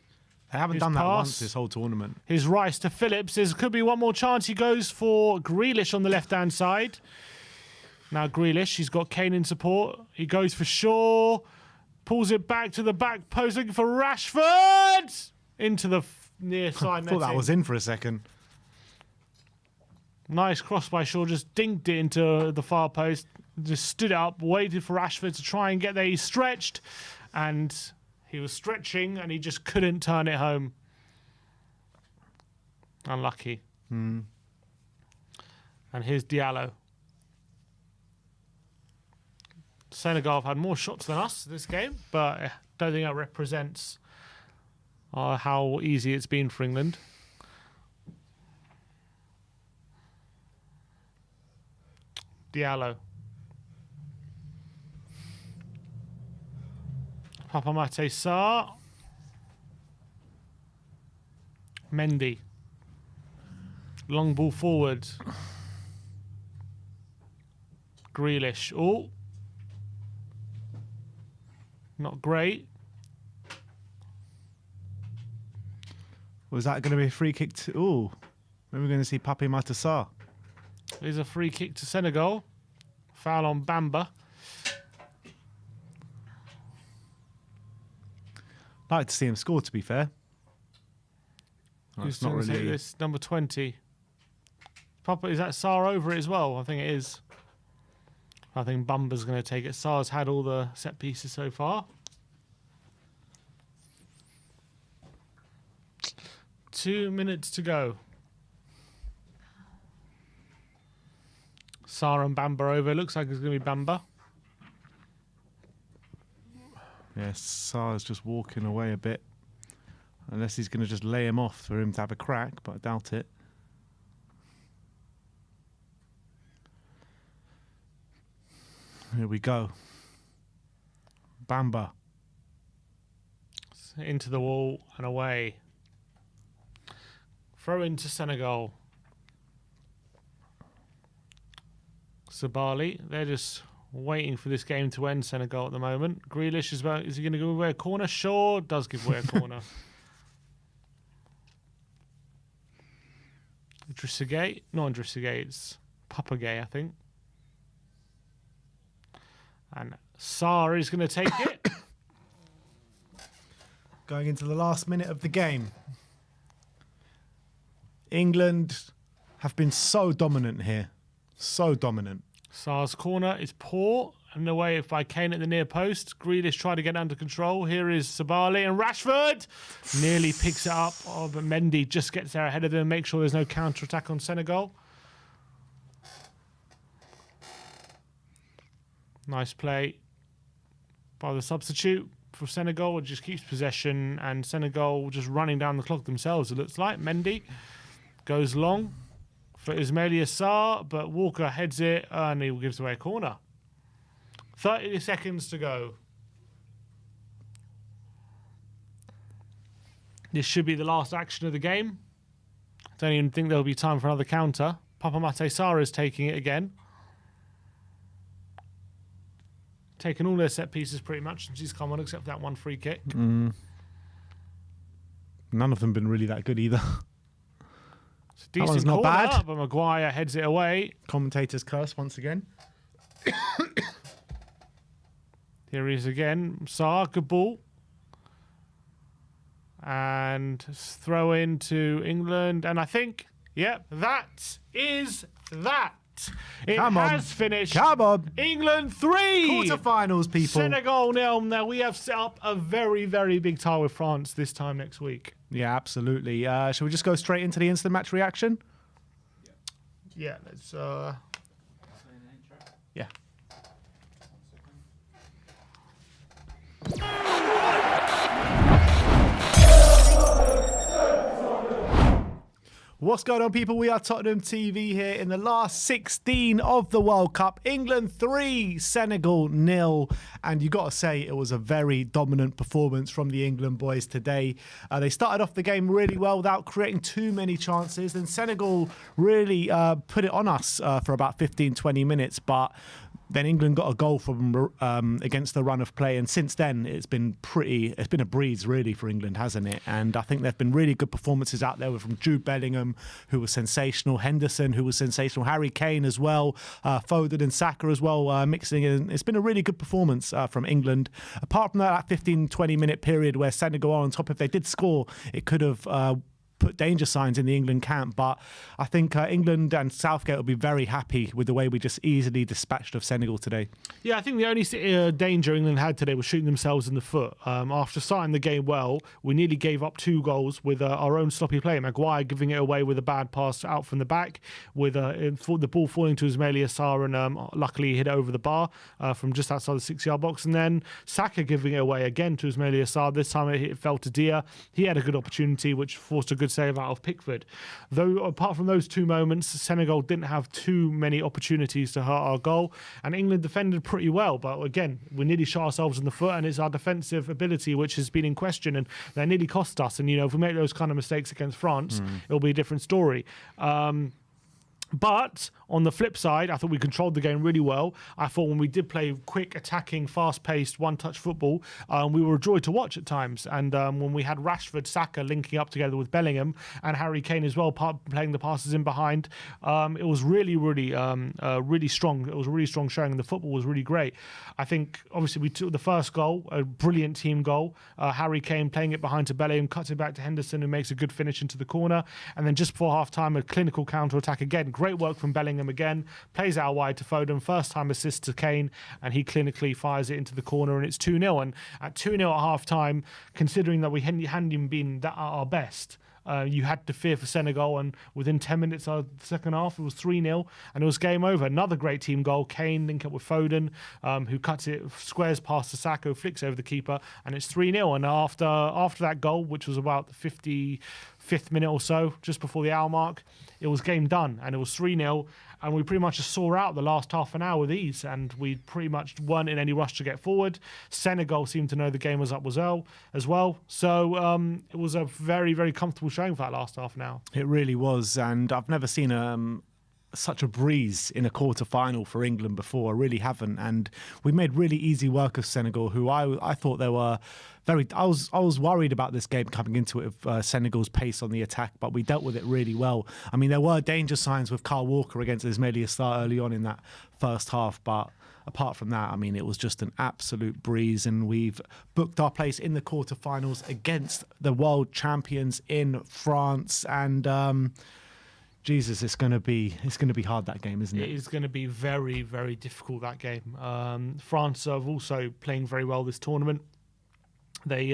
They haven't His done that pass. once this whole tournament. Here's Rice to Phillips. There could be one more chance. He goes for Grealish on the left-hand side. Now Grealish, he's got Kane in support. He goes for Shaw. Pulls it back to the back post, looking for Rashford! Into the near side I thought that netting. was in for a second. Nice cross by Shaw. Just dinked it into the far post. Just stood up, waited for Rashford to try and get there. He stretched, and he was stretching, and he just couldn't turn it home. Unlucky. And here's Diallo. Senegal have had more shots than us this game, but I don't think that represents how easy it's been for England. Diallo. Papamate Sarr. Mendy. Long ball forward. Grealish. Oh. Not great. Was that going to be a free kick to... Ooh. Maybe we're going to see Pape Matar. There's a free kick to Senegal. Foul on Bamba. I'd like to see him score, to be fair. Oh, Who's it's not going to take really. this? Number 20. Papa, is that Sarr over it as well? I think it is. I think Bumba's going to take it. Sarr's had all the set pieces so far. 2 minutes to go. Sarr and Bamba over. Looks like it's going to be Bamba. Yeah, Sar's just walking away a bit. Unless he's going to just lay him off for him to have a crack, but I doubt it. Here we go. Bamba. Into the wall and away. Throw into Senegal. Sabali. They're just waiting for this game to end, Senegal, at the moment. Grealish is he going to give away a corner? Sure, does give away a corner. Idrissa not Idrissa it's Papa Gay, I think. And Sarr is going to take it. Going into the last minute of the game. England have been so dominant here. So dominant. Sarr's corner is poor. And away by Kane at the near post. Grealish tried to get under control. Here is Sabali and Rashford nearly picks it up. Oh, but Mendy just gets there ahead of him. Make sure there's no counter-attack on Senegal. Nice play by the substitute for Senegal. It just keeps possession, and Senegal just running down the clock themselves, it looks like. Mendy goes long for Ismaila Sarr, but Walker heads it and he gives away a corner. 30 seconds to go. This should be the last action of the game. I don't even think there'll be time for another counter. Papa Mate Sarr is taking it again. Taken all their set pieces pretty much since he's come on, except for that one free kick. None of them been really that good either. It's a decent not corner, bad. but Maguire heads it away. Commentator's curse once again. Here he is again. Sarr, good ball. And throw into England. And I think, yep, that is that. It has finished. Come on. England 3. Quarterfinals, people. Senegal 0. Now we have set up a very, very big tie with France this time next week. Yeah, absolutely. Shall we just go straight into the instant match reaction? Yeah, let's... Yeah. What's going on, people? We are Tottenham TV here in the last 16 of the World Cup. England 3, Senegal 0. And you got to say it was a very dominant performance from the England boys today. They started off the game really well without creating too many chances. Then Senegal really put it on us for about 15, 20 minutes. But then England got a goal from against the run of play, and since then it's been a breeze really for England, hasn't it? And I think there've been really good performances out there from Jude Bellingham, who was sensational, Henderson, who was sensational, Harry Kane as well, Foden and Saka as well, mixing in. It's been a really good performance from England. Apart from that 15-20 minute period where Senegal are on top, if they did score, it could have put danger signs in the England camp, but I think England and Southgate will be very happy with the way we just easily dispatched of Senegal today. Yeah, I think the only danger England had today was shooting themselves in the foot. After starting the game well, we nearly gave up 2 goals with our own sloppy play. Maguire giving it away with a bad pass out from the back, with the ball falling to Ismaila Sarr, and luckily he hit it over the bar from just outside the 6-yard box. And then Saka giving it away again to Ismaila Sarr. This time it fell to Dia. He had a good opportunity, which forced a good save out of Pickford. Though apart from those 2 moments, Senegal didn't have too many opportunities to hurt our goal, and England defended pretty well. But again, we nearly shot ourselves in the foot, and it's our defensive ability which has been in question, and that nearly cost us. And if we make those kind of mistakes against France, it'll be a different story. But on the flip side, I thought we controlled the game really well. I thought when we did play quick, attacking, fast-paced, one-touch football, we were a joy to watch at times. And when we had Rashford, Saka linking up together with Bellingham and Harry Kane as well, playing the passes in behind, it was really, really strong. It was a really strong showing, and the football was really great. I think, obviously, we took the first goal, a brilliant team goal. Harry Kane playing it behind to Bellingham, cuts it back to Henderson, who makes a good finish into the corner. And then just before half-time, a clinical counter-attack again. Great work from Bellingham again. Plays out wide to Foden. First time assist to Kane, and he clinically fires it into the corner, and it's 2-0. And at 2-0 at half time, considering that we hadn't even been that at our best, you had to fear for Senegal, and within 10 minutes of the second half, it was 3-0, and it was game over. Another great team goal. Kane link up with Foden, who cuts it, squares past to Saka, flicks over the keeper, and it's 3-0. And after that goal, which was about the 55th minute or so, just before the hour mark, it was game done, and it was 3-0, and we pretty much just saw out the last half an hour with ease, and we pretty much weren't in any rush to get forward. Senegal seemed to know the game was up as well. So it was a very, very comfortable showing for that last half an hour. It really was, and I've never seen such a breeze in a quarter-final for England before. I really haven't, and we made really easy work of Senegal, who I thought they were very. I was worried about this game coming into it with Senegal's pace on the attack, but we dealt with it really well. I mean, there were danger signs with Kyle Walker against Ismaila Sarr early on in that first half, but apart from that, I mean, it was just an absolute breeze, and we've booked our place in the quarter-finals against the world champions in France, and Jesus, it's going to be hard, that game, isn't it? It is going to be very, very difficult, that game. France are also playing very well this tournament. They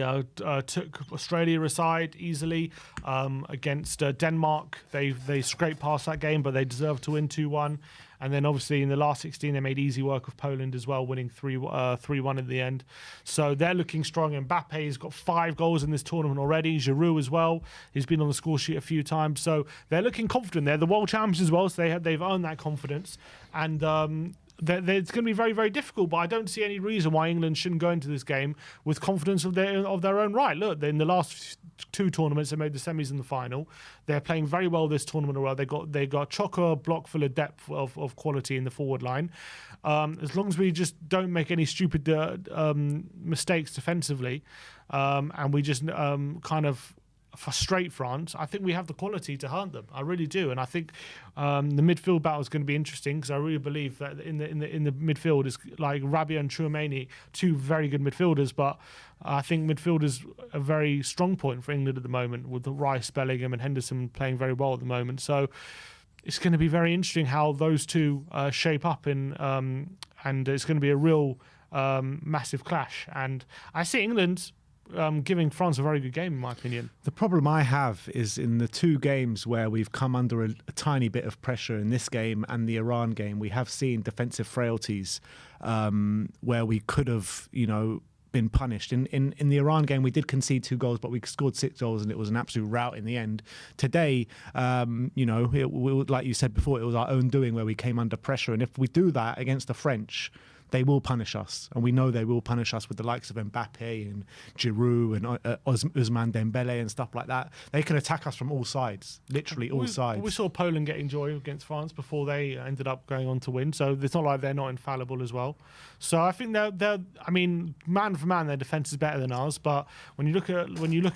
took Australia aside easily against Denmark. They scraped past that game, but they deserved to win 2-1. And then obviously in the last 16, they made easy work of Poland as well, winning 3-1 in the end. So they're looking strong. Mbappe's got 5 goals in this tournament already. Giroud as well. He's been on the score sheet a few times. So they're looking confident. They're the world champions as well, so they've earned that confidence. And it's going to be very, very difficult, but I don't see any reason why England shouldn't go into this game with confidence of their own right. Look, in the last 2 tournaments, they made the semis and the final. They're playing very well this tournament as well. They got chocker block full of depth of quality in the forward line. As long as we just don't make any stupid mistakes defensively, and we just kind of frustrate France, I think we have the quality to hurt them. I really do, and I think the midfield battle is going to be interesting, because I really believe that in the midfield is like Rabiot and Tchouaméni, 2 very good midfielders, but I think midfield is a very strong point for England at the moment, with the Rice, Bellingham, and Henderson playing very well at the moment. So it's going to be very interesting how those two shape up and it's going to be a real massive clash. And I see England giving France a very good game, in my opinion. The problem I have is in the 2 games where we've come under a tiny bit of pressure, in this game and the Iran game, we have seen defensive frailties where we could have, been punished. In the Iran game, we did concede 2 goals, but we scored 6 goals, and it was an absolute rout in the end. Today, like you said before, it was our own doing where we came under pressure, and if we do that against the French, they will punish us, and we know they will punish us with the likes of Mbappe and Giroud and Ousmane Dembele and stuff like that. They can attack us from all sides, literally all sides. We saw Poland getting joy against France before they ended up going on to win, so it's not like they're not infallible as well. So I think they're I mean, man for man, their defence is better than ours, but when you look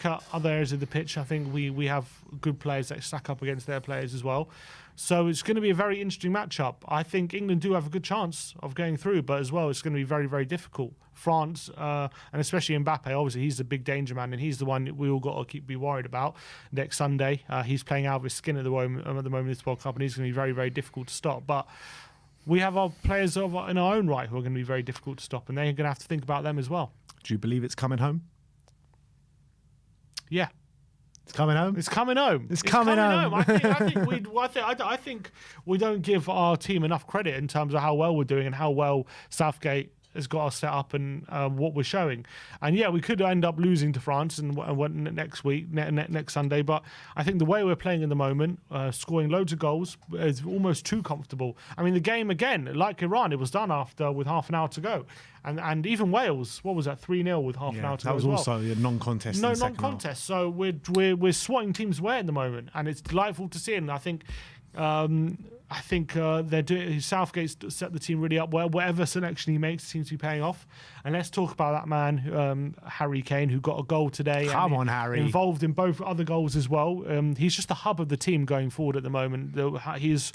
at other areas of the pitch, I think we have good players that stack up against their players as well. So it's going to be a very interesting matchup. I think England do have a good chance of going through, but as well, it's going to be very, very difficult. France, and especially Mbappe, obviously, he's the big danger man, and he's the one we all got to be worried about next Sunday. He's playing out of his skin at the moment in this World Cup, and he's going to be very, very difficult to stop. But we have our players in our own right who are going to be very difficult to stop, and they're going to have to think about them as well. Do you believe it's coming home? Yeah. It's coming home. It's coming home. It's coming home. I think we don't give our team enough credit in terms of how well we're doing and how well Southgate has got us set up and what we're showing. And yeah, we could end up losing to France and next week, next Sunday. But I think the way we're playing at the moment, scoring loads of goals, is almost too comfortable. I mean, the game again, like Iran, it was done with half an hour to go. And even Wales, what was that, 3-0 with half an hour to go? That was also a non-contest. No non-contest. So we're swatting teams away at the moment, and it's delightful to see. And I think I think they're doing. Southgate's set the team really up well. Whatever selection he makes seems to be paying off. And let's talk about that man, Harry Kane, who got a goal today. Come on, Harry. Involved in both other goals as well. He's just the hub of the team going forward at the moment. He's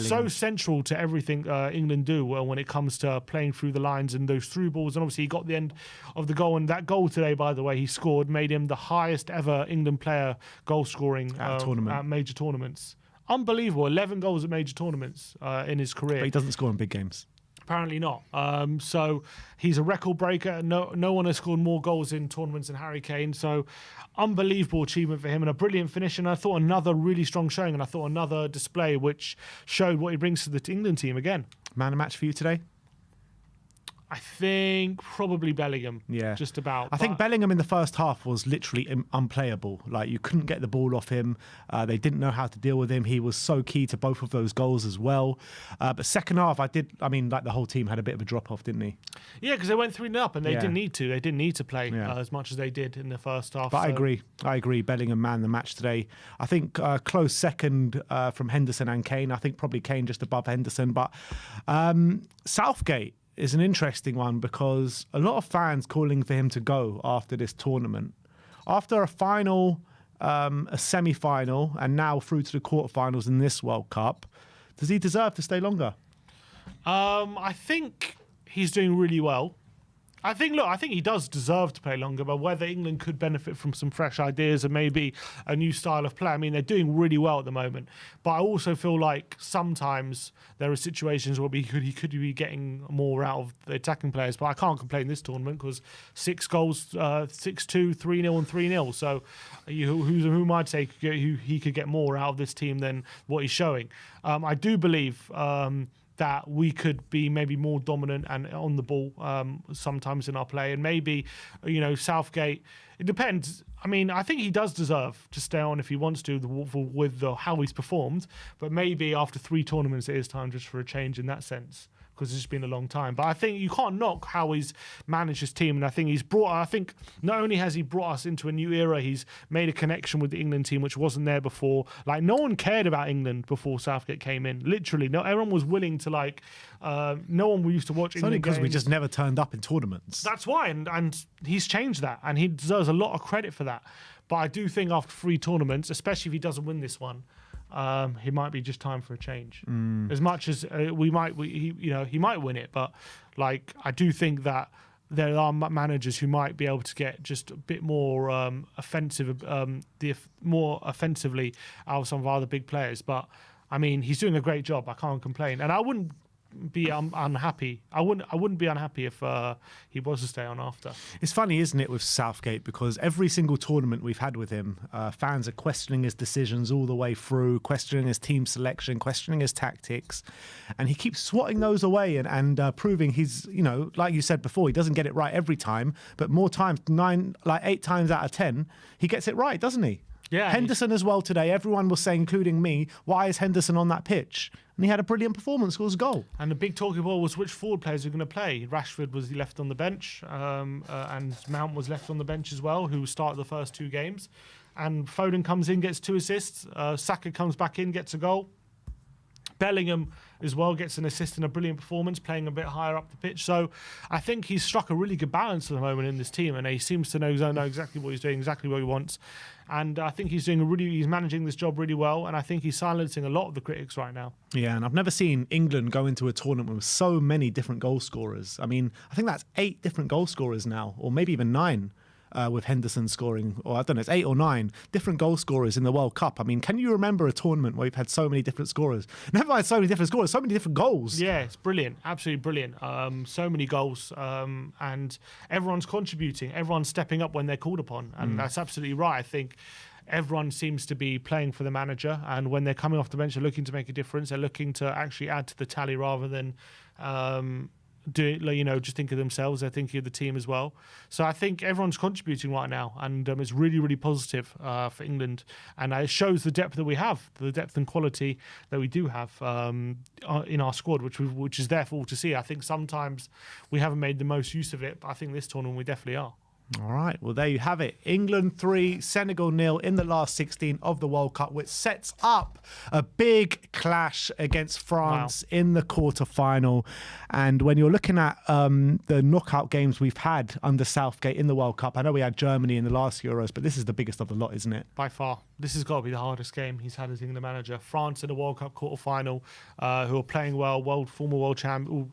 so central to everything England do when it comes to playing through the lines and those through balls. And obviously he got the end of the goal. And that goal today, by the way, he scored, made him the highest ever England player goal scoring at major tournaments. Unbelievable. 11 goals at major tournaments in his career. But he doesn't score in big games. Apparently not. So he's a record breaker. No one has scored more goals in tournaments than Harry Kane. So unbelievable achievement for him and a brilliant finish. And I thought another really strong showing, and I thought another display which showed what he brings to the England team again. Man of match for you today? I think probably Bellingham. Yeah. Just about. I think Bellingham in the first half was literally unplayable. Like, you couldn't get the ball off him. They didn't know how to deal with him. He was so key to both of those goals as well. But second half, like the whole team had a bit of a drop-off, didn't he? Yeah, because they went 3-0 up and they didn't need to. They didn't need to play as much as they did in the first half. But I agree. Bellingham man the match today. I think close second from Henderson and Kane. I think probably Kane just above Henderson. But Southgate is an interesting one because a lot of fans calling for him to go after this tournament. After a final, a semi-final, and now through to the quarterfinals in this World Cup, does he deserve to stay longer? I think he's doing really well. I think he does deserve to play longer, but whether England could benefit from some fresh ideas and maybe a new style of play. I mean, they're doing really well at the moment, but I also feel like sometimes there are situations where he could be getting more out of the attacking players. But I can't complain this tournament because 6 goals, 6-2, 3-0 and 3-0. So who might say he could get more out of this team than what he's showing. I do believe that we could be maybe more dominant and on the ball sometimes in our play. And maybe, Southgate, it depends. I mean, I think he does deserve to stay on if he wants to with how he's performed. But maybe after 3 tournaments, it is time just for a change in that sense, because it's just been a long time. But I think you can't knock how he's managed his team. And I think not only has he brought us into a new era, he's made a connection with the England team, which wasn't there before. Like, no one cared about England before Southgate came in. Literally, everyone was willing to, no one used to watch England games. Because we just never turned up in tournaments. That's why. And he's changed that. And he deserves a lot of credit for that. But I do think after 3 tournaments, especially if he doesn't win this one, he might be just time for a change. As much as he might win it, but I do think that there are managers who might be able to get just a bit more more offensively out of some of our other big players. But I mean, he's doing a great job. I can't complain, and I wouldn't be unhappy. I wouldn't be unhappy if he was to stay on after. It's funny, isn't it, with Southgate, because every single tournament we've had with him, fans are questioning his decisions all the way through, questioning his team selection, questioning his tactics, and he keeps swatting those away and proving he's, like you said before, he doesn't get it right every time, but more times, 8 times out of 10, he gets it right, doesn't he? Yeah, Henderson as well today. Everyone was saying, including me, why is Henderson on that pitch? And he had a brilliant performance, scores a goal. And the big talking ball was which forward players are going to play. Rashford was left on the bench, and Mount was left on the bench as well, who started the first 2 games. And Foden comes in, gets 2 assists. Saka comes back in, gets a goal. Bellingham as well gets an assist and a brilliant performance, playing a bit higher up the pitch. So I think he's struck a really good balance at the moment in this team, and he seems to know exactly what he's doing, exactly what he wants. And I think he's managing this job really well, and I think he's silencing a lot of the critics right now. Yeah, and I've never seen England go into a tournament with so many different goal scorers. I mean, I think that's 8 different goal scorers now, or maybe even 9. With Henderson scoring, or I don't know, it's 8 or 9 different goal scorers in the World Cup. I mean, can you remember a tournament where we've had so many different scorers? Never had so many different scorers, so many different goals. Yeah, it's brilliant, absolutely brilliant. So many goals, and everyone's contributing, everyone's stepping up when they're called upon, and that's absolutely right. I think everyone seems to be playing for the manager, and when they're coming off the bench, they're looking to make a difference. They're looking to actually add to the tally rather than just think of themselves. They're thinking of the team as well. So I think everyone's contributing right now, and it's really, really positive for England, and it shows the depth that we have, the depth and quality that we do have in our squad, which is there for all to see. I think sometimes we haven't made the most use of it, but I think this tournament we definitely are. All right, well, there you have it. England 3, Senegal 0 in the last 16 of the World Cup, which sets up a big clash against France in the quarter-final. And when you're looking at the knockout games we've had under Southgate in the World Cup, I know we had Germany in the last Euros, but this is the biggest of the lot, isn't it? By far. This has got to be the hardest game he's had as England manager. France in the World Cup quarter-final, who are playing well,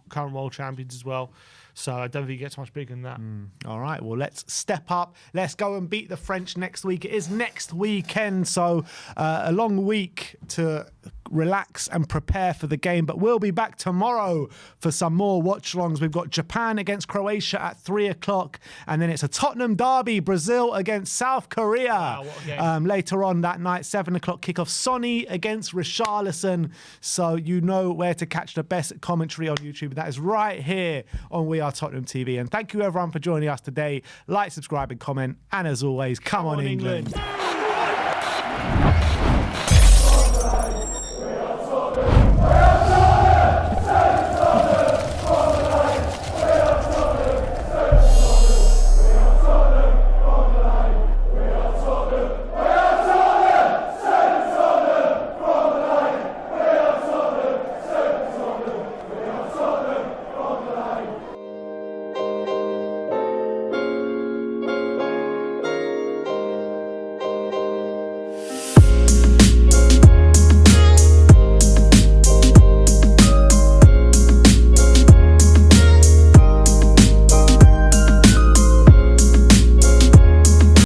current world champions as well. So I don't think it gets much bigger than that. All right, well, let's step up. Let's go and beat the French next week. It is next weekend, so a long week to relax and prepare for the game. But we'll be back tomorrow for some more watch-alongs. We've got Japan against Croatia at 3 o'clock, and then it's a Tottenham derby, Brazil against South Korea. Wow, what a game. Later on that night, 7 o'clock kickoff, Sonny against Richarlison. So you know where to catch the best commentary on YouTube. That is right here on We Are Tottenham TV. And thank you everyone for joining us today. Like, subscribe and comment. And as always, come on England.